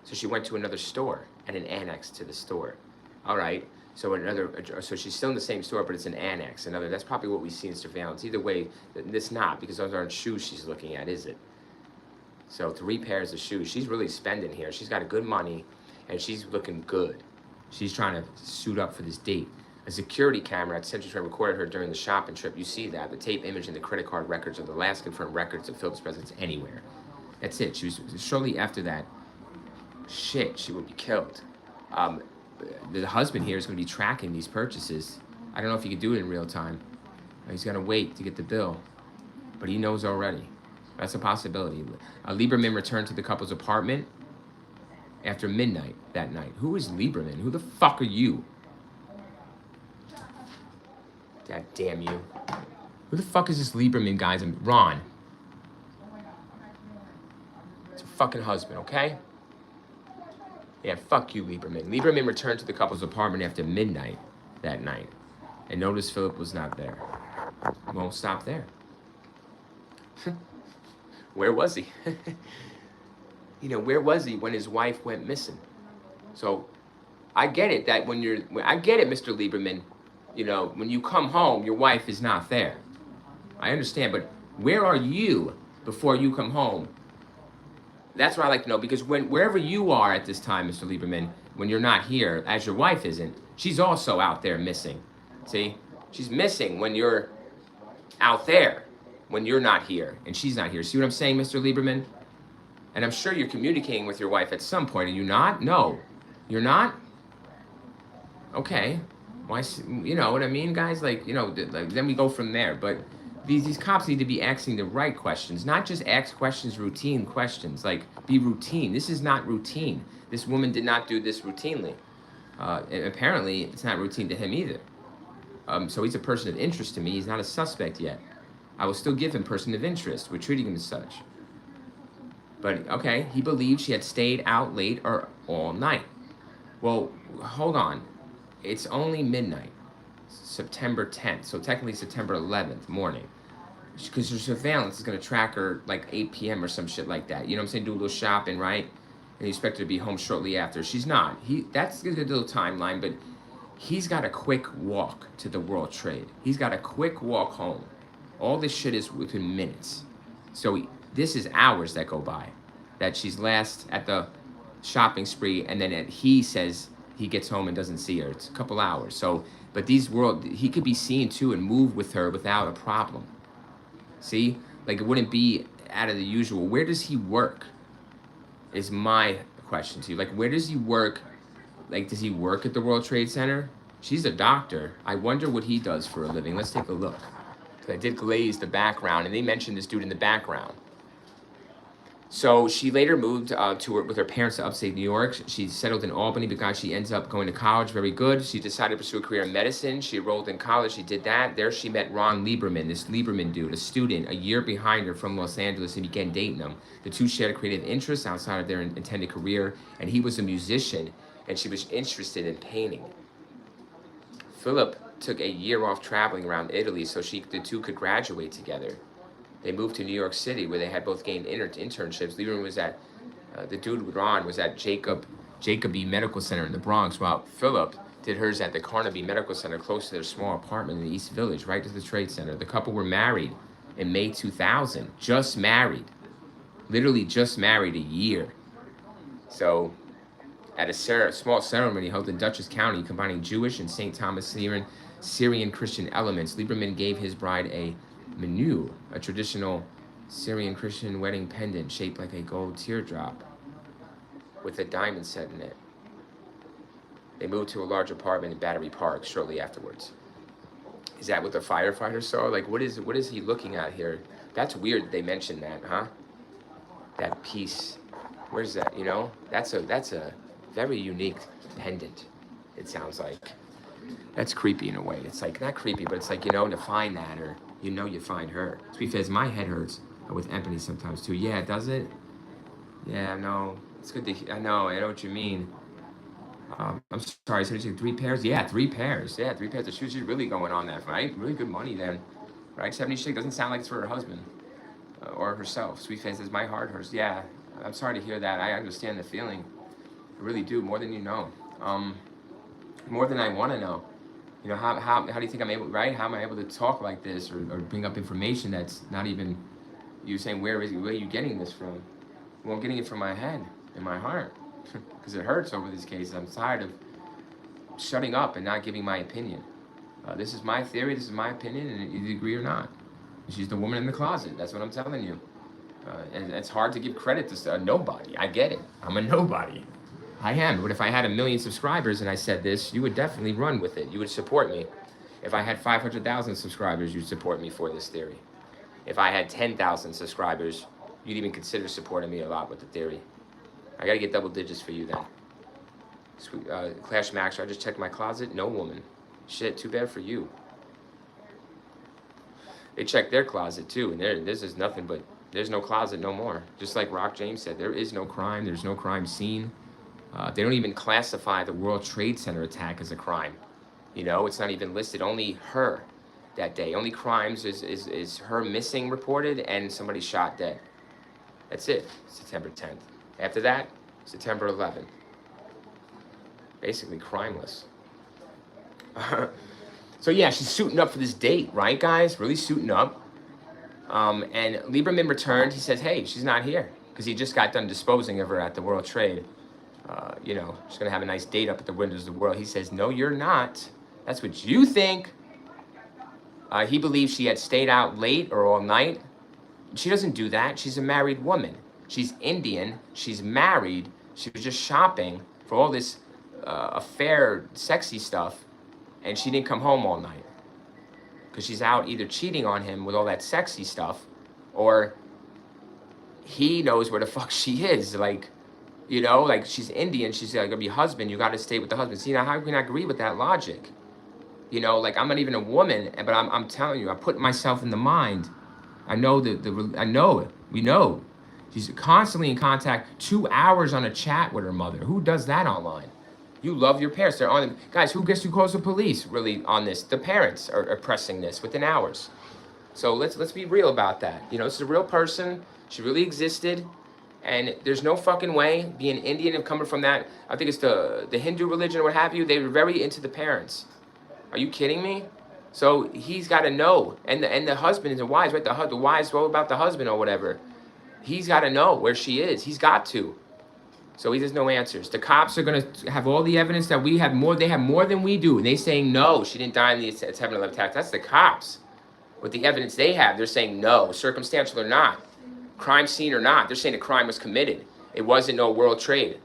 So she went to another store and an annex to the store. All right, So so she's still in the same store, but it's an annex. That's probably what we see in surveillance. Either way, it's not, because those aren't shoes she's looking at, is it? So 3 pairs of shoes. She's really spending here. She's got good money, and she's looking good. She's trying to suit up for this date. A security camera at Century Train recorded her during the shopping trip. You see that. The tape image and the credit card records are the last confirmed records of Philip's presence anywhere. That's it. She was shortly after that. Shit, she would be killed. The husband here is going to be tracking these purchases. I don't know if he could do it in real time. He's going to wait to get the bill, but he knows already. That's a possibility. Lieberman returned to the couple's apartment after midnight that night. Who is Lieberman? Who the fuck are you? God damn you. Who the fuck is this Lieberman, guys? Ron. It's a fucking husband, okay? Yeah, fuck you, Lieberman. Lieberman returned to the couple's apartment after midnight that night and noticed Philip was not there. Won't stop there. Where was he? Where was he when his wife went missing? So I get it that I get it, Mr. Lieberman. When you come home, your wife is not there. I understand, but where are you before you come home? That's what I like to know, because wherever you are at this time, Mr. Lieberman, when you're not here, as your wife isn't, she's also out there missing. See? She's missing when you're out there, when you're not here, and she's not here. See what I'm saying, Mr. Lieberman? And I'm sure you're communicating with your wife at some point. Are you not? No. You're not? Okay. Why? You know what I mean, guys? Then we go from there. But these cops need to be asking the right questions, not just ask questions, routine questions. Be routine. This is not routine. This woman did not do this routinely. And apparently, it's not routine to him either. So he's a person of interest to me. He's not a suspect yet. I will still give him person of interest. We're treating him as such. But, okay, he believed she had stayed out late or all night. Well, hold on. It's only midnight, September 10th, so technically September 11th morning. Because your surveillance is going to track her 8 p.m. or some shit like that. You know what I'm saying? Do a little shopping, right? And you expect her to be home shortly after. She's not. That's a little timeline, but he's got a quick walk to the World Trade. He's got a quick walk home. All this shit is within minutes. So this is hours that go by. That she's last at the shopping spree, and then he says he gets home and doesn't see her. It's a couple hours. So, but he could be seen too and move with her without a problem. See? It wouldn't be out of the usual. Where does he work? Is my question to you. Where does he work? Does he work at the World Trade Center? She's a doctor. I wonder what he does for a living. Let's take a look. I did glaze the background, and they mentioned this dude in the background. So she later moved with her parents to upstate New York. She settled in Albany because she ends up going to college. Very good. She decided to pursue a career in medicine. She enrolled in college. She did that. There she met Ron Lieberman, this Lieberman dude, a student, a year behind her from Los Angeles, and began dating him. The two shared creative interests outside of their intended career, and he was a musician, and she was interested in painting. Philip took a year off traveling around Italy so the two could graduate together. They moved to New York City, where they had both gained internships. Lieberman was at, the dude with Ron was at Jacobi Medical Center in the Bronx, while Philip did hers at the Carnaby Medical Center, close to their small apartment in the East Village, right to the Trade Center. The couple were married in May 2000, just married. Literally just married a year. So, at a small ceremony held in Dutchess County, combining Jewish and St. Thomas Syrian Christian elements, Lieberman gave his bride a menu, a traditional Syrian Christian wedding pendant shaped like a gold teardrop with a diamond set in it. They moved to a large apartment in Battery Park shortly afterwards. Is that what the firefighter saw? What is he looking at here? That's weird they mentioned that, huh? That piece. Where's that, That's a very unique pendant, it sounds like. That's creepy in a way. It's not creepy, but it's to find that, or you find her. Sweet says, my head hurts with empathy sometimes too. Yeah, does it? Yeah, no. It's good to I know what you mean. I'm sorry, so you said 3 pairs? Yeah, 3 pairs. Yeah, 3 pairs of shoes. She's really going on that, right? Really good money then. Right? 76 doesn't sound like it's for her husband or herself. Sweet face says, my heart hurts. Yeah, I'm sorry to hear that. I understand the feeling. I really do, more than you know. more than I want to know. You know, how do you think I'm able, right? How am I able to talk like this, or bring up information that's not even, you saying, where are you getting this from? Well, I'm getting it from my head and my heart, because it hurts over these cases. I'm tired of shutting up and not giving my opinion. This is my theory, this is my opinion, and you agree or not. She's the woman in the closet, that's what I'm telling you. And it's hard to give credit to a nobody. I get it. I'm a nobody. I am. But if I had 1 million subscribers and I said this, you would definitely run with it. You would support me. If I had 500,000 subscribers, you'd support me for this theory. If I had 10,000 subscribers, you'd even consider supporting me a lot with the theory. I gotta get double digits for you then. Sweet, Clash Max, I just checked my closet. No woman. Shit, too bad for you. They checked their closet too, and this is nothing but, there's no closet no more. Just like Rock James said, there is no crime. There's no crime scene. They don't even classify the World Trade Center attack as a crime. You know, it's not even listed. Only her that day. Only crimes is her missing reported and somebody shot dead. That's it. September 10th. After that, September 11th. Basically crimeless. So yeah, she's suiting up for this date, right, guys? Really suiting up. And Lieberman returned. He says, hey, she's not here, because he just got done disposing of her at the World Trade. You know, she's going to have a nice date up at the windows of the world. He says, no, you're not. That's what you think. He believes she had stayed out late or all night. She doesn't do that. She's a married woman. She's Indian. She's married. She was just shopping for all this affair, sexy stuff, and she didn't come home all night. Because she's out either cheating on him with all that sexy stuff, or he knows where the fuck she is. Like, you know, like, she's Indian, she's like, gonna be husband, you gotta stay with the husband. See, now how can I agree with that logic? You know, like, I'm not even a woman, but I'm telling you, I'm putting myself in the mind. I know I know it. We know. She's constantly in contact, 2 hours on a chat with her mother. Who does that online? You love your parents. They're on. Guys, who calls the police really on this? The parents are pressing this within hours. So let's be real about that. You know, this is a real person. She really existed. And there's no fucking way, being Indian and coming from that, I think it's the Hindu religion or what have you, they were very into the parents. Are you kidding me? So he's got to know. And the husband and the wives, right? The wives all about the husband or whatever. He's got to know where she is. He's got to. So he has no answers. The cops are going to have all the evidence that we have more. They have more than we do. And they saying, no, she didn't die in the 7/11 attack. That's the cops. With the evidence they have, they're saying no, circumstantial or not. Crime scene or not, they're saying the crime was committed. It wasn't no World Trade.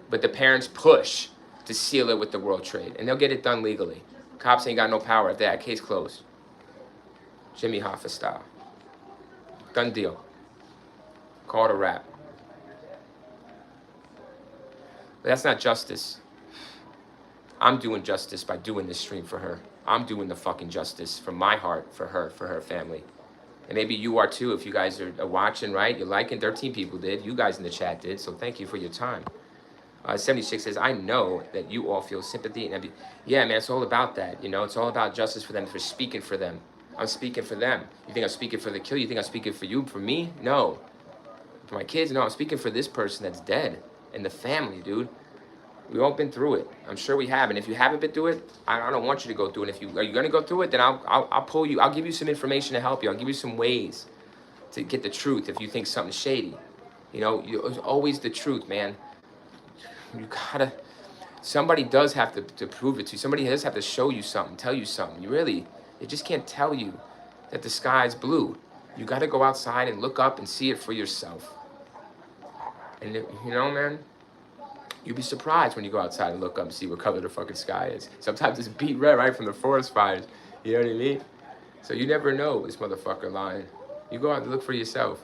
But the parents push to seal it with the World Trade. And they'll get it done legally. Cops ain't got no power at that. Case closed. Jimmy Hoffa style. Done deal. Call it a wrap. But that's not justice. I'm doing justice by doing this stream for her. I'm doing the fucking justice from my heart for her family. And maybe you are too, if you guys are watching, right? You're liking, 13 people did. You guys in the chat did, so thank you for your time. 76 says, I know that you all feel sympathy. And yeah, man, it's all about that. You know, it's all about justice for them, for speaking for them. I'm speaking for them. You think I'm speaking for the kill? You think I'm speaking for you, for me? No. For my kids? No, I'm speaking for this person that's dead. And the family, dude. We've all been through it. I'm sure we have. And if you haven't been through it, I don't want you to go through it. If you are you going to go through it, then I'll pull you. I'll give you some information to help you. I'll give you some ways to get the truth if you think something's shady. You know, it's always the truth, man. You gotta. Somebody does have to prove it to you. Somebody does have to show you something, tell you something. They just can't tell you that the sky's blue. You got to go outside and look up and see it for yourself. And you know, man, you'd be surprised when you go outside and look up and see what color the fucking sky is. Sometimes it's beat red right from the forest fires. You know what I mean? So you never know this motherfucker lying. You go out and look for yourself.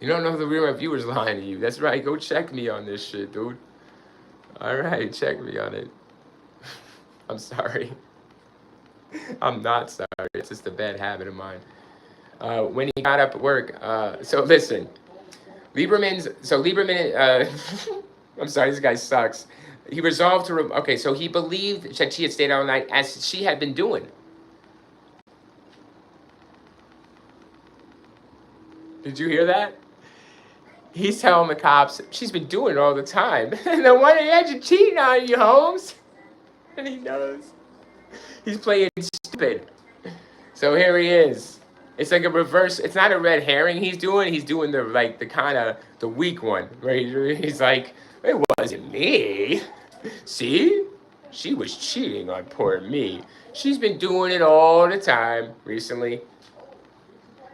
You don't know if the real viewers lying to you. That's right. Go check me on this shit, dude. All right, check me on it. I'm sorry. I'm not sorry. It's just a bad habit of mine. When he got up at work, so listen. Lieberman, I'm sorry, this guy sucks. He resolved to, okay, so he believed that she had stayed out all night as she had been doing. Did you hear that? He's telling the cops, she's been doing it all the time. And then why they had you cheating on you, Holmes? And he knows. He's playing stupid. So here he is. It's like a reverse. It's not a red herring he's doing. He's doing the like the kind of the weak one where he's like, it wasn't me. See, she was cheating on poor me. She's been doing it all the time recently.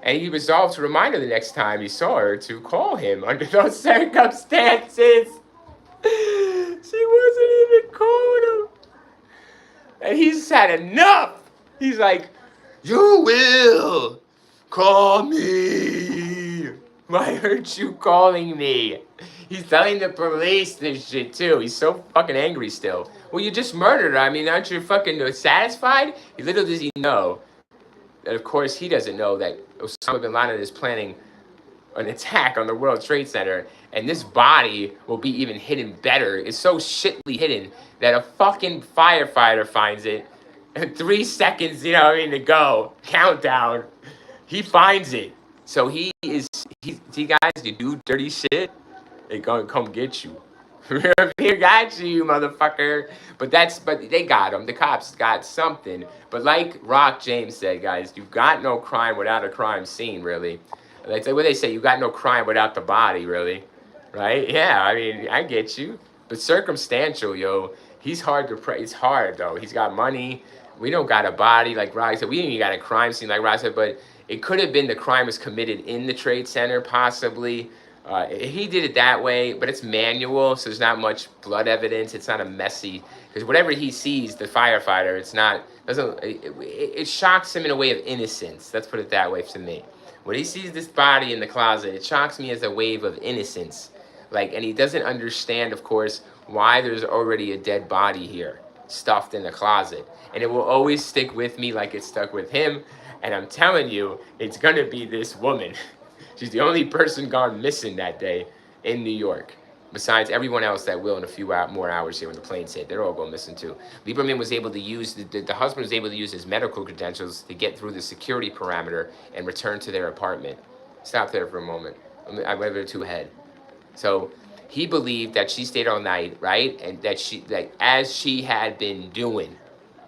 And he resolved to remind her the next time he saw her to call him under those circumstances. She wasn't even calling him. And he's had enough. He's like, you will call me. Why aren't you calling me? He's telling the police this shit too. He's so fucking angry still. Well, you just murdered her. I mean, aren't you fucking satisfied? Little does he know that, of course, he doesn't know that Osama bin Laden is planning an attack on the World Trade Center, and this body will be even hidden better. It's so shittily hidden that a fucking firefighter finds it. 3 seconds, you know what I mean, to go. Countdown. He finds it. So see guys, you do dirty shit, they gonna come get you. Here got you, motherfucker. But they got him. The cops got something. But like Rock James said, guys, you've got no crime without a crime scene, really. Like what they say, you got no crime without the body, really. Right? Yeah, I mean, I get you. But circumstantial, yo. He's hard to pray. It's hard, though. He's got money. We don't got a body, like Rock said. We didn't even got a crime scene, like Rock said. But it could have been the crime was committed in the Trade Center, possibly. He did it that way, but it's manual, so there's not much blood evidence. It's not a messy, because whatever he sees, the firefighter, it shocks him in a way of innocence. Let's put it that way to me. When he sees this body in the closet, it shocks me as a wave of innocence. And he doesn't understand, of course, why there's already a dead body here, stuffed in the closet. And it will always stick with me like it stuck with him. And I'm telling you, it's gonna be this woman. She's the only person gone missing that day in New York, besides everyone else that will in a few more hours here when the planes hit. They're all going missing too. Lieberman was able to use, the husband was able to use his medical credentials to get through the security parameter and return to their apartment. Stop there for a moment. I went a bit too ahead. So he believed that she stayed all night, right? And that as she had been doing.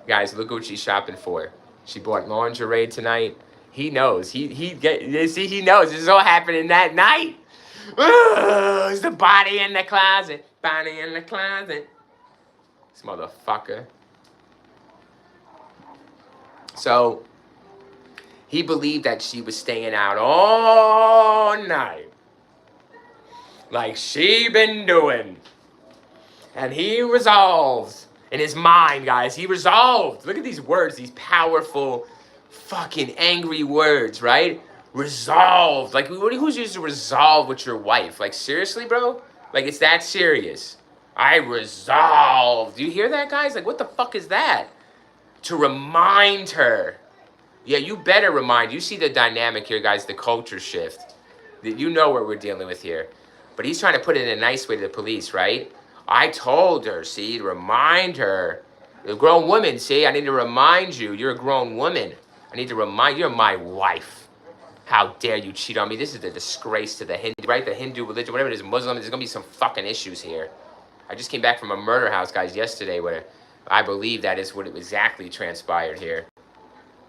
Guys, look what she's shopping for. She bought lingerie tonight. He knows. He knows. This is all happening that night. Ooh, it's the body in the closet. Body in the closet. This motherfucker. So, he believed that she was staying out all night. Like she been doing. And he resolves. In his mind, guys, he resolved. Look at these words, these powerful, fucking angry words, right? Resolved. Like, who's used to resolve with your wife? Like, seriously, bro? Like, it's that serious. I resolved. Do you hear that, guys? Like, what the fuck is that? To remind her. Yeah, you better remind. You see the dynamic here, guys, the culture shift. You know what we're dealing with here. But he's trying to put it in a nice way to the police, right? I told her, see, to remind her. A grown woman, see, I need to remind you. You're a grown woman. I need to remind you, you're my wife. How dare you cheat on me? This is a disgrace to the Hindu, right? The Hindu religion, whatever it is, Muslim, there's going to be some fucking issues here. I just came back from a murder house, guys, yesterday where I believe that is what exactly transpired here.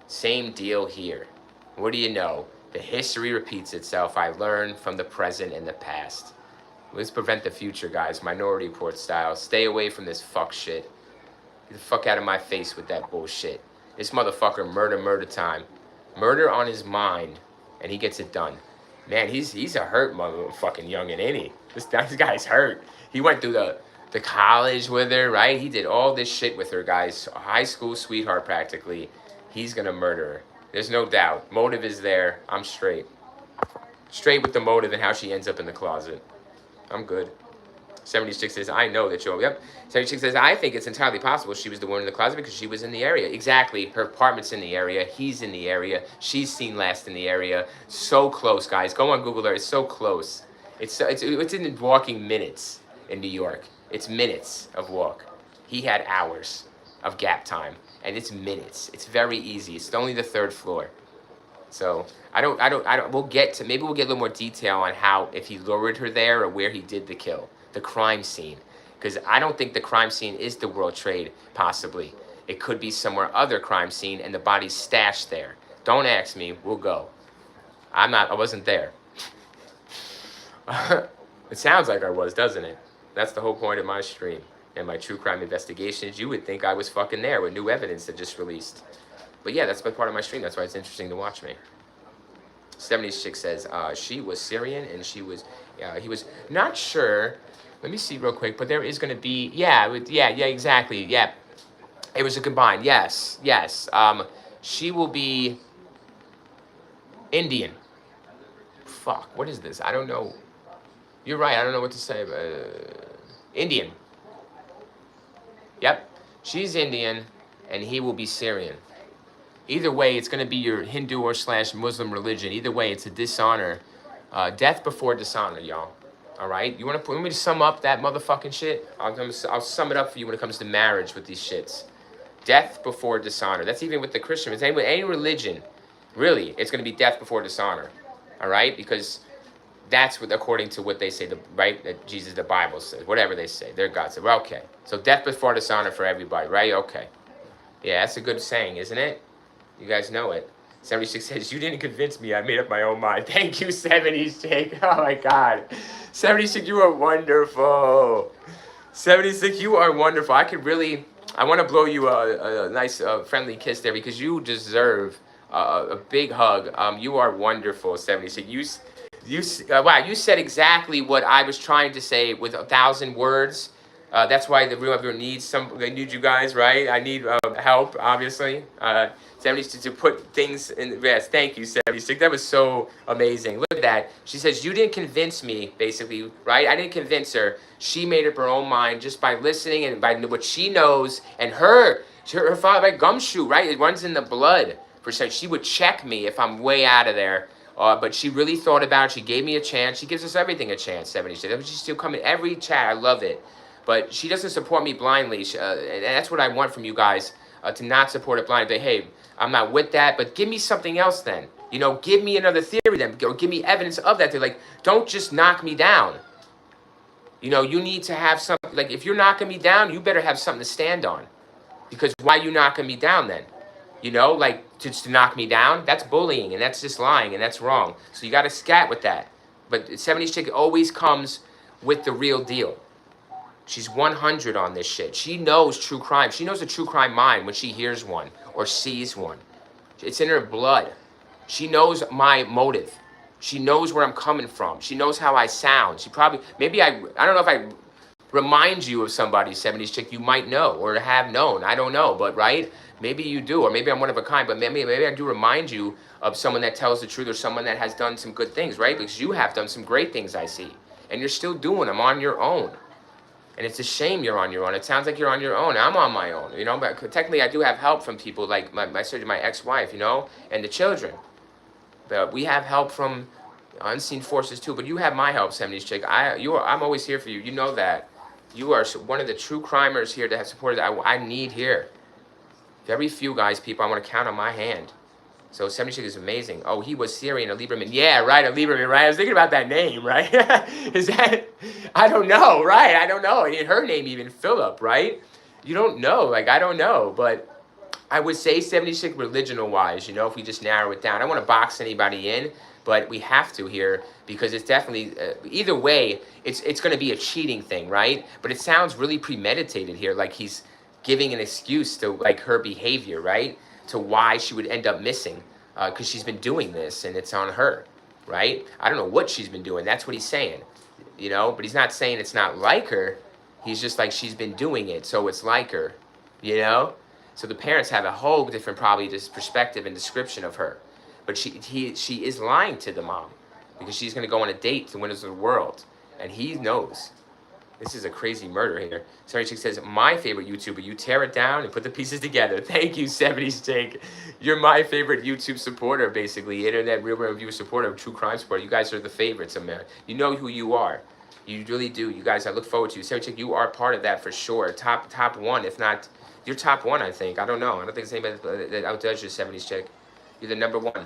Same deal here. What do you know? The history repeats itself. I learn from the present and the past. Let's prevent the future, guys. Minority Report style. Stay away from this fuck shit. Get the fuck out of my face with that bullshit. This motherfucker, murder time. Murder on his mind, and he gets it done. Man, he's a hurt motherfucking youngin', ain't he? This guy's hurt. He went through the college with her, right? He did all this shit with her, guys. A high school sweetheart, practically. He's gonna murder her. There's no doubt. Motive is there. I'm straight. Straight with the motive and how she ends up in the closet. I'm good. 76 says, I know that you're... Yep. 76 says, I think it's entirely possible she was the one in the closet because she was in the area. Exactly. Her apartment's in the area. He's in the area. She's seen last in the area. So close, guys. Go on Google Earth. It's so close. It's in walking minutes in New York. It's minutes of walk. He had hours of gap time. And it's minutes. It's very easy. It's only the 3rd floor. So maybe we'll get a little more detail on how, if he lured her there or where he did the kill, the crime scene. Because I don't think the crime scene is the World Trade, possibly. It could be somewhere other crime scene and the body's stashed there. Don't ask me, we'll go. I wasn't there. It sounds like I was, doesn't it? That's the whole point of my stream and my true crime investigations. You would think I was fucking there with new evidence that just released. But yeah, that's been part of my stream. That's why it's interesting to watch me. 70s chick says she was Syrian and he was not sure. Let me see real quick, but there is going to be, yeah, exactly, yeah. It was a combined, yes. She will be Indian. Fuck, what is this? I don't know. You're right, I don't know what to say. Indian. Yep, she's Indian and he will be Syrian. Either way, it's going to be your Hindu or / Muslim religion. Either way, it's a dishonor. Death before dishonor, y'all. All right? You want me to sum up that motherfucking shit? I'll sum it up for you when it comes to marriage with these shits. Death before dishonor. That's even with the Christian. It's any religion. Really, it's going to be death before dishonor. All right? Because that's what, according to what they say, right? That Jesus, the Bible says. Whatever they say. Their God said. Well, okay. So death before dishonor for everybody, right? Okay. Yeah, that's a good saying, isn't it? You guys know it. 76 says, you didn't convince me. I made up my own mind. Thank you, 70s, Jake. Oh, my God. 76, you are wonderful. 76, you are wonderful. I want to blow you a nice, friendly kiss there because you deserve a big hug. You are wonderful, 76. Wow, you said exactly what I was trying to say with 1,000 words. That's why the real everyone needs they need you guys, right? I need help, obviously. 76 to put things in. Yes, thank you, 76. That was so amazing. Look at that. She says, you didn't convince me, basically, right? I didn't convince her. She made up her own mind just by listening and by what she knows. And her father, like gumshoe, right? It runs in the blood. She would check me if I'm way out of there. But she really thought about it. She gave me a chance. She gives us everything a chance, 76. She's still coming every chat. I love it. But she doesn't support me blindly. And that's what I want from you guys, to not support it blindly. But hey, I'm not with that, but give me something else then. You know, give me another theory then, or give me evidence of that. They're like, don't just knock me down. You know, you need to have something, like if you're knocking me down, you better have something to stand on. Because why are you knocking me down then? You know, like to knock me down, that's bullying and that's just lying and that's wrong. So you got to scat with that. But 70s chick always comes with the real deal. She's 100 on this shit. She knows true crime. She knows a true crime mind when she hears one or sees one. It's in her blood. She knows my motive. She knows where I'm coming from. She knows how I sound. She probably, maybe I don't know if I remind you of somebody, 70s chick, you might know or have known. I don't know, but right? Maybe you do, or maybe I'm one of a kind, but maybe I do remind you of someone that tells the truth or someone that has done some good things, right? Because you have done some great things, I see. And you're still doing them on your own. And it's a shame you're on your own. It sounds like you're on your own. I'm on my own, you know. But technically, I do have help from people like my ex-wife, you know, and the children. But we have help from unseen forces too. But you have my help, 70s chick. I'm always here for you. You know that. You are one of the true crimers here that have supported that I need here. Very few guys, people, I want to count on my hand. So 70 chick is amazing. Oh, he was Syrian, a Lieberman. Yeah, right, a Lieberman, right? I was thinking about that name, right? Is that, I don't know, right? I don't know. And her name even, Philip, right? You don't know, like, I don't know. But I would say 70 chick religional-wise, you know, if we just narrow it down. I don't want to box anybody in, but we have to here because it's definitely, either way, it's going to be a cheating thing, right? But it sounds really premeditated here, like he's giving an excuse to, like, her behavior, right? To why she would end up missing, because she's been doing this and it's on her, right? I don't know what she's been doing. That's what he's saying, you know? But he's not saying it's not like her. He's just like, she's been doing it, so it's like her, you know? So the parents have a whole different, probably, this perspective and description of her. But she is lying to the mom because she's going to go on a date to Winners of the World, and he knows. This is a crazy murder here. Sorry, Chick says, my favorite YouTuber. You tear it down and put the pieces together. Thank you, 70s Jake. You're my favorite YouTube supporter, basically. Internet Real Review supporter, true crime supporter. You guys are the favorites, America. You know who you are. You really do. You guys, I look forward to you. 70s Jake, you are part of that for sure. Top one, if not, you're top one, I think. I don't know. I don't think there's anybody that outdoes you, 70s Jake. You're the number one.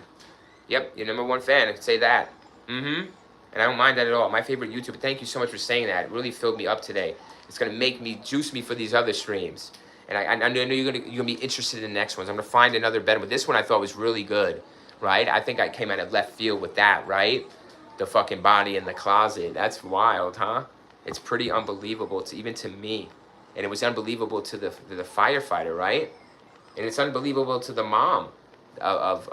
Yep, you're number one fan. I can say that. Mm-hmm. And I don't mind that at all. My favorite YouTuber. Thank you so much for saying that. It really filled me up today. It's gonna make me juice me for these other streams. And I know you're gonna be interested in the next ones. I'm gonna find another better. But this one I thought was really good, right? I think I came out of left field with that, right? The fucking body in the closet. That's wild, huh? It's pretty unbelievable to even to me, and it was unbelievable to the firefighter, right? And it's unbelievable to the mom of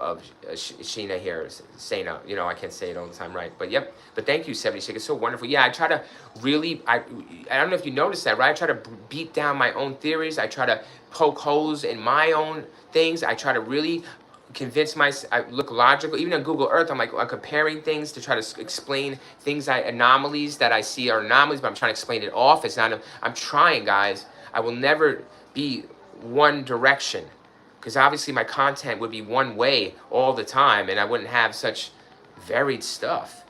Sheena here, Sena. You know, I can't say it all the time, right? But yep. But thank you, 76. It's so wonderful. Yeah, I try to really, I don't know if you noticed that, right? I try to beat down my own theories. I try to poke holes in my own things. I try to really convince myself. I look logical. Even on Google Earth, I'm comparing things to try to explain things, anomalies that I see are anomalies, but I'm trying to explain it off. It's not, I'm trying, guys. I will never be one direction, because obviously my content would be one way all the time, and I wouldn't have such varied stuff.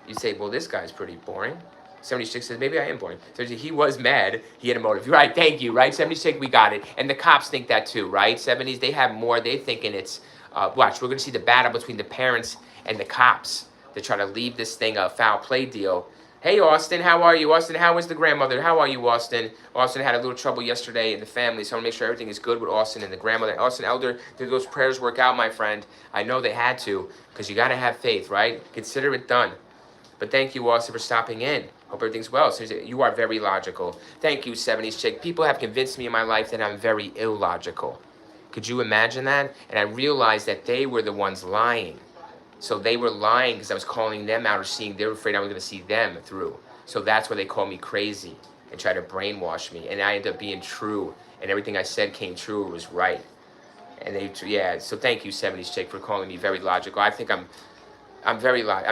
You say, well, this guy's pretty boring. 76 says, maybe I am boring. So he was mad. He had a motive. Right, thank you, right? 76, we got it. And the cops think that too, right? 70s, they have more. They thinking it's, watch, we're going to see the battle between the parents and the cops. They're trying to leave this thing a foul play deal. Hey, Austin, how are you? Austin, how is the grandmother? How are you, Austin? Austin had a little trouble yesterday in the family, so I want to make sure everything is good with Austin and the grandmother. Austin, Elder, did those prayers work out, my friend? I know they had to, because you got to have faith, right? Consider it done. But thank you, Austin, for stopping in. Hope everything's well. So you are very logical. Thank you, 70s chick. People have convinced me in my life that I'm very illogical. Could you imagine that? And I realized that they were the ones lying. So they were lying because I was calling them out or seeing, they were afraid I was going to see them through. So that's why they called me crazy and tried to brainwash me. And I ended up being true. And everything I said came true. It was right. And they, yeah, so thank you, 70s chick, for calling me very logical. I think I'm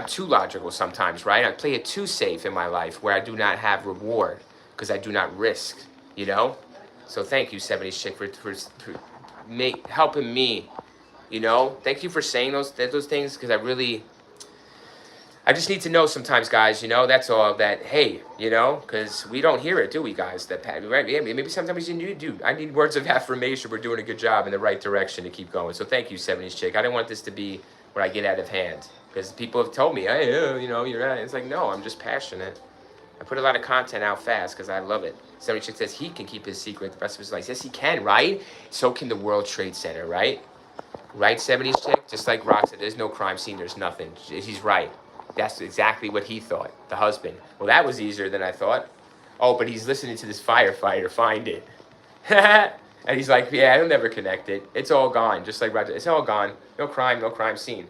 too logical sometimes, right? I play it too safe in my life where I do not have reward because I do not risk, you know? So thank you, 70s chick, for helping me, you know? Thank you for saying those things, because I just need to know sometimes, guys, you know? That's all, that, hey, you know? Because we don't hear it, do we, guys? That, right? Yeah, maybe sometimes you do. I need words of affirmation. We're doing a good job in the right direction to keep going. So thank you, 70s chick. I didn't want this to be where I get out of hand. Because people have told me, hey, you know, you're right. It's like, no, I'm just passionate. I put a lot of content out fast because I love it. 70 chick says he can keep his secret the rest of his life. Yes, he can, right? So can the World Trade Center, right? Right, 70s chick? Just like Rock said, there's no crime scene, there's nothing. He's right. That's exactly what he thought, the husband. Well, that was easier than I thought. Oh, but he's listening to this firefighter find it. And he's like, yeah, he'll never connect it. It's all gone, just like Roger. It's all gone. No crime scene.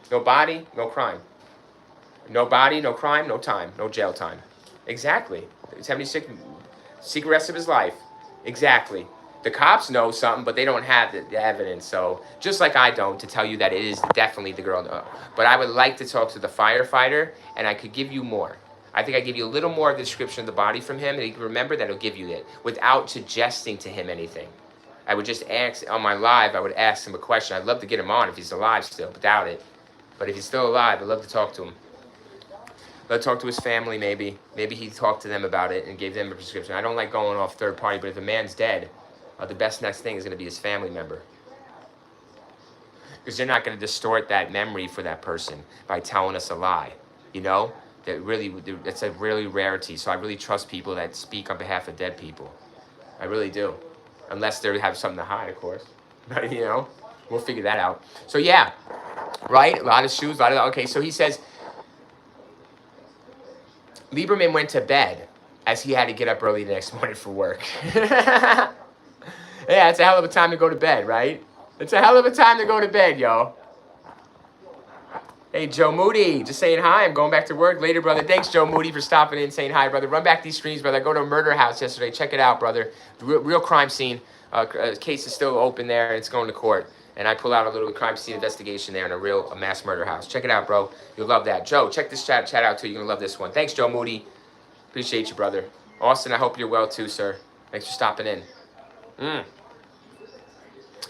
No body, no crime. No body, no crime, no time. No jail time. Exactly. 76, secret rest of his life. Exactly. The cops know something, but they don't have the evidence. So just like I don't, to tell you that it is definitely the girl. But I would like to talk to the firefighter, and I could give you more. I think I give you a little more of the description of the body from him, and you can remember that he'll give you that without suggesting to him anything. I would just ask, on my live, I would ask him a question. I'd love to get him on if he's alive still, but doubt it. But if he's still alive, I'd love to talk to him. Let's talk to his family, maybe. Maybe he talked to them about it and gave them a prescription. I don't like going off third party, but if a man's dead, the best next thing is going to be his family member. Because they're not going to distort that memory for that person by telling us a lie. You know? It's a really rarity. So I really trust people that speak on behalf of dead people. I really do. Unless they have something to hide, of course. But, you know, we'll figure that out. So, yeah. Right? A lot of shoes, okay, so he says, Lieberman went to bed as he had to get up early the next morning for work. Yeah, it's a hell of a time to go to bed, right? It's a hell of a time to go to bed, yo. Hey, Joe Moody, just saying hi. I'm going back to work later, brother. Thanks, Joe Moody, for stopping in and saying hi, brother. Run back these streams, brother. Go to a murder house yesterday. Check it out, brother. Real crime scene. Case is still open there. It's going to court. And I pull out a little crime scene investigation there in a mass murder house. Check it out, bro. You'll love that. Joe, check this chat out, too. You're going to love this one. Thanks, Joe Moody. Appreciate you, brother. Austin, I hope you're well, too, sir. Thanks for stopping in.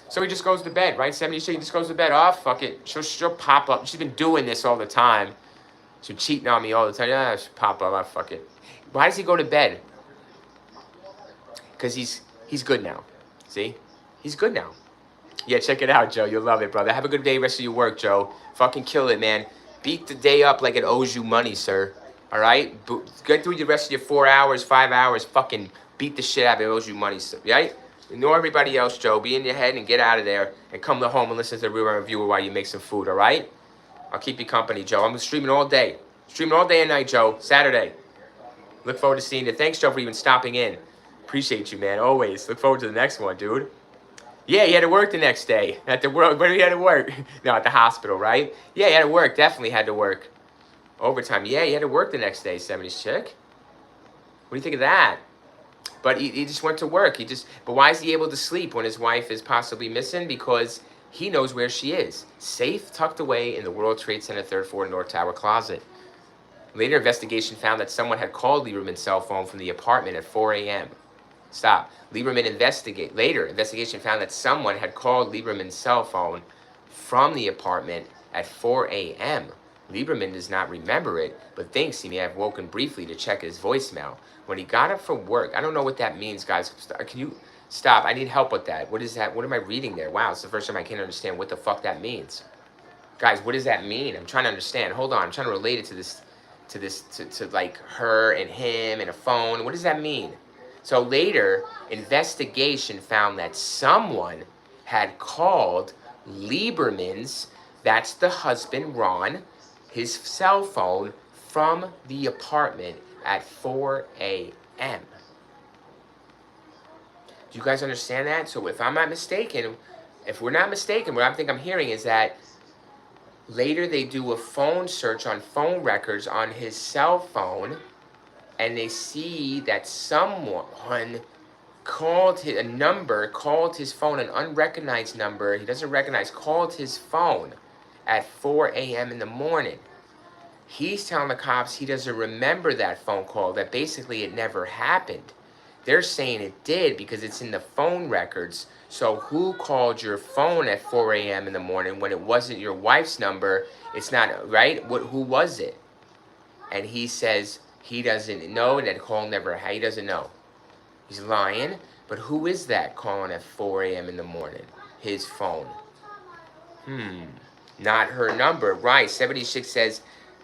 So he just goes to bed, right? 70 she just goes to bed. Oh, fuck it. She'll pop up. She's been doing this all the time. She's cheating on me all the time. Yeah, she'll pop up. Oh, fuck it. Why does he go to bed? Because he's good now. See? He's good now. Yeah, check it out, Joe. You'll love it, brother. Have a good day, rest of your work, Joe. Fucking kill it, man. Beat the day up like it owes you money, sir. All right? Get through the rest of your 4 hours, 5 hours, fucking beat the shit out of it. It owes you money, sir. Right? Ignore everybody else, Joe. Be in your head and get out of there and come to home and listen to the real reviewer while you make some food, all right? I'll keep you company, Joe. I'm streaming all day. Streaming all day and night, Joe. Saturday. Look forward to seeing you. Thanks, Joe, for even stopping in. Appreciate you, man. Always. Look forward to the next one, dude. Yeah, he had to work the next day. At the world, where he had to work? No, at the hospital, right? Yeah, he had to work. Definitely had to work. Overtime. Yeah, he had to work the next day, 70s chick. What do you think of that? But he just went to work. But why is he able to sleep when his wife is possibly missing? Because he knows where she is. Safe, tucked away in the World Trade Center 3rd floor North Tower closet. Later investigation found that someone had called Lieberman's cell phone from the apartment at 4 a.m. Stop. Later investigation found that someone had called Lieberman's cell phone from the apartment at 4 a.m. Lieberman does not remember it, but thinks he may have woken briefly to check his voicemail. When he got up from work, I don't know what that means, guys. Can you stop? I need help with that. What is that? What am I reading there? Wow, it's the first time I can't understand what the fuck that means. Guys, what does that mean? I'm trying to understand. Hold on. I'm trying to relate it to like her and him and a phone. What does that mean? So later, investigation found that someone had called Lieberman's, that's the husband, Ron, his cell phone from the apartment at 4 a.m. Do you guys understand that? So if I'm not mistaken, if we're not mistaken, what I think I'm hearing is that later they do a phone search on phone records on his cell phone, and they see that someone called his phone, an unrecognized number, he doesn't recognize, called his phone at 4 a.m. in the morning. He's telling the cops he doesn't remember that phone call, that basically it never happened. They're saying it did because it's in the phone records. So who called your phone at 4 a.m. in the morning when it wasn't your wife's number? It's not, right? Who was it? And he says he doesn't know, that call never, he doesn't know. He's lying. But who is that calling at 4 a.m. in the morning? His phone. Not her number. Right, 76 says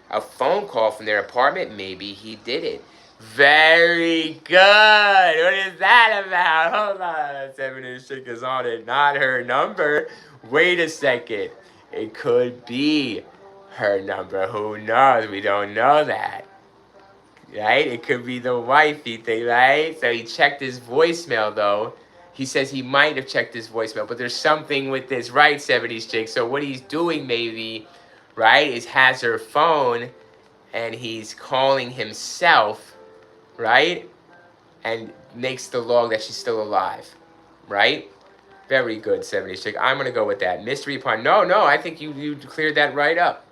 a phone call from their apartment. Maybe he did it. Very good. What is that about? Hold on. 76 is on it. Not her number. Wait a second. It could be her number. Who knows? We don't know that. Right? It could be the wifey thing, right? So he checked his voicemail, though. He says he might have checked his voicemail, but there's something with this, right, 70s chick? So what he's doing, maybe, right, is has her phone, and he's calling himself, right? And makes the log that she's still alive, right? Very good, 70s chick. I'm going to go with that. Mystery upon... No, I think you cleared that right up.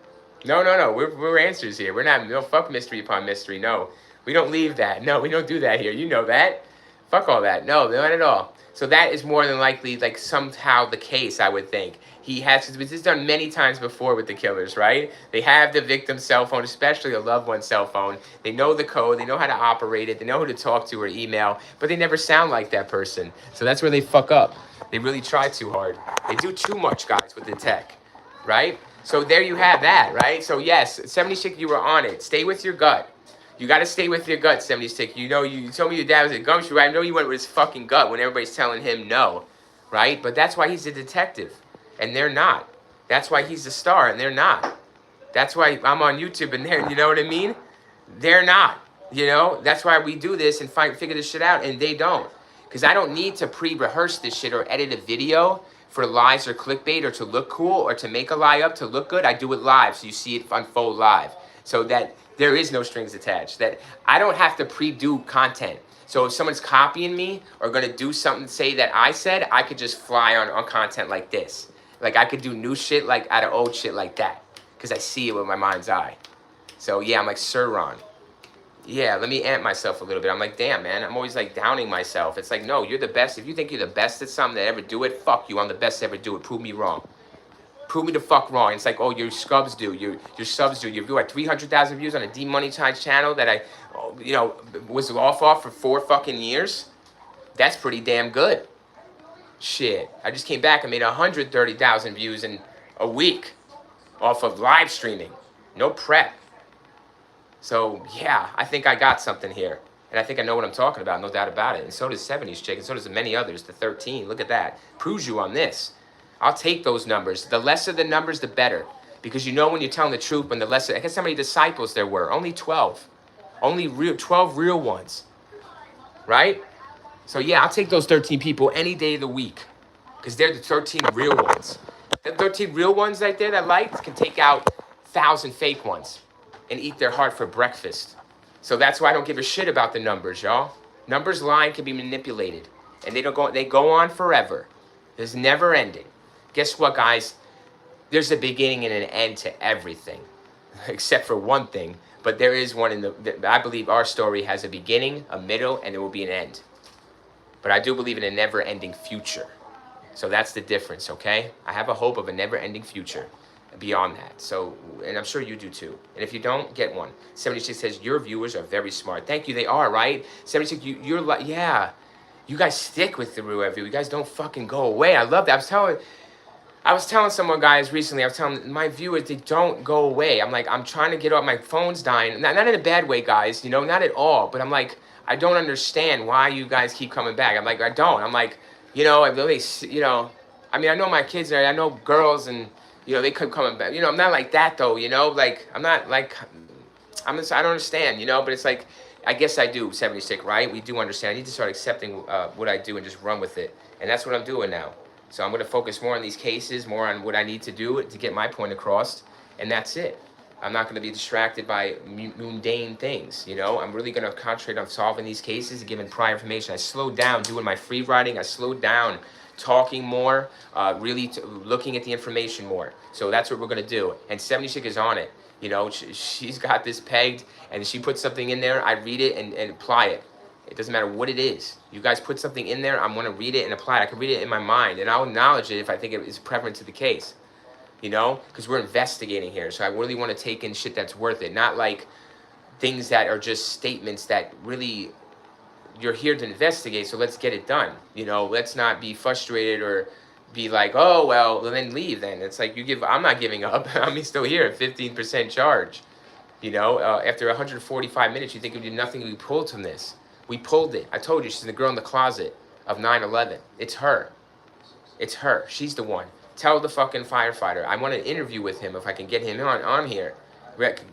No. We're answers here. We're not... No, fuck mystery upon mystery. No. We don't leave that. No, we don't do that here. You know that. Fuck all that. No, not at all. So that is more than likely, like, somehow the case, I would think. He has... This is done many times before with the killers, right? They have the victim's cell phone, especially a loved one's cell phone. They know the code. They know how to operate it. They know who to talk to or email. But they never sound like that person. So that's where they fuck up. They really try too hard. They do too much, guys, with the tech, right? So there you have that, right? So yes, 76, you were on it. Stay with your gut. You got to stay with your gut, 76. You know, you told me your dad was a gumshoe, right? I know you went with his fucking gut when everybody's telling him no, right? But that's why he's a detective, and they're not. That's why he's a star, and they're not. That's why I'm on YouTube, and they're, you know what I mean? They're not, you know? That's why we do this and figure this shit out, and they don't. Because I don't need to pre-rehearse this shit or edit a video for lies or clickbait or to look cool or to make a lie up to look good. I do it live, so you see it unfold live. So that there is no strings attached. That I don't have to pre-do content. So if someone's copying me or going to do something, say that I said, I could just fly on content like this. Like I could do new shit like out of old shit like that. Because I see it with my mind's eye. So yeah, I'm like Sir Ron. Yeah, let me amp myself a little bit. I'm like, damn, man. I'm always like downing myself. It's like, no, you're the best. If you think you're the best at something that ever do it, fuck you. I'm the best to ever do it. Prove me wrong. Prove me the fuck wrong. It's like, oh, your subs do. Your subs do. Your view at 300,000 views on a demonetized channel that I, you know, was off for 4 fucking years. That's pretty damn good. Shit. I just came back and made 130,000 views in a week off of live streaming. No prep. So yeah, I think I got something here. And I think I know what I'm talking about, no doubt about it. And so does 70s chick, and so does many others. The 13, look at that. Proves you on this. I'll take those numbers. The lesser the numbers, the better. Because you know when you're telling the truth, when the lesser, guess how many disciples there were? Only 12. Only 12 real ones. Right? So yeah, I'll take those 13 people any day of the week. Because they're the 13 real ones. The 13 real ones right there that liked can take out 1,000 fake ones and eat their heart for breakfast. So that's why I don't give a shit about the numbers, y'all. Numbers line can be manipulated. And they go on forever. There's never ending. Guess what, guys? There's a beginning and an end to everything. Except for one thing. But there is one I believe our story has a beginning, a middle, and there will be an end. But I do believe in a never-ending future. So that's the difference, okay? I have a hope of a never-ending future beyond that. So, and I'm sure you do too. And if you don't, get one. 76 says, your viewers are very smart. Thank you, they are, right? 76, you're like, yeah. You guys stick with the real review. You guys don't fucking go away. I love that. I was telling someone, guys, recently, I was telling my viewers, they don't go away. I'm like, I'm trying to get off, my phone's dying. Not in a bad way, guys, you know, not at all. But I'm like, I don't understand why you guys keep coming back. I'm like, I don't. I'm like, you know, I really, you know, I mean, I know my kids are, I know girls and, you know, they keep coming back. You know, I'm not like that though, you know, like, I'm not like, I don't understand, you know, but it's like, I guess I do, 76, right? We do understand. I need to start accepting what I do and just run with it. And that's what I'm doing now. So I'm going to focus more on these cases, more on what I need to do to get my point across. And that's it. I'm not going to be distracted by mundane things, you know. I'm really going to concentrate on solving these cases and giving prior information. I slowed down doing my free writing. I slowed down talking more, really looking at the information more. So that's what we're going to do. And 76 is on it. You know, she's got this pegged, and she puts something in there. I read it and apply it. It doesn't matter what it is. You guys put something in there, I'm going to read it and apply it. I can read it in my mind, and I'll acknowledge it if I think it is prevalent to the case. You know, because we're investigating here. So I really want to take in shit that's worth it. Not like things that are just statements that really, you're here to investigate, so let's get it done. You know, let's not be frustrated or be like, oh, well, then leave then. It's like, I'm not giving up. I'm still here at 15% charge. You know, after 145 minutes, you think we did nothing, we pulled from this. We pulled it. I told you, she's the girl in the closet of 9/11. It's her. It's her. She's the one. Tell the fucking firefighter. I want an interview with him if I can get him on here.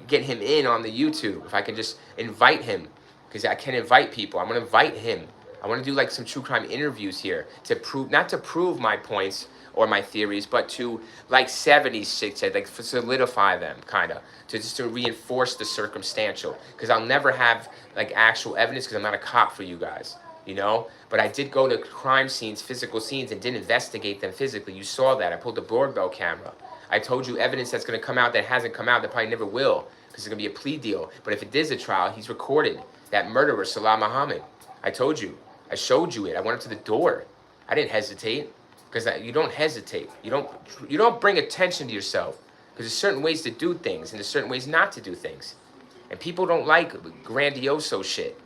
Get him in on the YouTube. If I can just invite him. Because I can invite people. I'm going to invite him. I want to do like some true crime interviews here. To prove, not to prove my points or my theories, but to, like 70s chick said, like solidify them, kind of. To reinforce the circumstantial. Because I'll never have like actual evidence because I'm not a cop for you guys. You know, but I did go to crime scenes, physical scenes, and did investigate them physically. You saw that. I pulled the doorbell camera. I told you evidence that's going to come out that hasn't come out, that probably never will, because it's going to be a plea deal. But if it is a trial, he's recorded. That murderer, Salah Muhammad. I told you. I showed you it. I went up to the door. I didn't hesitate, because you don't hesitate. You don't bring attention to yourself, because there's certain ways to do things, and there's certain ways not to do things. And people don't like grandioso shit.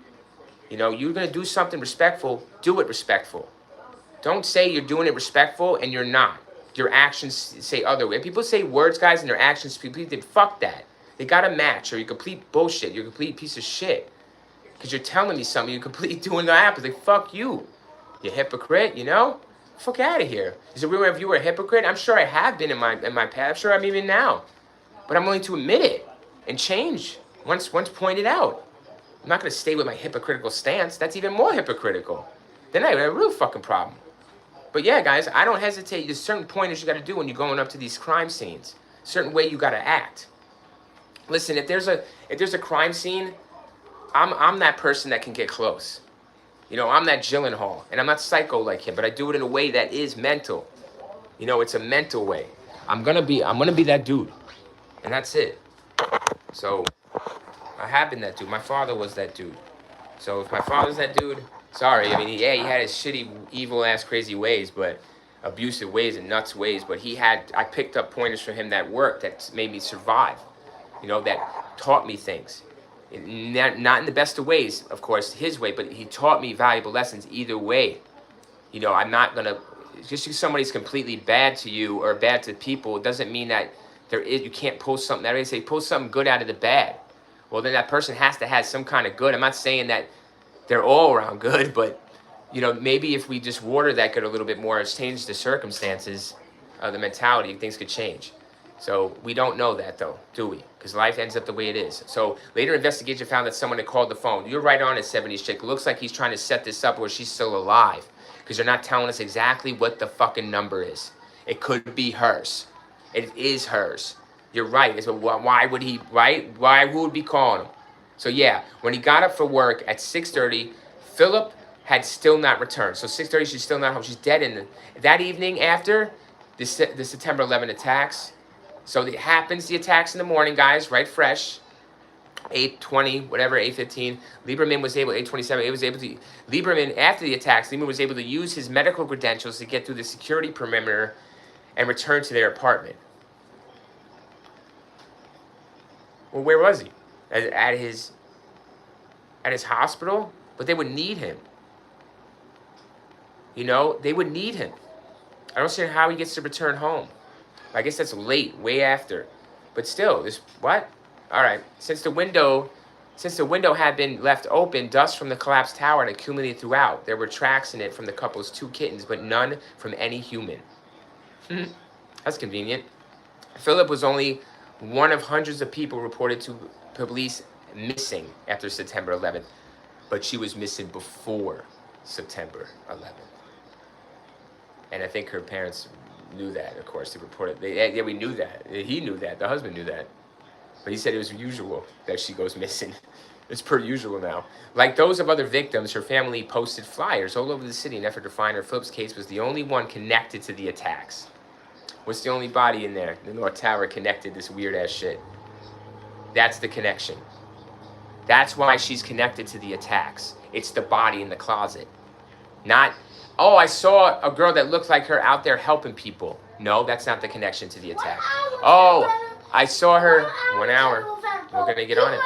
You know, you're going to do something respectful, do it respectful. Don't say you're doing it respectful and you're not. Your actions say other way. People say words, guys, and their actions, fuck that. They got to match, or you're complete bullshit. You're a complete piece of shit. Because you're telling me something, you're completely doing the opposite. Fuck you. You hypocrite, you know? Fuck out of here. Is a real reviewer a hypocrite? I'm sure I have been in my past. I'm sure I'm even now. But I'm willing to admit it and change once pointed out. I'm not going to stay with my hypocritical stance. That's even more hypocritical. Then I have a real fucking problem. But yeah, guys, I don't hesitate. There's certain pointers you got to do when you're going up to these crime scenes. Certain way you got to act. Listen, if there's a crime scene, I'm that person that can get close. You know, I'm that Gyllenhaal, and I'm not psycho like him, but I do it in a way that is mental. You know, it's a mental way. I'm gonna be that dude, and that's it. So I have been that dude. My father was that dude. So if my father's that dude, sorry. I mean, yeah, he had his shitty, evil-ass, crazy ways, but abusive ways and nuts ways. But I picked up pointers from him that worked, that made me survive. You know, that taught me things. Not in the best of ways, of course, his way, but he taught me valuable lessons either way. You know, I'm not gonna, just because somebody's completely bad to you or bad to people, doesn't mean that you can't pull something. They say pull something good out of the bad. Well, then that person has to have some kind of good. I'm not saying that they're all around good, but you know, maybe if we just water that good a little bit more, change the circumstances, the mentality, things could change. So we don't know that though, do we? Because life ends up the way it is. So later investigation found that someone had called the phone. You're right on it, 70s chick. Looks like he's trying to set this up where she's still alive, because they're not telling us exactly what the fucking number is. It could be hers. It is hers. You're right. It's, why would he, right? Why, who would be calling him? So yeah, when he got up for work at 6:30, Philip had still not returned. So 6:30, she's still not home. She's dead in that evening after the September 11 attacks. So it happens, the attacks in the morning, guys, right fresh. 8:20, whatever, 8:15. Lieberman was able, 8:27, it was able to, Lieberman, after the attacks, Lieberman was able to use his medical credentials to get through the security perimeter and return to their apartment. Well, where was he? At his hospital? But they would need him. You know, they would need him. I don't see how he gets to return home. I guess that's late, way after. But still, this, what? All right, since the window had been left open, dust from the collapsed tower had accumulated throughout. There were tracks in it from the couple's 2 kittens, but none from any human. That's convenient. Philip was only one of hundreds of people reported to police missing after September 11th, but she was missing before September 11th. And I think her parents knew that, of course. They reported, yeah, we knew that. He knew that, the husband knew that. But he said it was usual that she goes missing. It's per usual now. Like those of other victims, her family posted flyers all over the city in an effort to find her. Philip's case was the only one connected to the attacks. What's the only body in there? The North Tower connected this weird ass shit. That's the connection. That's why she's connected to the attacks. It's the body in the closet. Not, oh, I saw a girl that looked like her out there helping people. No, that's not the connection to the attack. Oh, I saw her 1 hour. We're going to get on it.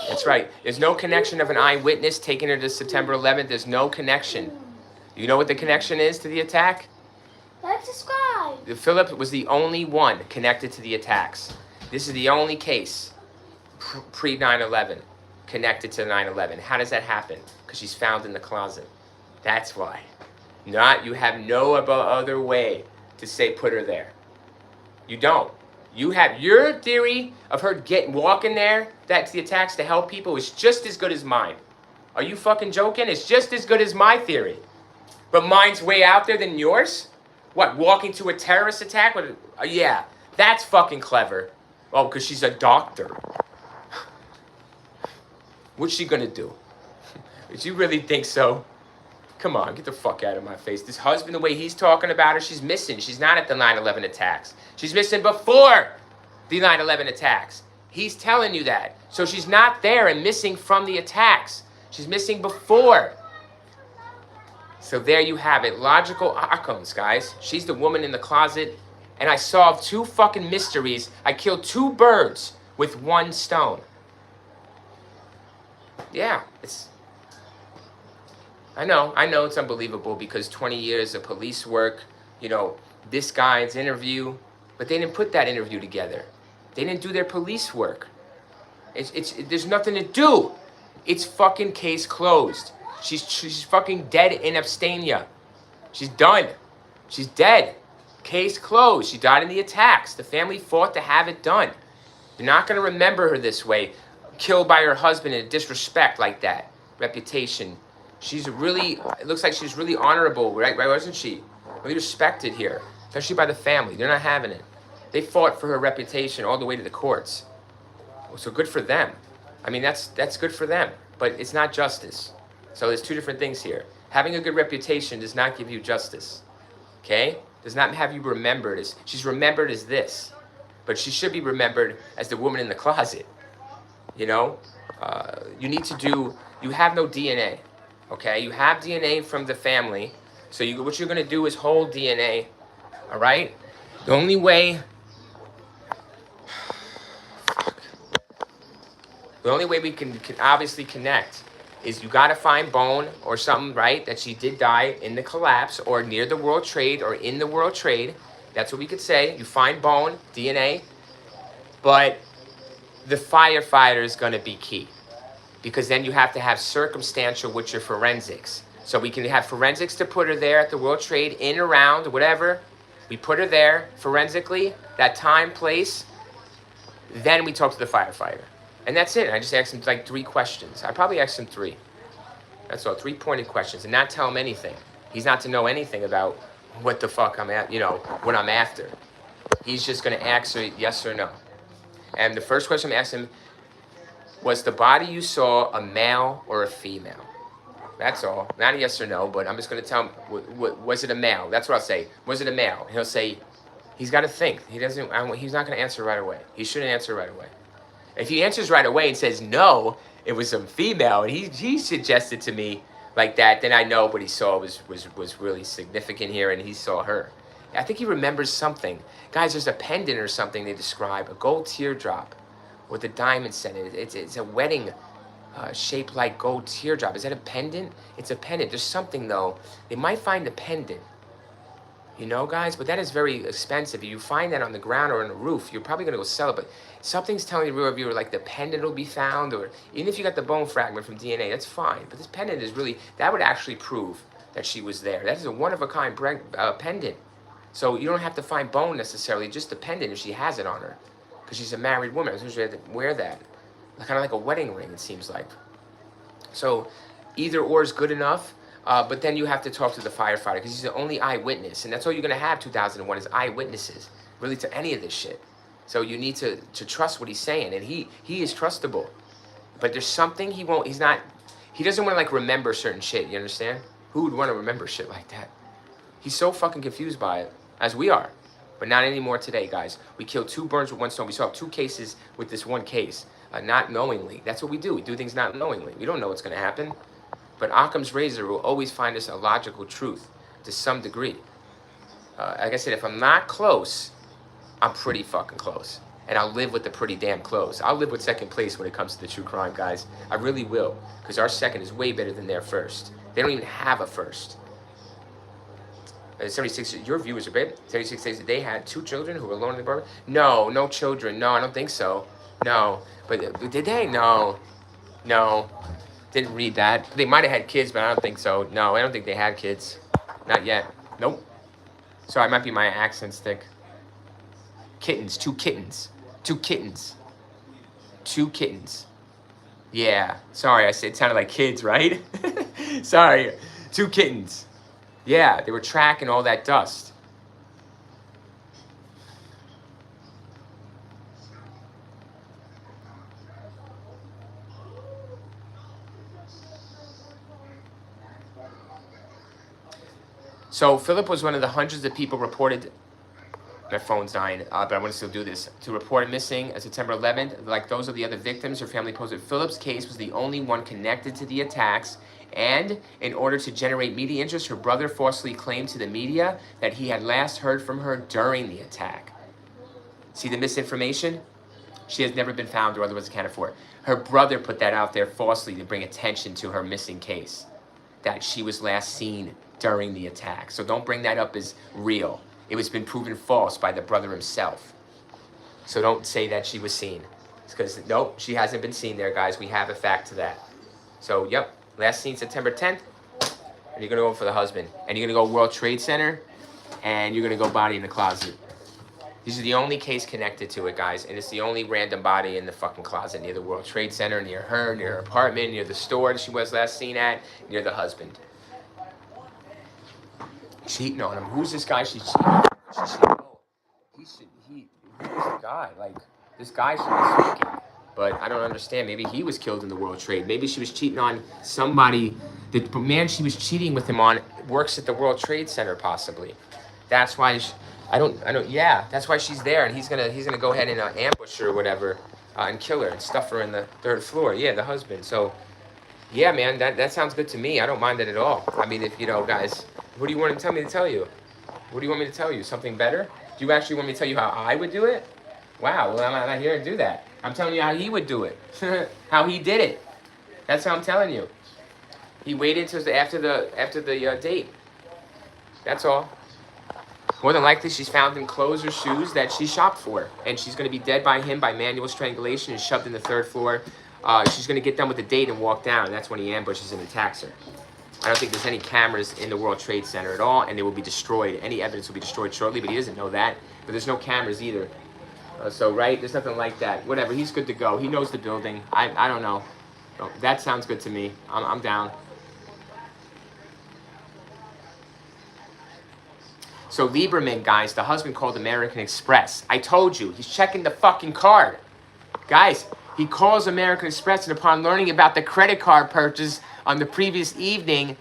That's right. There's no connection of an eyewitness taking her to September 11th. There's no connection. You know what the connection is to the attack? Let's describe. Philip was the only one connected to the attacks. This is the only case pre 9/11 connected to 9/11. How does that happen? Because she's found in the closet. That's why. Not, you have no other way to say put her there. You don't. You have your theory of her walking there, that's the attacks to help people, is just as good as mine. Are you fucking joking? It's just as good as my theory. But mine's way out there than yours? What, walking to a terrorist attack? Yeah, that's fucking clever. Oh, because she's a doctor. What's she gonna do? Did you really think so? Come on, get the fuck out of my face. This husband, the way he's talking about her, she's missing. She's not at the 9/11 attacks. She's missing before the 9/11 attacks. He's telling you that. So she's not there and missing from the attacks. She's missing before. So there you have it. Logical outcomes, guys. She's the woman in the closet, and I solved 2 fucking mysteries. I killed 2 birds with 1 stone. Yeah, it's... I know it's unbelievable because 20 years of police work, you know, this guy's interview, but they didn't put that interview together. They didn't do their police work. There's nothing to do. It's fucking case closed. She's fucking dead in abstemia. She's done. She's dead. Case closed. She died in the attacks. The family fought to have it done. You're not going to remember her this way, killed by her husband in disrespect like that. Reputation. She's really, it looks like she's really honorable, right? Wasn't she? Really respected here, especially by the family. They're not having it. They fought for her reputation all the way to the courts. So good for them. I mean, that's good for them, but it's not justice. So there's 2 different things here. Having a good reputation does not give you justice, okay? Does not have you remembered as, she's remembered as this, but she should be remembered as the woman in the closet, you know? You need to do, you have no DNA, okay? You have DNA from the family, so what you're gonna do is hold DNA, all right? The only way, we can obviously connect is you gotta find bone or something, right? That she did die in the collapse or near the World Trade or in the World Trade. That's what we could say. You find bone, DNA, but the firefighter is going to be key because then you have to have circumstantial with your forensics. So we can have forensics to put her there at the World Trade, in, around, whatever. We put her there forensically, that time, place. Then we talk to the firefighter. And that's it. I just asked him like 3 questions. I probably asked him 3. That's all, 3 pointed questions, and not tell him anything. He's not to know anything about what the fuck I'm at, what I'm after. He's just gonna answer yes or no. And the first question I'm asking him, was the body you saw a male or a female? That's all. Not a yes or no, but I'm just gonna tell him, was it a male? That's what I'll say. Was it a male? And he'll say, he's got to think. He's not gonna answer right away. He shouldn't answer right away. If he answers right away and says no, it was a female, and he suggested to me like that, then I know what he saw was really significant here, and he saw her. I think he remembers something. Guys, there's a pendant or something they describe, a gold teardrop with a diamond set in it. It's a wedding shaped like gold teardrop. Is that a pendant? It's a pendant. There's something, though. They might find a pendant. Guys, but that is very expensive. If you find that on the ground or on the roof, you're probably going to go sell it. But something's telling the real viewer, like the pendant will be found, or even if you got the bone fragment from DNA, that's fine. But this pendant is really, that would actually prove that she was there. That is a one-of-a-kind pendant. So you don't have to find bone necessarily, just the pendant if she has it on her. Because she's a married woman. I usually have to wear that. Kind of like a wedding ring, it seems like. So either or is good enough. But then you have to talk to the firefighter because he's the only eyewitness. And that's all you're going to have 2001 is eyewitnesses, really, to any of this shit. So you need to trust what he's saying. And he is trustable. But there's something he doesn't want to, like, remember certain shit. You understand? Who would want to remember shit like that? He's so fucking confused by it, as we are. But not anymore today, guys. We killed 2 birds with 1 stone. We solved 2 cases with this 1 case. Not knowingly. That's what we do. We do things not knowingly. We don't know what's going to happen. But Occam's razor will always find us a logical truth to some degree. Like I said, if I'm not close, I'm pretty fucking close. And I'll live with the pretty damn close. I'll live with second place when it comes to the true crime, guys. I really will. Because our second is way better than their first. They don't even have a first. 76, your viewers are big. 76 days, they had 2 children who were alone in the apartment? No children. No, I don't think so. No. But did they? No. Didn't read that. They might have had kids, but I don't think so. No, I don't think they had kids. Not yet. Nope. Sorry, it might be my accent stick. Kittens. 2 kittens. 2 kittens. 2 kittens. Yeah. Sorry, it sounded like kids, right? Sorry. 2 kittens. Yeah, they were tracking all that dust. So Philip was one of the hundreds of people reported, my phone's dying, but I want to still do this, to report missing as September 11th. Like those of the other victims, her family posted Philip's case was the only one connected to the attacks, and in order to generate media interest, her brother falsely claimed to the media that he had last heard from her during the attack. See the misinformation? She has never been found or otherwise accounted for. Her brother put that out there falsely to bring attention to her missing case, that she was last seen during the attack. So don't bring that up as real. It was been proven false by the brother himself. So don't say that she was seen. Because, nope, she hasn't been seen there, guys. We have a fact to that. So, yep, last seen September 10th. And you're going to go for the husband. And you're going to go World Trade Center. And you're going to go body in the closet. These are the only case connected to it, guys. And it's the only random body in the fucking closet. Near the World Trade Center, near her, near her apartment, near the store that she was last seen at, near the husband. Cheating on him. Who's this guy she's cheating on? Who's the guy? Like, this guy should be speaking. But I don't understand. Maybe he was killed in the World Trade. Maybe she was cheating on somebody. The man she was cheating with him on works at the World Trade Center, possibly. That's why yeah, that's why she's there, and he's gonna go ahead and ambush her or whatever, and kill her and stuff her in the 3rd floor. Yeah, the husband. So, yeah, man, that sounds good to me. I don't mind it at all. I mean, if guys, what do you want me to tell you? What do you want me to tell you? Something better? Do you actually want me to tell you how I would do it? Wow, well, I'm not here to do that. I'm telling you how he would do it. How he did it. That's how I'm telling you. He waited until after the date. That's all. More than likely, she's found in clothes or shoes that she shopped for. And she's going to be dead by him by manual strangulation and shoved in the third floor. She's going to get done with the date and walk down. And that's when he ambushes and attacks her. I don't think there's any cameras in the World Trade Center at all, and they will be destroyed. Any evidence will be destroyed shortly, but he doesn't know that. But there's no cameras either. So, right, there's nothing like that. Whatever, he's good to go. He knows the building. I don't know. That sounds good to me. I'm down. So Lieberman, guys, the husband called American Express. I told you, he's checking the fucking card. Guys, he calls American Express, and upon learning about the credit card purchase on the previous evening,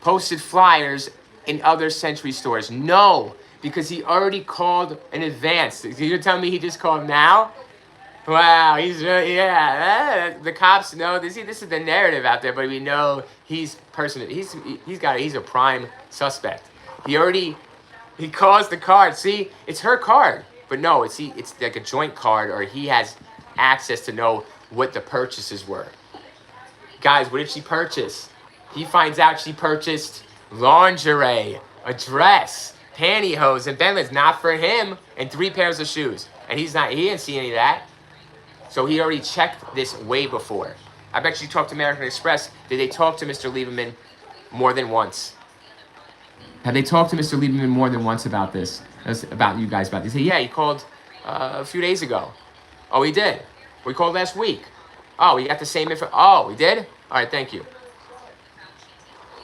posted flyers in other Century stores. No, because he already called in advance. You're telling me he just called now? Wow, he's really, yeah. The cops know this. See, this is the narrative out there, but we know he's a prime suspect. He calls the card. See, it's her card, but no, it's like a joint card, or he has access to know what the purchases were. Guys, what did she purchase? He finds out she purchased lingerie, a dress, pantyhose, and Bentley's not for him, and 3 pairs of shoes. And he didn't see any of that. So he already checked this way before. I bet you talked to American Express. Did they talk to Mr. Lieberman more than once? Have they talked to Mr. Lieberman more than once about this? About you guys, about this? He said, yeah, he called a few days ago. Oh, he did? We called last week. Oh, we got the same info. Oh, we did? All right, thank you.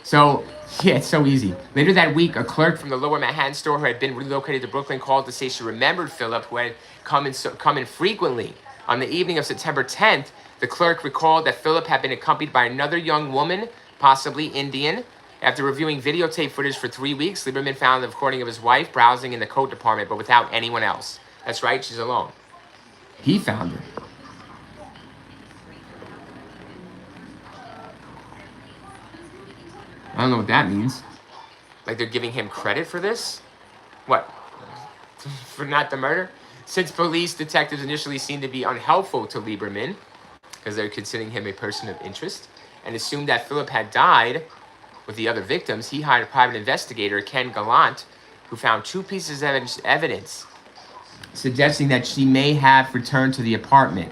So, yeah, it's so easy. Later that week, a clerk from the Lower Manhattan store who had been relocated to Brooklyn called to say she remembered Philip, who had come in frequently. On the evening of September 10th, the clerk recalled that Philip had been accompanied by another young woman, possibly Indian. After reviewing videotape footage for 3 weeks, Lieberman found the recording of his wife browsing in the coat department, but without anyone else. That's right, she's alone. He found her. I don't know what that means. Like they're giving him credit for this? What? For not the murder? Since police detectives initially seemed to be unhelpful to Lieberman, because they're considering him a person of interest, and assumed that Philip had died with the other victims, he hired a private investigator, Ken Gallant, who found 2 pieces of evidence suggesting that she may have returned to the apartment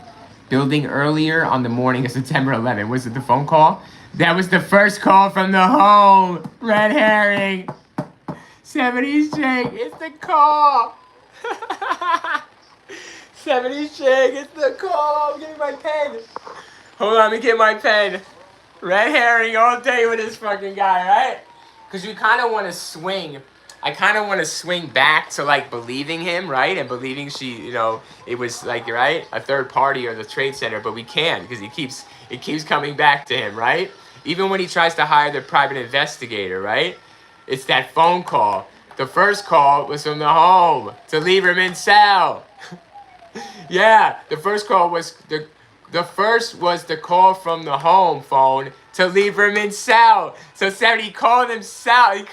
building earlier on the morning of September 11th. Was it the phone call? That was the first call from the home. Red herring. 70s Jake, it's the call. 70s Jake, it's the call. Give me my pen. Hold on, let me get my pen. Red herring all day with this fucking guy, right? Because you kind of want to swing. I kind of want to swing back to like believing him, right? And believing it was like, right? A third party or the Trade Center, but we can't because it keeps coming back to him, right? Even when he tries to hire the private investigator, right? It's that phone call. The first call was from the home to Lieberman's cell. Yeah, the first was the call from the home phone to Lieberman's cell. So he called himself.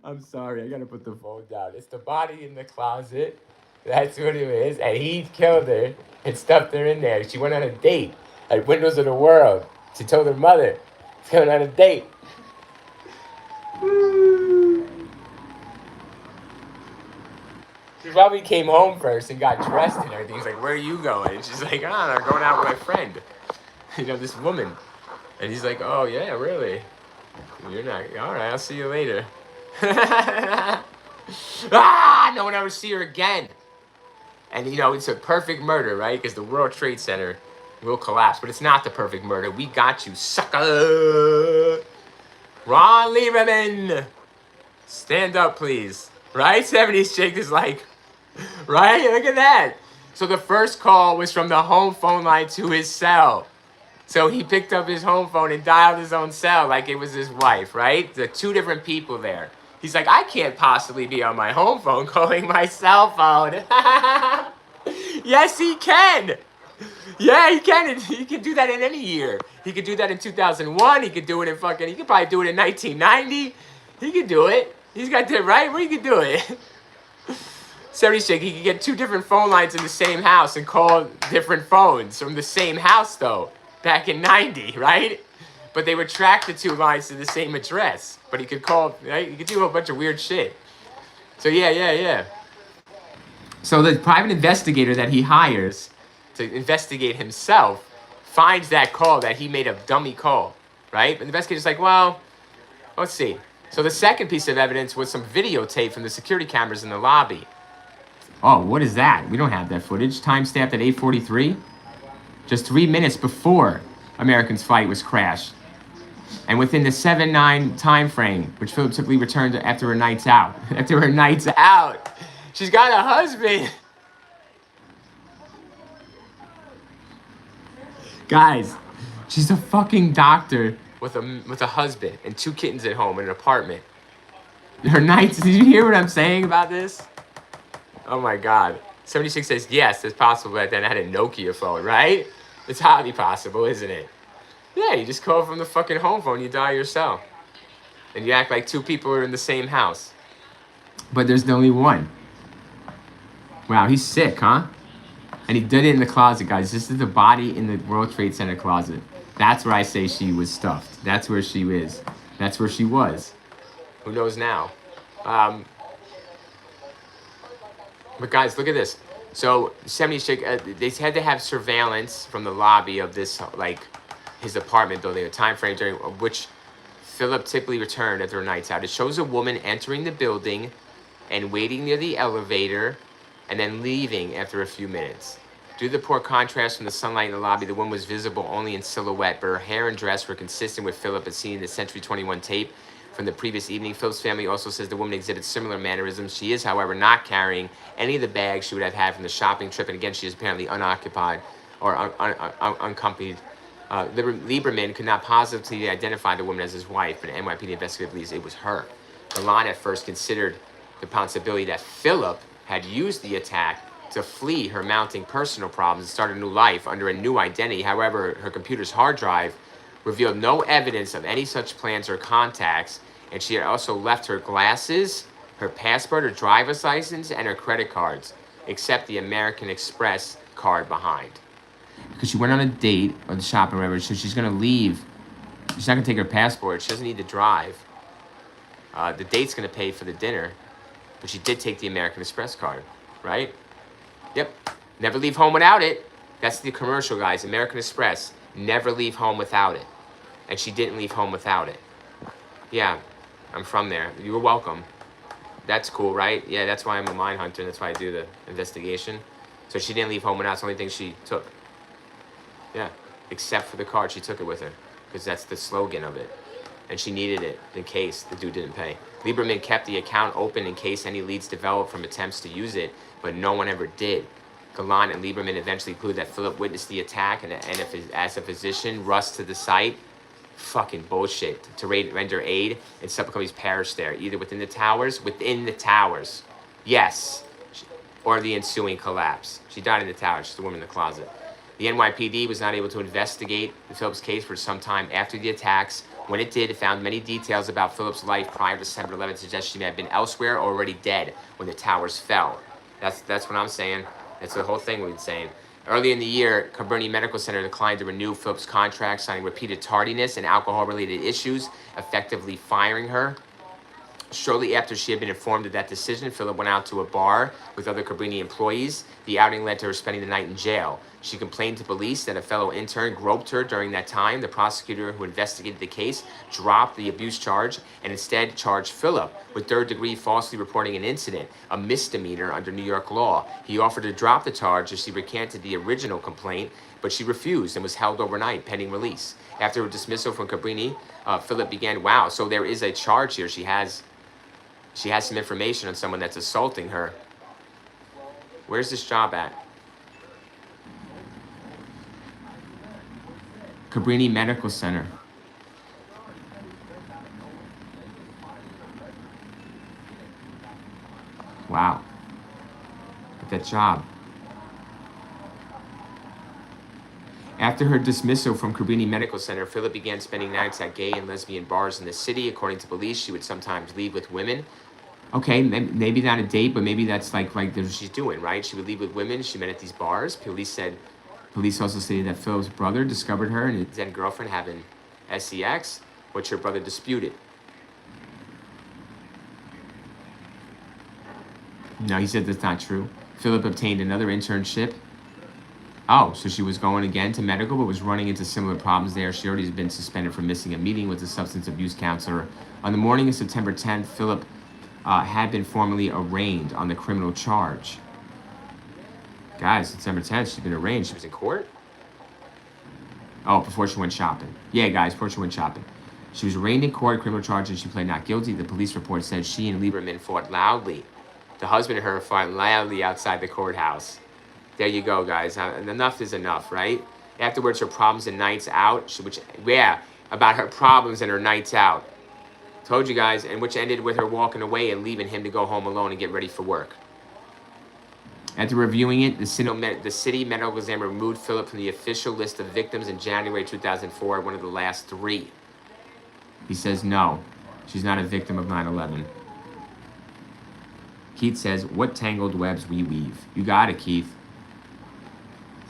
I'm sorry, I gotta put the phone down. It's the body in the closet. That's what it is. And he killed her and stuffed her in there. She went on a date at Windows of the World. She told her mother she's going on a date. She probably came home first and got dressed and everything. He's like, where are you going? And she's like, I'm going out with my friend. This woman. And he's like, oh, yeah, really? You're not. All right, I'll see you later. No one ever see her again. And, it's a perfect murder, right? Because the World Trade Center will collapse. But it's not the perfect murder. We got you, sucker. Ron Lieberman. Stand up, please. Right? 70s chick is like, right? Look at that. So the first call was from the home phone line to his cell. So he picked up his home phone and dialed his own cell like it was his wife, right? The 2 different people there. He's like, I can't possibly be on my home phone calling my cell phone. Yes, he can. Yeah, he can. He can do that in any year. He could do that in 2001. He could do it he could probably do it in 1990. He could do it. He's got that, right? Where he could do it. 70s chick, he could get 2 different phone lines in the same house and call different phones from the same house, though. Back in 90, right? but they would track the two lines to the same address. But he could call, right? He could do a bunch of weird shit. So yeah. So the private investigator that he hires to investigate himself finds that call that he made a dummy call, right? But the investigator's like, well, let's see. So the second piece of evidence was some videotape from the security cameras in the lobby. Oh, what is that? We don't have that footage. Time stamped at 8:43. Just 3 minutes before American's flight was crashed. And within the 7-9 time frame, which Philip typically returned after her nights out. After her nights out. She's got a husband. Guys, she's a fucking doctor with a husband and 2 kittens at home in an apartment. Her nights, did you hear what I'm saying about this? Oh my God. 76 says, yes, it's possible that then I had a Nokia phone, right? It's highly possible, isn't it? Yeah, you just call from the fucking home phone, you dial yourself. And you act like 2 people are in the same house. But there's only one. Wow, he's sick, huh? And he did it in the closet, guys. This is the body in the World Trade Center closet. That's where I say she was stuffed. That's where she is. That's where she was. Who knows now? But guys, look at this. So 76, they had to have surveillance from the lobby of this, like, his apartment building, a time frame during which Philip typically returned after her nights out. It shows a woman entering the building and waiting near the elevator and then leaving after a few minutes. Due to the poor contrast from the sunlight in the lobby, the woman was visible only in silhouette, but her hair and dress were consistent with Philip as seen in the Century 21 tape from the previous evening. Philip's family also says the woman exhibits similar mannerisms. She is, however, not carrying any of the bags she would have had from the shopping trip, and again, she is apparently unoccupied or unaccompanied. Lieberman could not positively identify the woman as his wife, but an NYPD investigator believes it was her. Milan at first considered the possibility that Philip had used the attack to flee her mounting personal problems and start a new life under a new identity. However, her computer's hard drive revealed no evidence of any such plans or contacts, and she had also left her glasses, her passport, her driver's license, and her credit cards, except the American Express card behind. Because she went on a date or the shopping or whatever, so she's going to leave. She's not going to take her passport. She doesn't need to drive. The date's going to pay for the dinner, but she did take the American Express card, right? Yep. Never leave home without it. That's the commercial, guys. American Express. Never leave home without it. And she didn't leave home without it. Yeah, I'm from there. You were welcome. That's cool, right? Yeah, that's why I'm a mine hunter, and that's why I do the investigation. So she didn't leave home without. It's the only thing she took. Yeah, except for the card. She took it with her, because that's the slogan of it. And she needed it in case the dude didn't pay. Lieberman kept the account open in case any leads developed from attempts to use it, but no one ever did. Gallant and Lieberman eventually concluded that Philip witnessed the attack, and as a physician, rushed to the site. Fucking bullshit. To render aid, and subsequently perished there, either within the towers, yes, or the ensuing collapse. She died in the towers. She's the woman in the closet. The NYPD was not able to investigate Philip's case for some time after the attacks. When it did, it found many details about Philip's life prior to December 11th, suggesting she may have been elsewhere or already dead when the towers fell. That's what I'm saying. That's the whole thing we've been saying. Early in the year, Cabrini Medical Center declined to renew Phillips' contract, citing repeated tardiness and alcohol-related issues, effectively firing her. Shortly after she had been informed of that decision, Philip went out to a bar with other Cabrini employees. The outing led to her spending the night in jail. She complained to police that a fellow intern groped her during that time. The prosecutor who investigated the case dropped the abuse charge and instead charged Philip with third-degree falsely reporting an incident, a misdemeanor under New York law. He offered to drop the charge as she recanted the original complaint, but she refused and was held overnight pending release. After her dismissal from Cabrini, Philip began, wow, so there is a charge here. She has some information on someone that's assaulting her. Where's this job at? Cabrini Medical Center. Wow. At that job. After her dismissal from Cabrini Medical Center, Philip began spending nights at gay and lesbian bars in the city. According to police, she would sometimes leave with women. Okay, maybe not a date, but maybe that's like what she's doing, right? She would leave with women she met at these bars. Police also stated that Philip's brother discovered her and his then girlfriend having SEX, which her brother disputed. No, he said that's not true. Philip obtained another internship. Oh, so she was going again to medical, but was running into similar problems there. She already has been suspended for missing a meeting with a substance abuse counselor. On the morning of September 10th, Philip had been formally arraigned on the criminal charge. Guys, September 10th, she's been arraigned. She was in court? Oh, before she went shopping. Yeah, guys, before she went shopping. She was arraigned in court, criminal charge, and she pled not guilty. The police report said she and Lieberman fought loudly. The husband and her fought loudly outside the courthouse. There you go, guys. Enough is enough, right? Afterwards, her problems and nights out, about her problems and her nights out. Told you guys, and which ended with her walking away and leaving him to go home alone and get ready for work. After reviewing it, the city medical examiner removed Philip from the official list of victims in January 2004, one of the last 3. He says no, she's not a victim of 9/11. Keith says, what tangled webs we weave. You got it, Keith.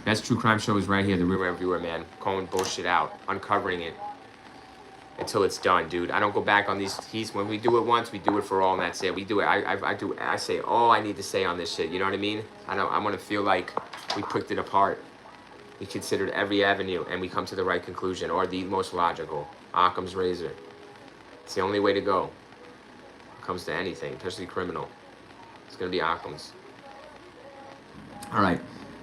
Best true crime show is right here, The Real Reviewer, man. Calling bullshit out, uncovering it until it's done, dude. I don't go back on these. When we do it once, we do it for all, and that's it. We do it. I say all I need to say on this shit. You know what I mean? I want to feel like we picked it apart. We considered every avenue, and we come to the right conclusion, or the most logical. Occam's razor. It's the only way to go. When it comes to anything, especially criminal. It's gonna be Occam's. All right.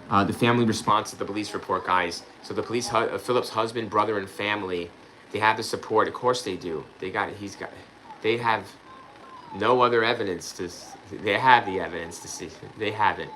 The family response to the police report, guys. So the police, Philip's husband, brother, and family, they have the support. Of course they do. They have no other evidence they have the evidence to see. They have it.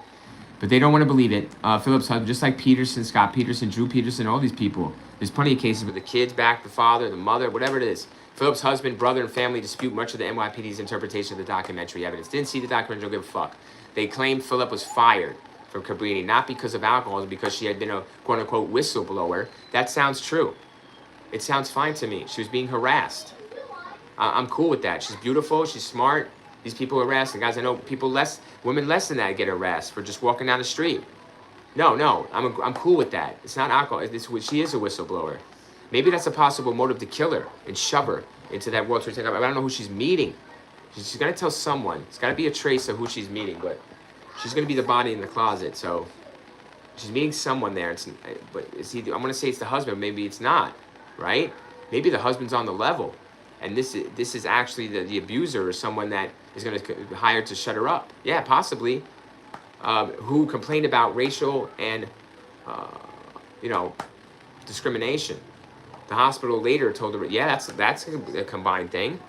But they don't want to believe it. Philip's husband, just like Peterson, Scott Peterson, Drew Peterson, all these people. There's plenty of cases where the kids back the father, the mother, whatever it is. Philip's husband, brother, and family dispute much of the NYPD's interpretation of the documentary evidence. Didn't see the documentary, don't give a fuck. They claim Philip was fired from Cabrini, not because of alcohol, because she had been a quote-unquote whistleblower. That sounds true. It sounds fine to me. She was being harassed. I'm cool with that. She's beautiful. She's smart. These people harass. And guys, I know women less than that get harassed for just walking down the street. No, I'm cool with that. It's not alcohol. She is a whistleblower. Maybe that's a possible motive to kill her and shove her into that World Trade Center. I don't know who she's meeting. She's got to tell someone. It's got to be a trace of who she's meeting, but she's going to be the body in the closet. So she's meeting someone there. But it's either, I'm going to say it's the husband. Maybe it's not, right? Maybe the husband's on the level. And this is actually the abuser or someone that is going to be hired to shut her up. Yeah, possibly. Who complained about racial and, discrimination. The hospital later told her, yeah, that's a combined thing.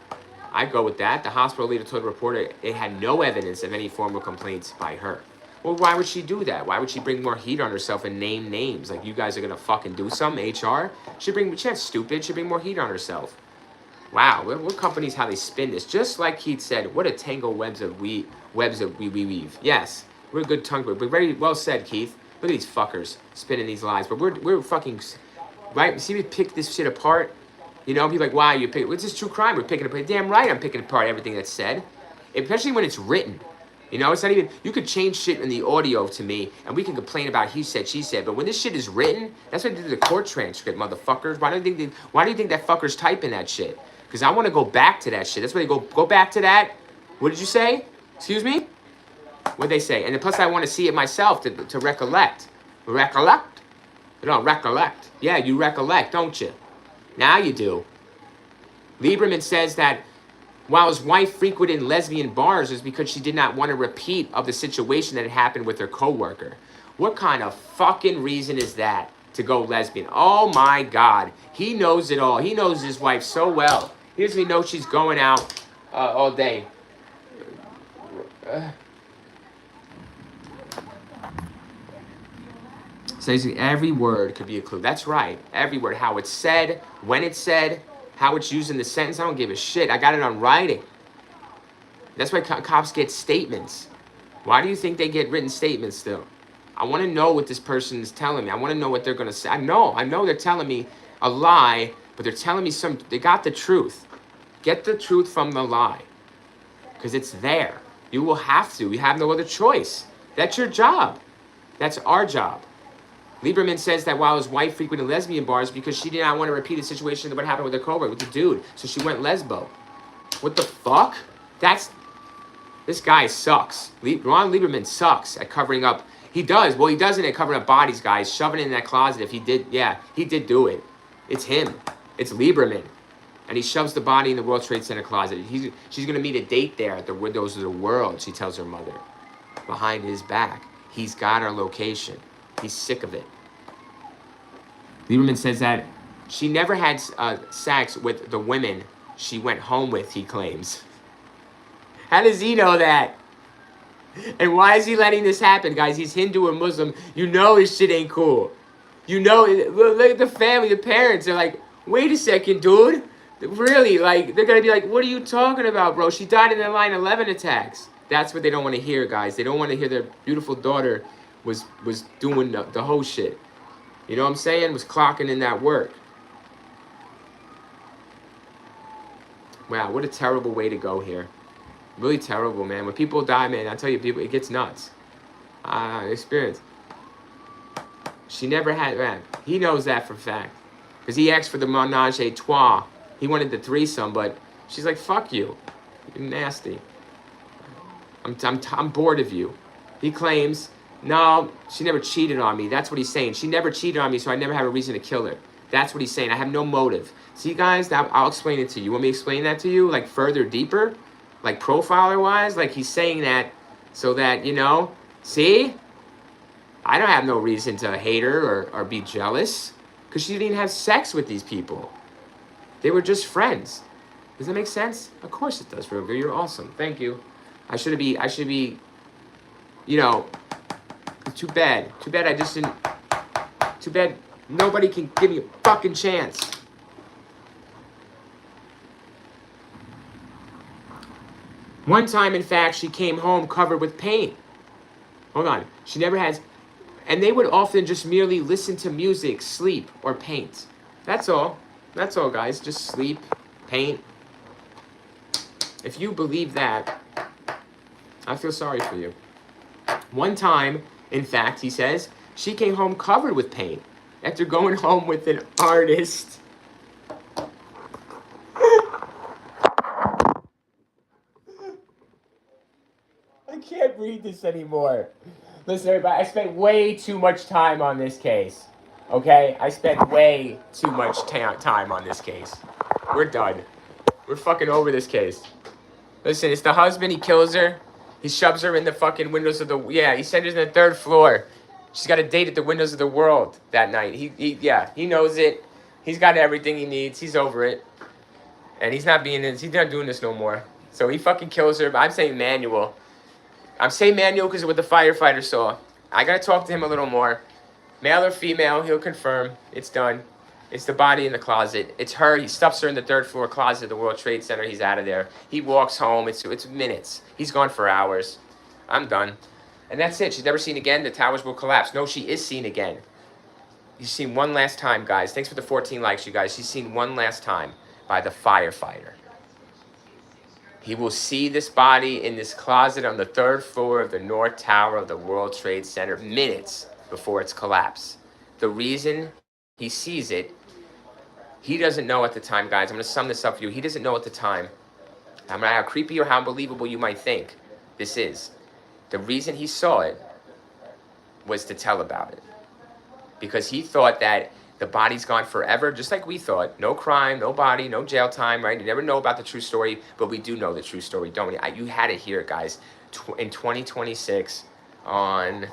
I go with that. The hospital later told the reporter it had no evidence of any formal complaints by her. Well, why would she do that? Why would she bring more heat on herself and name names? Like, you guys are going to fucking do something, HR? She's not stupid. She'd bring more heat on herself. Wow, what companies, how they spin this. Just like Keith said, what a tangle webs of we weave. Yes, we're a good tongue. We're very well said, Keith. Look at these fuckers spinning these lies. But we're fucking, right? See, we pick this shit apart. You know, people like, wow, it's just true crime. We're picking it apart. Damn right I'm picking apart everything that's said. Especially when it's written. You know, it's not even, you could change shit in the audio to me, and we can complain about he said, she said, but when this shit is written, that's what they did the court transcript, motherfuckers. Why do you think that fucker's typing that shit? Because I want to go back to that shit. That's where they go back to that. What did you say? Excuse me? What'd they say? And then plus I want to see it myself to recollect. Recollect? No, recollect. Yeah, you recollect, don't you? Now you do. Lieberman says that while his wife frequented lesbian bars is because she did not want a repeat of the situation that had happened with her coworker. What kind of fucking reason is that to go lesbian? Oh my God. He knows it all. He knows his wife so well. He doesn't even know she's going out all day. Says every word could be a clue. That's right. Every word. How it's said, when it's said, how it's used in the sentence. I don't give a shit. I got it on writing. That's why cops get statements. Why do you think they get written statements still? I want to know what this person is telling me. I want to know what they're going to say. I know they're telling me a lie, but they're telling me they got the truth. Get the truth from the lie. Because it's there. You will have to. You have no other choice. That's your job. That's our job. Lieberman says that while his wife frequented lesbian bars because she did not want to repeat a situation that what happened with her coworker, with the dude. So she went lesbo. What the fuck? This guy sucks. Ron Lieberman sucks at covering up. He does. Well, he doesn't at covering up bodies, guys. Shoving it in that closet. If he did, yeah, he did do it. It's him. It's Lieberman. And he shoves the body in the World Trade Center closet. She's going to meet a date there at the Windows of the World, she tells her mother. Behind his back. He's got our location. He's sick of it. Lieberman says that she never had sex with the women she went home with, he claims. How does he know that? And why is he letting this happen, guys? He's Hindu or Muslim. You know his shit ain't cool. You know, look at the family, the parents. They're like, wait a second, dude. Really? Like, they're going to be like, what are you talking about, bro? She died in the 9/11 attacks. That's what they don't want to hear, guys. They don't want to hear their beautiful daughter was doing the whole shit. You know what I'm saying? Was clocking in that work. Wow, what a terrible way to go here. Really terrible, man. When people die, man, I tell you, people, it gets nuts. Experience. She never had, man. He knows that for a fact. Because he asked for the menage a trois. He wanted the threesome, but she's like, fuck you. You're nasty. I'm bored of you. He claims, no, she never cheated on me. That's what he's saying. She never cheated on me, so I never have a reason to kill her. That's what he's saying. I have no motive. See, guys, I'll explain it to you. You want me to explain that to you, like, further, deeper? Like, profiler-wise? Like, he's saying that so that, you know, see? I don't have no reason to hate her or be jealous because she didn't even have sex with these people. They were just friends. Does that make sense? Of course it does, Roger. You're awesome. Thank you. I should be, you know, too bad. Too bad I just didn't, too bad nobody can give me a fucking chance. One time, in fact, she came home covered with paint. Hold on. She never has, and they would often just merely listen to music, sleep, or paint. That's all. That's all, guys. Just sleep, paint. If you believe that, I feel sorry for you. One time, in fact, he says, she came home covered with paint after going home with an artist. I can't read this anymore. Listen, everybody, I spent way too much time on this case. Okay? I spent way too much time on this case. We're done. We're fucking over this case. Listen, it's the husband. He kills her. He shoves her in the fucking windows of the... Yeah, he sends her to the 3rd floor. She's got a date at the Windows of the World that night. He knows it. He's got everything he needs. He's over it. And he's not doing this no more. So he fucking kills her. But I'm saying manual. I'm saying manual because of what the firefighter saw. I gotta talk to him a little more. Male or female, he'll confirm. It's done. It's the body in the closet. It's her. He stuffs her in the 3rd floor closet of the World Trade Center. He's out of there. He walks home. It's minutes. He's gone for hours. I'm done. And that's it. She's never seen again. The towers will collapse. No, she is seen again. She's seen one last time, guys. Thanks for the 14 likes, you guys. She's seen one last time by the firefighter. He will see this body in this closet on the 3rd floor of the North Tower of the World Trade Center minutes before its collapse. The reason he sees it, he doesn't know at the time, guys. I'm going to sum this up for you. He doesn't know at the time how creepy or how unbelievable you might think this is. The reason he saw it was to tell about it. Because he thought that the body's gone forever, just like we thought. No crime, no body, no jail time, right? You never know about the true story, but we do know the true story, don't we? You had it here, guys. In 2026 on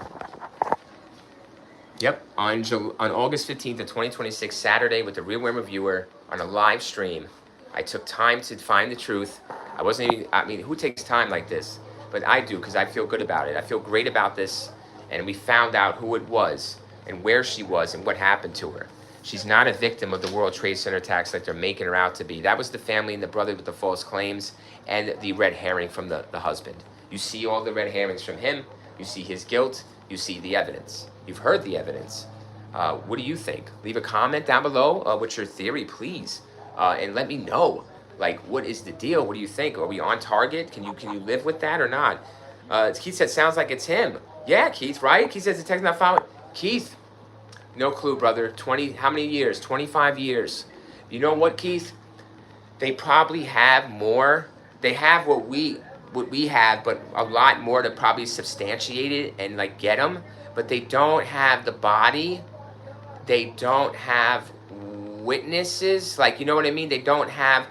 August 15th of 2026, Saturday, with the Real Women Reviewer on a live stream. I took time to find the truth. Who takes time like this? But I do, because I feel good about it. I feel great about this. And we found out who it was and where she was and what happened to her. She's not a victim of the World Trade Center attacks like they're making her out to be. That was the family and the brother with the false claims and the red herring from the husband. You see all the red herrings from him. You see his guilt. You see the evidence. You've heard the evidence. What do you think? Leave a comment down below. What's your theory, please? And let me know. Like, what is the deal? What do you think? Are we on target? Can you live with that or not? Keith said, sounds like it's him. Yeah, Keith, right? Keith says the text not found. Keith, No clue, brother. 20, how many years? 25 years. You know what, Keith? They probably have more. They have what we have, but a lot more to probably substantiate it and like get them. But they don't have the body. They don't have witnesses. Like, you know what I mean? They don't have,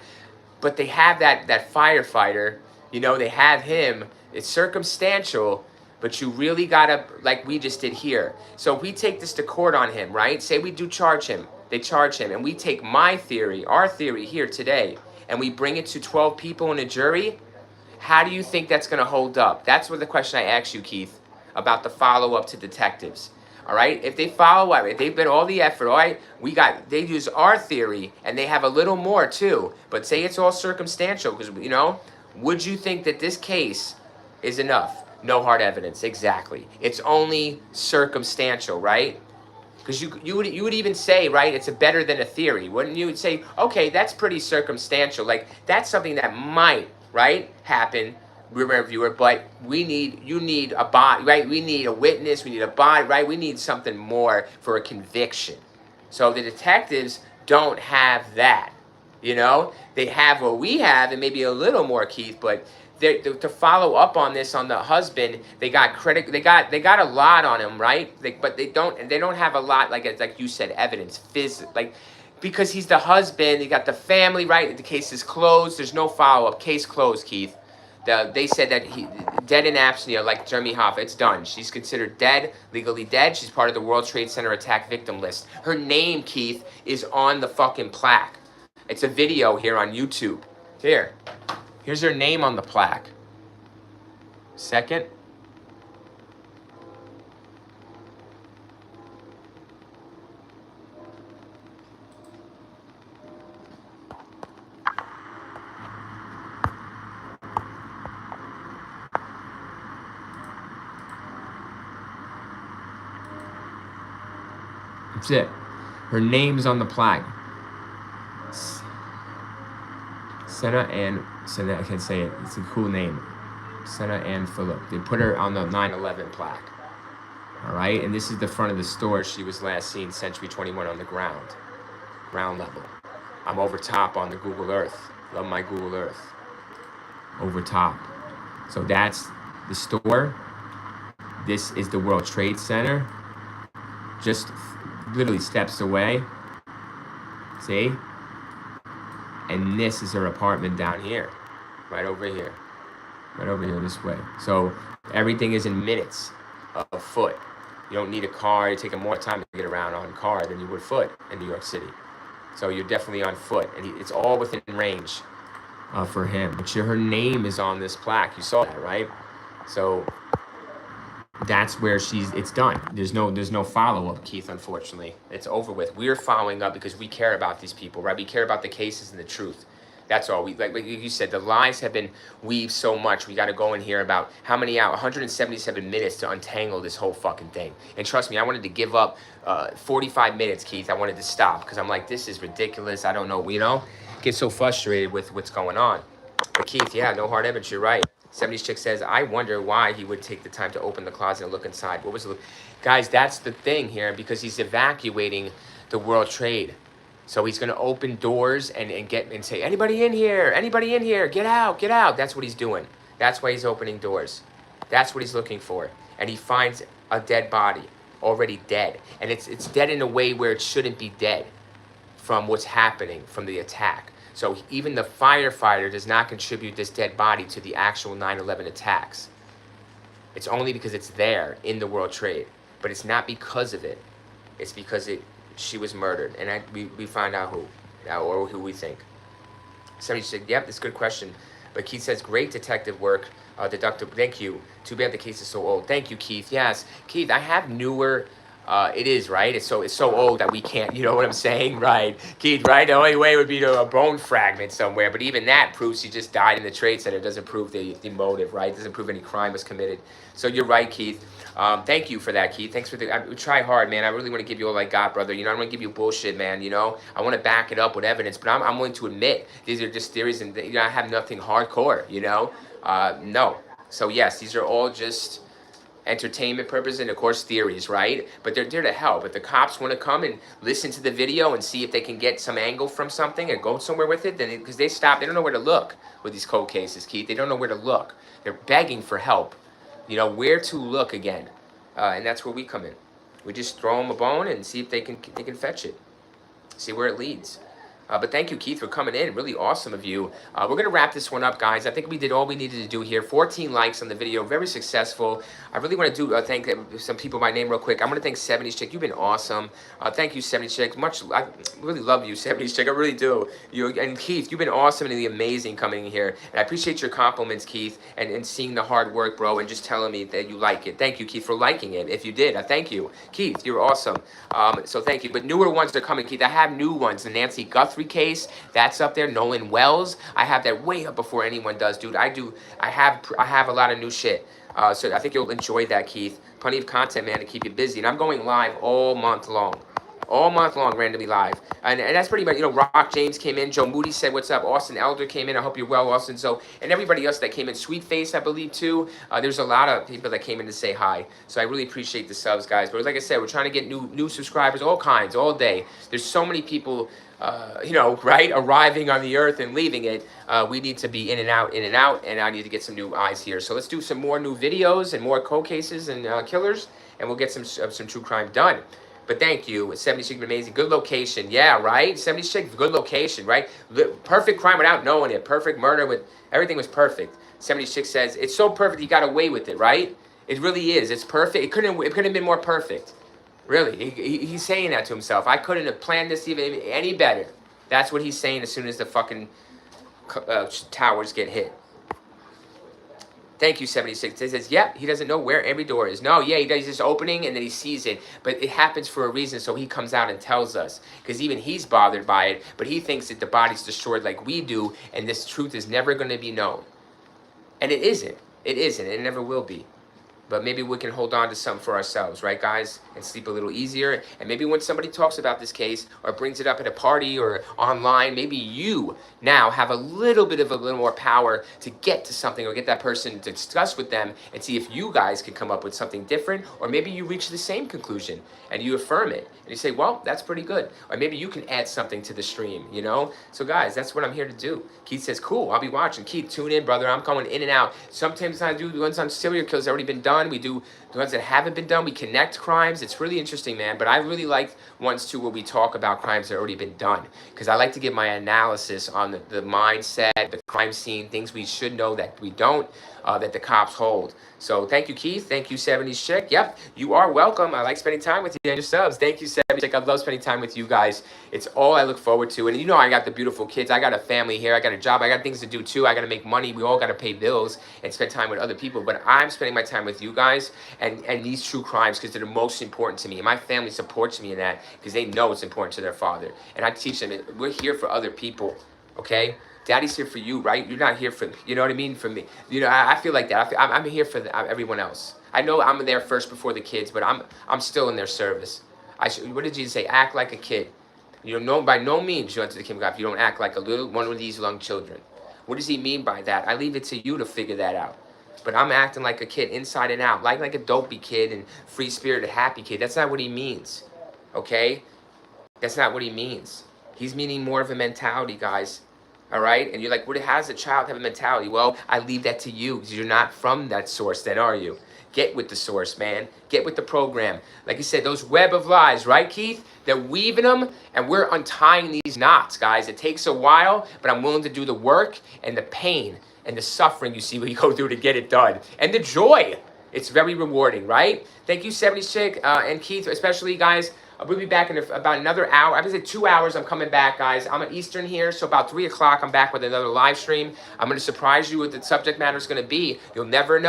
but they have that firefighter. You know, they have him. It's circumstantial, but you really gotta, like we just did here. So if we take this to court on him, right? Say we do charge him. They charge him, and we take my theory, our theory here today, and we bring it to 12 people in a jury. How do you think that's gonna hold up? That's what the question I asked you, Keith, about the follow-up to detectives. All right, if they follow up, if they've been all the effort, all right, they use our theory and they have a little more too, but say it's all circumstantial because, you know, would you think that this case is enough? No hard evidence, exactly. It's only circumstantial, right? Because you would even say, right, it's a better than a theory. Wouldn't you? Would say, okay, that's pretty circumstantial. Like, that's something that might, right, happen, reviewer, but you need a body, right? We need a witness, we need a body, right? We need something more for a conviction. So the detectives don't have that, you know? They have what we have and maybe a little more, Keith, but to follow up on this on the husband, they got credit, they got a lot on him, right? But they don't have a lot, like you said, evidence, like, because he's the husband, they got the family, right? The case is closed, there's no follow-up, case closed, Keith. They said that he dead in absentia, like Jeremy Hoffa. It's done. She's considered dead, legally dead. She's part of the World Trade Center attack victim list. Her name, Keith, is on the fucking plaque. It's a video here on YouTube. Here's her name on the plaque. Second. That's it. Her name's on the plaque. Sena, I can't say it. It's a cool name. Sena Ann Phillip. They put her on the 9/11 plaque. All right, and this is the front of the store. She was last seen Century 21 on the ground level. I'm over top on the Google Earth. Love my Google Earth. Over top. So that's the store. This is the World Trade Center. Just literally steps away. See? And this is her apartment down here. Right over here. Right over here this way. So everything is in minutes of foot. You don't need a car. You're taking more time to get around on car than you would foot in New York City. So you're definitely on foot. And it's all within range for him. But her name is on this plaque. You saw that, right? So that's where it's done. There's no follow-up, Keith, unfortunately. It's over with. We're following up because we care about these people, right? We care about the cases and the truth. That's all. Like you said, the lies have been weaved so much. We got to go in here about how many hours? 177 minutes to untangle this whole fucking thing. And trust me, I wanted to give up 45 minutes, Keith. I wanted to stop because I'm like, this is ridiculous. I don't know, you know? Get so frustrated with what's going on. But Keith, yeah, no hard evidence. You're right. 70s chick says, I wonder why he would take the time to open the closet and look inside. What was the guys? That's the thing here, because he's evacuating the World Trade. So he's going to open doors and say, anybody in here? Anybody in here? Get out, get out. That's what he's doing. That's why he's opening doors. That's what he's looking for. And he finds a dead body, already dead. And it's dead in a way where it shouldn't be dead from what's happening, from the attack. So even the firefighter does not contribute this dead body to the actual 9/11 attacks. It's only because it's there in the World Trade. But it's not because of it. It's because she was murdered. And we find out who, or who we think. Somebody said, yep, that's a good question. But Keith says, great detective work. Deductive, thank you. Too bad the case is so old. Thank you, Keith. Yes, Keith, I have newer. It is, right? It's so old that we can't, you know what I'm saying? Right. Keith, right? The only way would be to a bone fragment somewhere. But even that proves he just died in the Trade Center. It doesn't prove the motive, right? It doesn't prove any crime was committed. So you're right, Keith. Thank you for that, Keith. Thanks for I try hard, man. I really want to give you all I got, brother. You know, I don't want to give you bullshit, man. You know, I want to back it up with evidence. But I'm willing to admit these are just theories, and you know, I have nothing hardcore, you know? No. So yes, these are all just entertainment purposes and of course theories, right? But they're there to help. If the cops want to come and listen to the video and see if they can get some angle from something and go somewhere with it, then because they don't know where to look with these cold cases, Keith. They don't know where to look. They're begging for help. You know where to look again, and that's where we come in. We just throw them a bone and see if they can fetch it, see where it leads. But thank you, Keith, for coming in. Really awesome of you. We're going to wrap this one up, guys. I think we did all we needed to do here. 14 likes on the video. Very successful. I really want to thank some people by name real quick. I want to thank 70s Chick. You've been awesome. Thank you, 70s Chick. I really love you, 70s Chick. I really do. And Keith, you've been awesome and amazing coming in here. And I appreciate your compliments, Keith, and seeing the hard work, bro, and just telling me that you like it. Thank you, Keith, for liking it. If you did, I thank you. Keith, you're awesome. So thank you. But newer ones are coming, Keith. I have new ones. The Nancy Guthrie case, that's up there. Nolan Wells, I have that way up before anyone does, dude. I have a lot of new shit. So I think you'll enjoy that, Keith. Plenty of content, man, to keep you busy. And I'm going live all month long. All month long, randomly live. And that's pretty much, Rock James came in. Joe Moody said, what's up? Austin Elder came in. I hope you're well, Austin. So, and everybody else that came in. Sweet Face, I believe, too. There's a lot of people that came in to say hi. So I really appreciate the subs, guys. But like I said, we're trying to get new subscribers, all kinds, all day. There's so many people, right, arriving on the earth and leaving it. We need to be in and out, and I need to get some new eyes here. So let's do some more new videos and more cold cases and killers, and we'll get some true crime done. But thank you. 76 amazing. Good location. Yeah, right? 76 good location, right? Perfect crime without knowing it. Perfect murder with everything was perfect. 76 says, it's so perfect he got away with it, right? It really is. It's perfect. It couldn't have been more perfect. Really. He's saying that to himself. I couldn't have planned this even any better. That's what he's saying as soon as the fucking towers get hit. Thank you, 76. He says, yeah, he doesn't know where every door is. No, yeah, he's just opening and then he sees it. But it happens for a reason, so he comes out and tells us. Because even he's bothered by it, but he thinks that the body's destroyed like we do, and this truth is never going to be known. And it isn't. It isn't. It never will be. But maybe we can hold on to something for ourselves, right, guys? And sleep a little easier. And maybe when somebody talks about this case or brings it up at a party or online, maybe you now have a little more power to get to something or get that person to discuss with them and see if you guys can come up with something different. Or maybe you reach the same conclusion and you affirm it. And you say, well, that's pretty good. Or maybe you can add something to the stream, So, guys, that's what I'm here to do. Keith says, cool, I'll be watching. Keith, tune in, brother. I'm going in and out. Sometimes I do the ones on serial killers that already been done. We do the ones that haven't been done. We connect crimes. It's really interesting, man. But I really like ones, too, where we talk about crimes that have already been done. Because I like to give my analysis on the mindset, the crime scene, things we should know that we don't, that the cops hold. So thank you, Keith. Thank you, 70s Chick. Yep, you are welcome. I like spending time with you and your subs. Thank you, 70s Chick. I love spending time with you guys. It's all I look forward to. And I got the beautiful kids. I got a family here. I got a job. I got things to do, too. I got to make money. We all got to pay bills and spend time with other people. But I'm spending my time with you guys and these true crimes because they're the most important to me. And my family supports me in that because they know it's important to their father. And I teach them that we're here for other people, okay? Daddy's here for you, right? You're not here for, you know what I mean? For me. I feel like that. I'm here for everyone else. I know I'm there first before the kids, but I'm still in their service. What did Jesus say? Act like a kid. By no means you enter the kingdom of God if you don't act like one of these young children. What does he mean by that? I leave it to you to figure that out. But I'm acting like a kid inside and out, like a dopey kid and free-spirited, happy kid. That's not what he means, okay? That's not what he means. He's meaning more of a mentality, guys. All right? And you're like, how does a child have a mentality? Well, I leave that to you because you're not from that source then, are you? Get with the source, man. Get with the program. Like you said, those web of lies, right, Keith? They're weaving them, and we're untying these knots, guys. It takes a while, but I'm willing to do the work and the pain and the suffering you see when you go through to get it done. And the joy. It's very rewarding, right? Thank you, 70s Chick, and Keith, especially, guys. We'll be back in about another hour. I would say 2 hours. I'm coming back, guys. I'm at Eastern here, so about 3 o'clock, I'm back with another live stream. I'm going to surprise you with the subject matter is going to be. You'll never know.